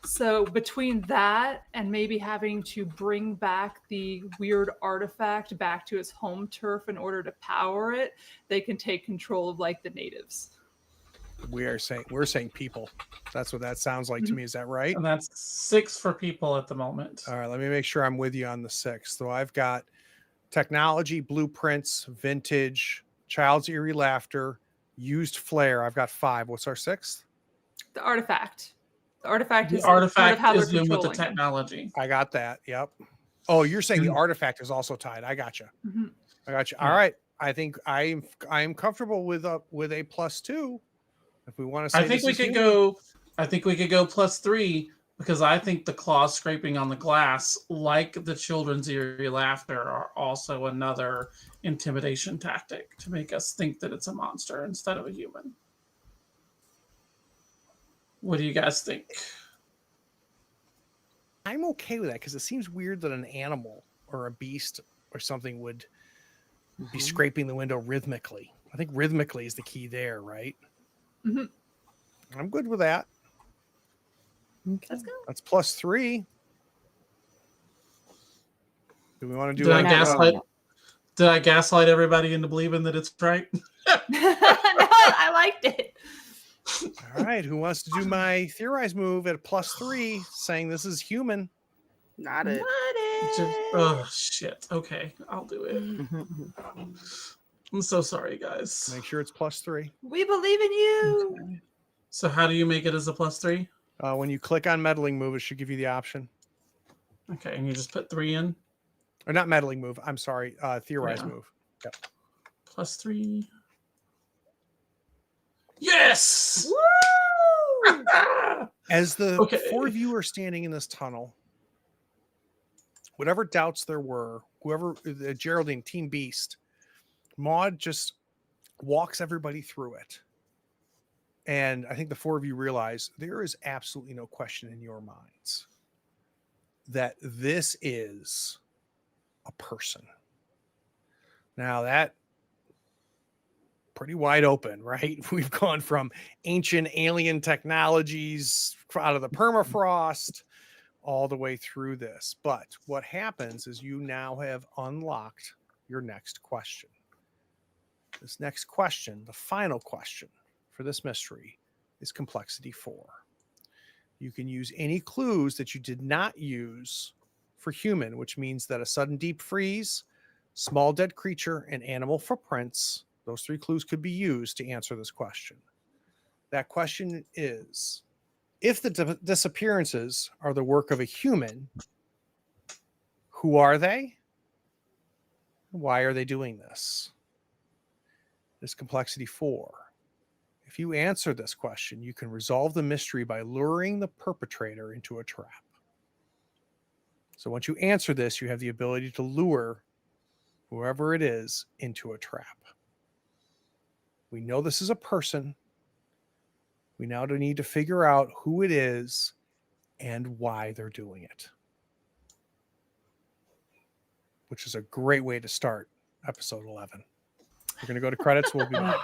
So between that and maybe having to bring back the weird artifact back to its home turf in order to power it, they can take control of like the natives. We're saying people. That's what that sounds like to me. Is that right? And that's 6 for people at the moment. All right, let me make sure I'm with you on the 6. So I've got technology, blueprints, vintage, child's eerie laughter, used flare. I've got 5. What's our 6th? The artifact. The artifact The is part of artifact how is they're in with the controlling. technology. I got that. Yep. Oh, you're saying the artifact is also tied. I got you. Mhm. I got you. All right. I think I am comfortable with a +2. If we want to say I think we could go +3 because I think the claws scraping on the glass, like the children's eerie laughter, are also another intimidation tactic to make us think that it's a monster instead of a human. What do you guys think? I'm okay with that because it seems weird that an animal or a beast or something would be scraping the window rhythmically. I think rhythmically is the key there, right? Mhm. I'm good with that. Let's go. That's +3. Do we want to do Did I like gaslight everybody into believing that it's right? No, I liked it. all right, who wants to do my theorize move at +3, saying this is human? Not it. Oh shit. Okay, I'll do it. I'm so sorry, guys. Make sure it's +3. We believe in you. Okay. So how do you make it as a +3? When you click on meddling move, it should give you the option. Okay, and you just put 3 in. Or not meddling move. I'm sorry. Theorize Yeah. move. Yep. +3. Yes! Woo! As the Okay. 4 of you are standing in this tunnel, whatever doubts there were, Geraldine, Team Beast, Maud just walks everybody through it. And I think the 4 of you realize there is absolutely no question in your minds that this is a person. Now that pretty wide open, right? We've gone from ancient alien technologies out of the permafrost all the way through this. But what happens is you now have unlocked your next question. This next question, the final question for this mystery, is complexity 4. You can use any clues that you did not use for human, which means that a sudden deep freeze, small dead creature, and animal footprints, those 3 clues could be used to answer this question. That question is, if the disappearances are the work of a human, who are they? Why are they doing this? This complexity 4. If you answer this question, you can resolve the mystery by luring the perpetrator into a trap. So once you answer this, you have the ability to lure whoever it is into a trap. We know this is a person. We now need to figure out who it is and why they're doing it, which is a great way to start episode 11. We're going to go to credits. We'll be back.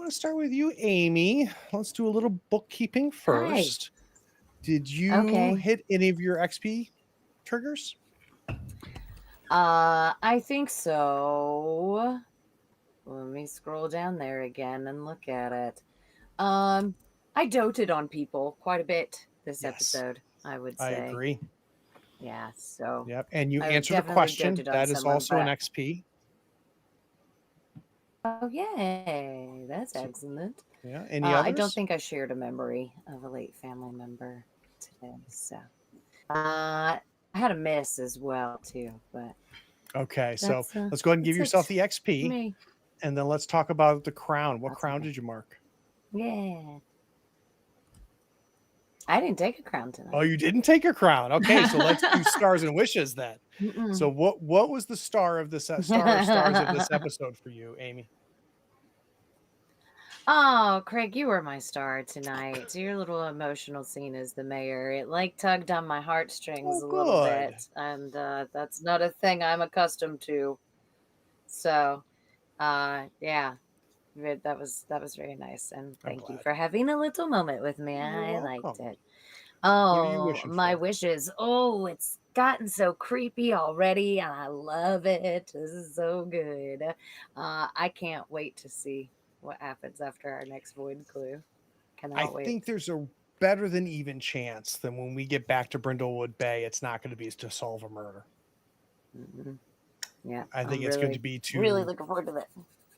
want to start with you, Amy. Let's do a little bookkeeping first. Did you hit any of your XP triggers? I think so. Let me scroll down there again and look at it. I doted on people quite a bit this episode, I would say. I agree. Yeah, so. Yep, and you I answered a definitely question. doted on That is someone, also an but- XP. Oh, yay. That's excellent. Yeah, any others? I don't think I shared a memory of a late family member today, so. I had a miss as well, too, but. Okay, so That's, let's go ahead and give that's yourself it the XP. me. And then let's talk about the crown. What That's crown okay. did you mark? Yeah. I didn't take a crown tonight. Oh, you didn't take your crown. Okay, so let's do stars and wishes then. Mm-mm. So what was the star of this star of stars of this episode for you, Amy? Oh, Craig, you were my star tonight. Your little emotional scene as the mayor, it like tugged on my heartstrings a little good. bit, and that's not a thing I'm accustomed to. So, yeah, that was very nice, and thank you glad. for having a little moment with me. You're I liked welcome. it. What are you Oh, wishing my for? wishes. Oh, it's gotten so creepy already, and I love it. This is so good. I can't wait to see what happens after our next void clue. I Cannot wait. think there's a better than even chance that when we get back to Brindlewood Bay, it's not going to be to solve a murder. Mhm. Yeah, I think I'm it's going really, to be to really looking forward to that.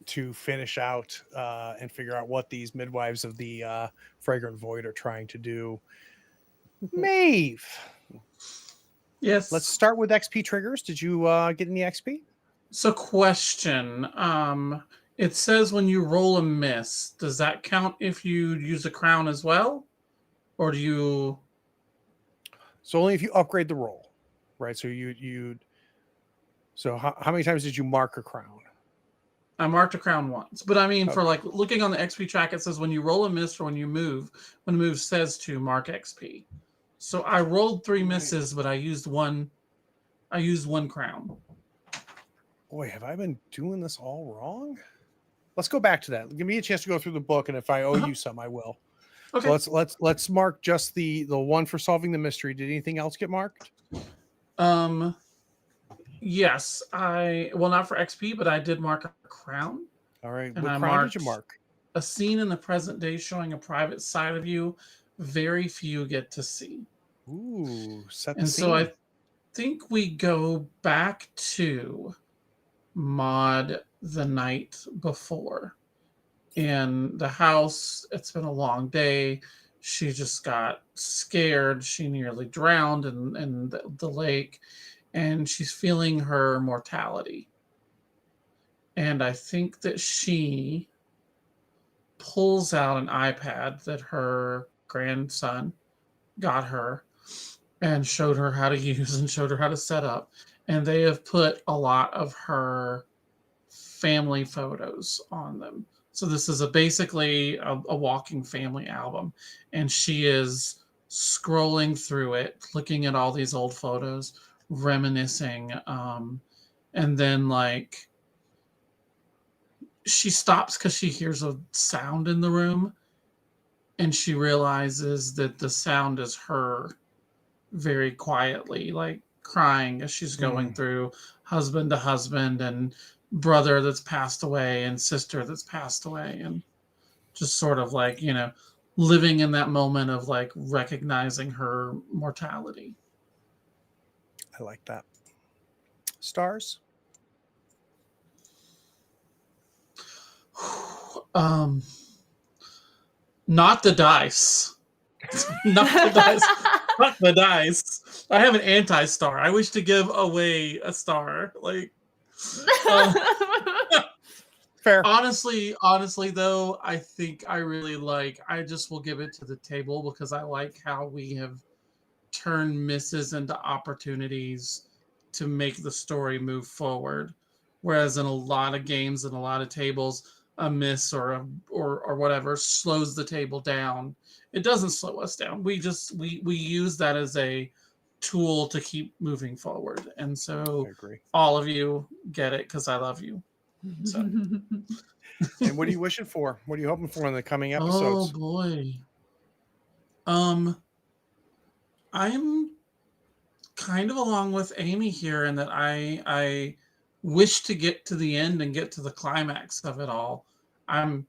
to finish out and figure out what these midwives of the Fragrant Void are trying to do. Maeve, Yes. let's start with XP triggers. Did you get any XP? So, question. It says when you roll a miss, does that count if you use a crown as well, or do you? So only if you upgrade the roll, right? So you. So how many times did you mark a crown? I marked a crown once, but I mean, for Okay. like looking on the XP track, it says when you roll a miss or when you move, when the move says to mark XP. So I rolled 3 misses, but I used one. I used 1 crown. Boy, have I been doing this all wrong? Let's go back to that. Give me a chance to go through the book, and if I owe you some, I will. Okay. So let's mark just the one for solving the mystery. Did anything else get marked? Yes, not for XP, but I did mark a crown. All right. And What I crown did you marked mark? a scene in the present day showing a private side of you very few get to see. Ooh, set the And scene. so I think we go back to Maud the night before. In the house, it's been a long day. She just got scared. She nearly drowned in the lake, and she's feeling her mortality. And I think that she pulls out an iPad that her grandson got her and showed her how to use and showed her how to set up. And they have put a lot of her family photos on them. So this is basically a walking family album. And she is scrolling through it, looking at all these old photos, reminiscing. And then like she stops because she hears a sound in the room. And she realizes that the sound is her very quietly, like crying as she's going through husband to husband and brother that's passed away and sister that's passed away, and just sort of like, living in that moment of like recognizing her mortality. I like that. Stars? Not the dice. Not the dice. Not the dice. I have an anti-star. I wish to give away a star. Like, Fair. honestly, though, I think I just will give it to the table because I like how we have turned misses into opportunities to make the story move forward. Whereas in a lot of games and a lot of tables, a miss or whatever slows the table down. It doesn't slow us down. We use that as a tool to keep moving forward. And so I agree. all of you get it because I love you. So And what are you wishing for? What are you hoping for in the coming Oh episodes? boy. I'm kind of along with Amy here in that I wish to get to the end and get to the climax of it all. I'm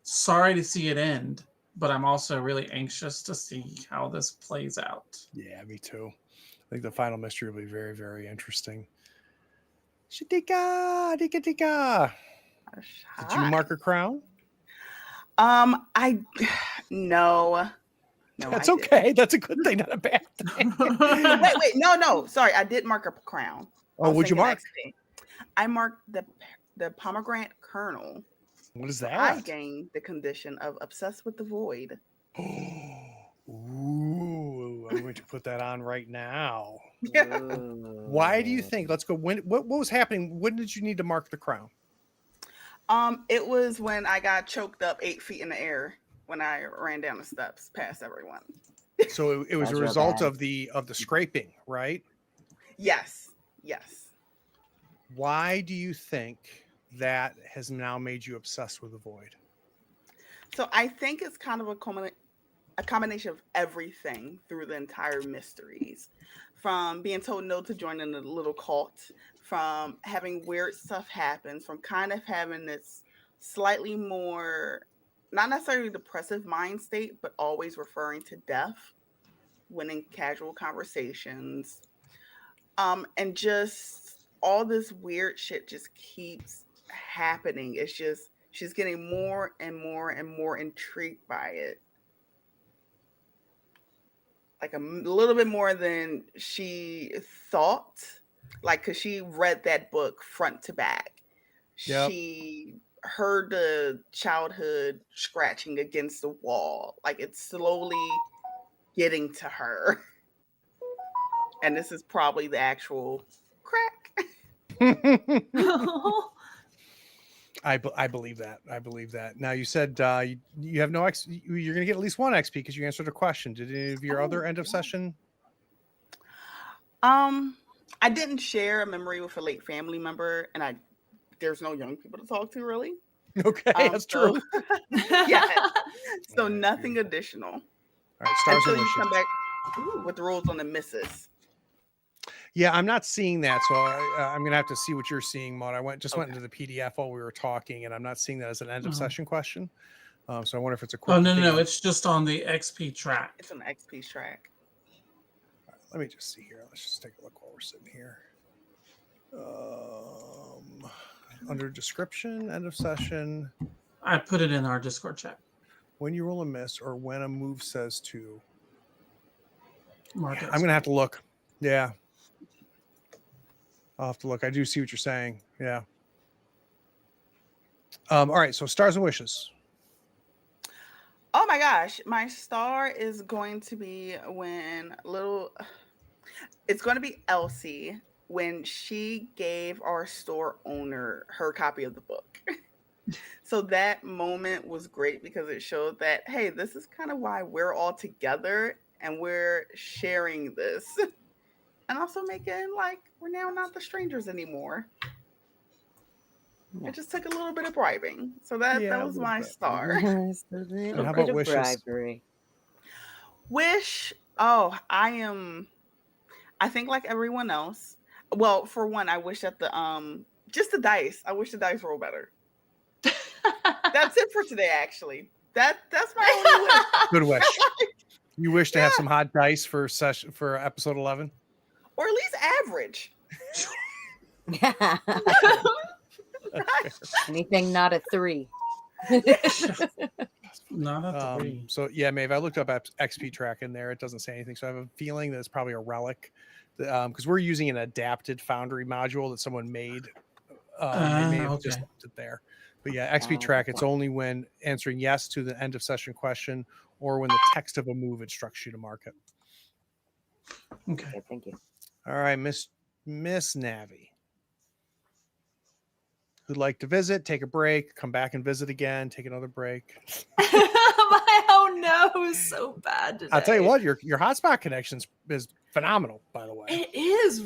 sorry to see it end, but I'm also really anxious to see how this plays out. Yeah, me too. I think the final mystery will be very, very interesting. Shadika, dika, dika. Did you mark her crown? I no. No, That's I okay. didn't. That's a good thing, not a bad thing. Wait, no. Sorry, I did mark a crown. Oh, what'd you thinking mark? XP. I marked the pomegranate kernel. What is I that? gained the condition of obsessed with the void. Ooh, I'm going to put that on right now. Ooh. Why do you think? Let's go. What was happening? When did you need to mark the crown? It was when I got choked up 8 feet in the air when I ran down the steps past everyone. So it was That's a real result bad. of the scraping, right? Yes. Why do you think that has now made you obsessed with the void? So I think it's kind of a combination of everything through the entire mysteries, from being told no to joining the little cult, from having weird stuff happen, from kind of having this slightly more, not necessarily depressive mind state, but always referring to death when in casual conversations. And just all this weird shit just keeps happening. It's just she's getting more and more and more intrigued by it. Like a little bit more than she thought. Like, because she read that book front to back. Yep. She heard the childhood scratching against the wall. Like, it's slowly getting to her. And this is probably the actual crack. I believe that. I believe that. Now, you said you have no X. You're going to get at least one XP because you answered a question. Did any of your other end of session? I didn't share a memory with a late family member, and there's no young people to talk to, really. Okay, that's So- true. Yeah. So Yeah, nothing beautiful. additional All right, stars until and you wishes. come back with the rules on the misses. Yeah, I'm not seeing that, so I'm gonna have to see what you're seeing, Maud. I went Okay. into the PDF while we were talking, and I'm not seeing that as an end of Oh. session question. So I wonder if it's a quick. Oh no, it's just on the XP track. It's an XP track. Let me just see here. Let's just take a look while we're sitting here. Under description, end of session, I put it in our Discord chat. when you roll a miss or when a move says to. Mark it. I'm gonna have to look. Yeah, I'll have to look. I do see what you're saying. Yeah. All right. So stars and wishes. Oh my gosh, my star is going to be when it's going to be Elsie when she gave our store owner her copy of the book. So that moment was great because it showed that, hey, this is kind of why we're all together and we're sharing this. And also making like we're now not the strangers anymore. It just took a little bit of bribing. So that Yeah, a was little my bit. star. And how about wishes? bribery. Wish. Oh, I think like everyone else. Well, for one, I wish that just the dice. I wish the dice roll better. That's it for today, actually. That's my only wish. Good wish. You wish to have some hot dice for episode 11? Or at least average. Anything not a 3. Not a 3. So yeah, Maeve, I looked up XP track in there. It doesn't say anything. So I have a feeling that it's probably a relic because we're using an adapted Foundry module that someone made. They may have just Okay. left it there. But yeah, XP track, it's only when answering yes to the end of session question or when the text of a move instructs you to mark it. Okay. Okay, thank you. All right, Miss Navi. Who'd like to visit, take a break, come back and visit again, take another break. My own no, it was so bad today. I'll tell you what, your hotspot connection is phenomenal, by the way. It is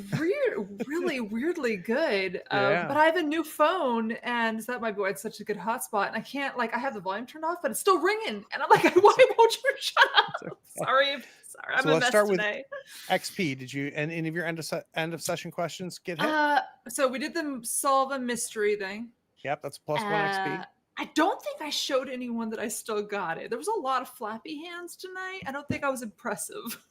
really weirdly good. Yeah. But I have a new phone, and that might be why it's such a good hotspot. And I can't, like, I have the volume turned off, but it's still ringing. And I'm like, why won't you shut up? Okay. Sorry, I'm So a let's mess start with today. XP. Did you and any of your end of session questions get hit? So we did the solve a mystery thing. Yep, that's plus 1 XP. I don't think I showed anyone that I still got it. There was a lot of flappy hands tonight. I don't think I was impressive.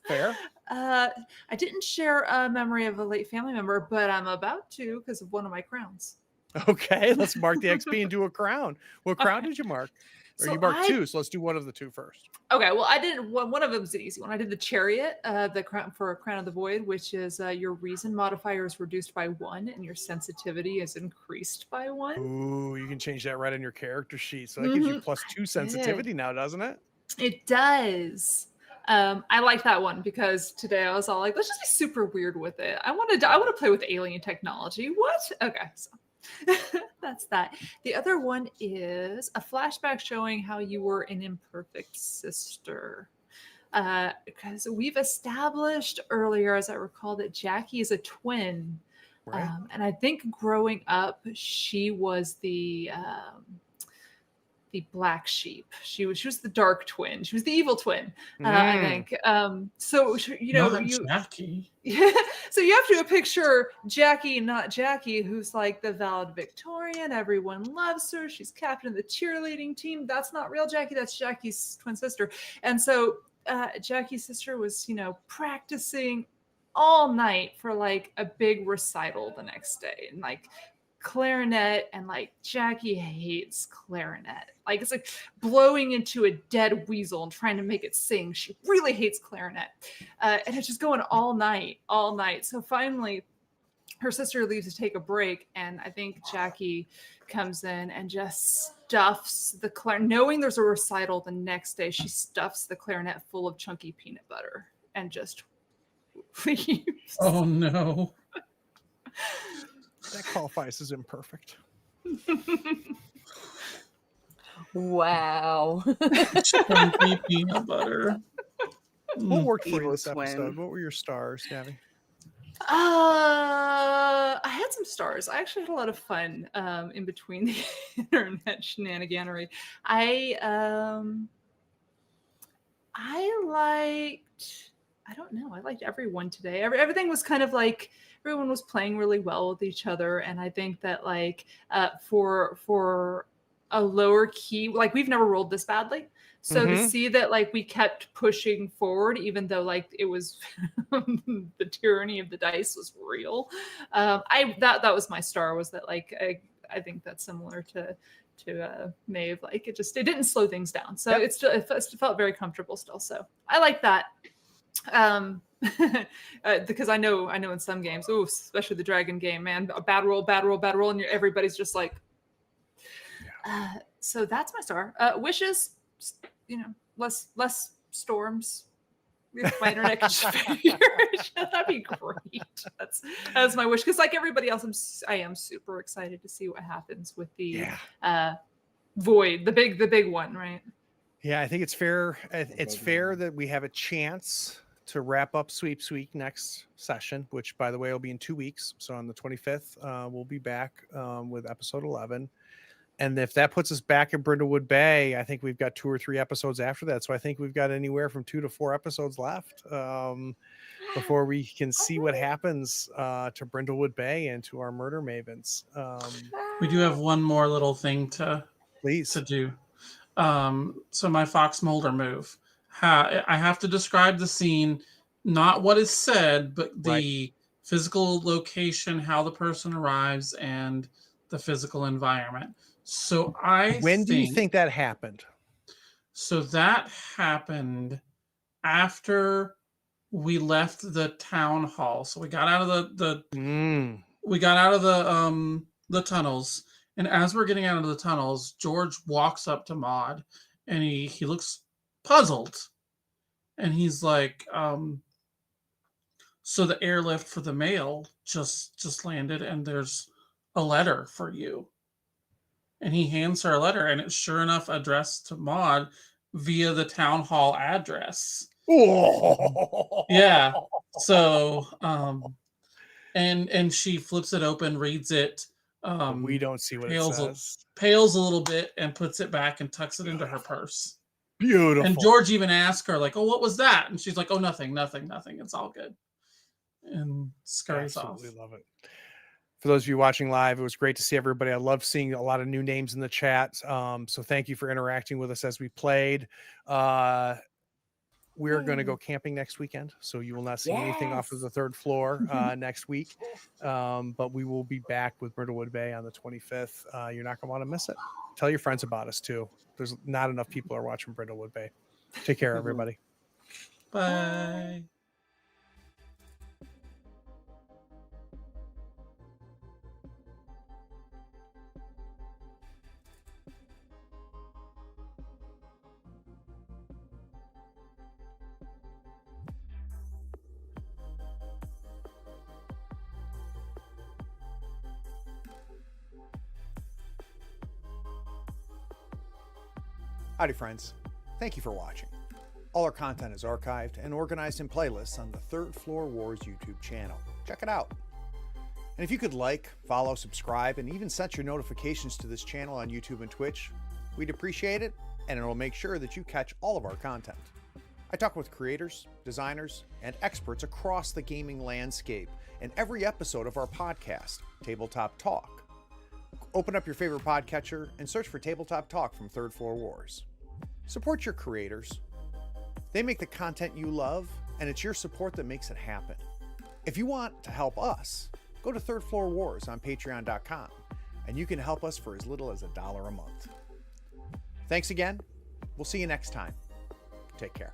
Fair. I didn't share a memory of a late family member, but I'm about to because of one of my crowns. Okay, let's mark the XP and do a crown. What crown did you mark? Or So you marked I- 2, so let's do one of the 2 first. Okay, well, I did one of them was an easy one. I did the chariot, the crown for Crown of the Void, which is your reason modifier is reduced by 1 and your sensitivity is increased by 1. Ooh, you can change that right on your character sheet. So that gives you Mhm. plus 2 sensitivity now, doesn't it? It does. I like that one because today I was all like, let's just be super weird with it. I want to play with alien technology. What? Okay, so that's that. The other one is a flashback showing how you were an imperfect sister. Because we've established earlier, as I recall, that Jackie is a twin. Right. And I think growing up, she was the black sheep. She was the dark twin. She was the evil twin. I think. So Not Jackie. So you have to picture Jackie, not Jackie, who's like the valedictorian. Everyone loves her. She's captain of the cheerleading team. That's not real Jackie. That's Jackie's twin sister. And so Jackie's sister was, practicing all night for like a big recital the next day, and like clarinet, and like Jackie hates clarinet. Like it's like blowing into a dead weasel and trying to make it sing. She really hates clarinet. And it's just going all night. So finally her sister leaves to take a break, and I think Jackie comes in and just stuffs the clarinet. Knowing there's a recital the next day, she stuffs the clarinet full of chunky peanut butter and just leaves. Oh no. That qualifies as imperfect. Wow. Chunky peanut butter. What worked for you Evil this twin. episode? What were your stars, Gabby? I had some stars. I actually had a lot of fun in between the internet shenaniganery. I liked everyone today. Everything was kind of like everyone was playing really well with each other, and I think that like for a lower key, like we've never rolled this badly. So to see that like we kept pushing forward, even though like it was the tyranny of the dice was real. That was my star, was that like I think that's similar to Maeve. Like it didn't slow things down. So it felt very comfortable still. So I like that. Because I know in some games, especially the dragon game, man, a bad roll, and everybody's just like. So that's my star. Wishes, less storms. If my internet could just figure it out, that'd be great. That's my wish. Because like everybody else, I am super excited to see what happens with the void, the big one, right? Yeah, I think it's fair. It's fair that we have a chance to wrap up Sweeps Week next session, which, by the way, will be in 2 weeks. So on the 25th, we'll be back with episode 11. And if that puts us back at Brindlewood Bay, I think we've got 2 or 3 episodes after that. So I think we've got anywhere from 2 to 4 episodes left before we can see what happens to Brindlewood Bay and to our Murder Mavens. We do have one more little thing to do. So my Fox Mulder move. I have to describe the scene, not what is said, but the physical location, how the person arrives, and the physical environment. So when do you think that happened? So that happened after we left the town hall. So we got out of the tunnels, and as we're getting out of the tunnels, George walks up to Maud, and he looks puzzled, and he's like, so the airlift for the mail just landed, and there's a letter for you. And he hands her a letter, and it's sure enough addressed to Maud, via the town hall address. Oh. Yeah. So, and she flips it open, reads it. We don't see what it pales says. pales a little bit and puts it back and tucks it into her purse. Beautiful. And George even asks her, like, "Oh, what was that?" And she's like, "Oh, nothing. It's all good." And scurries off. Absolutely love it. For those of you watching live, it was great to see everybody. I love seeing a lot of new names in the chat. So thank you for interacting with us as we played. We're going to go camping next weekend, so you will not see anything off of the third floor next week. But we will be back with Brindlewood Bay on the 25th. You're not going to want to miss it. Tell your friends about us too. There's not enough people are watching Brindlewood Bay. Take care, everybody. Bye. Howdy, friends. Thank you for watching. All our content is archived and organized in playlists on the Third Floor Wars YouTube channel. Check it out. And if you could like, follow, subscribe, and even set your notifications to this channel on YouTube and Twitch, we'd appreciate it, and it'll make sure that you catch all of our content. I talk with creators, designers, and experts across the gaming landscape in every episode of our podcast, Tabletop Talk. Open up your favorite podcatcher and search for Tabletop Talk from Third Floor Wars. Support your creators. They make the content you love, and it's your support that makes it happen. If you want to help us, go to Third Floor Wars on patreon.com, and you can help us for as little as $1 a month. Thanks again. We'll see you next time. Take care.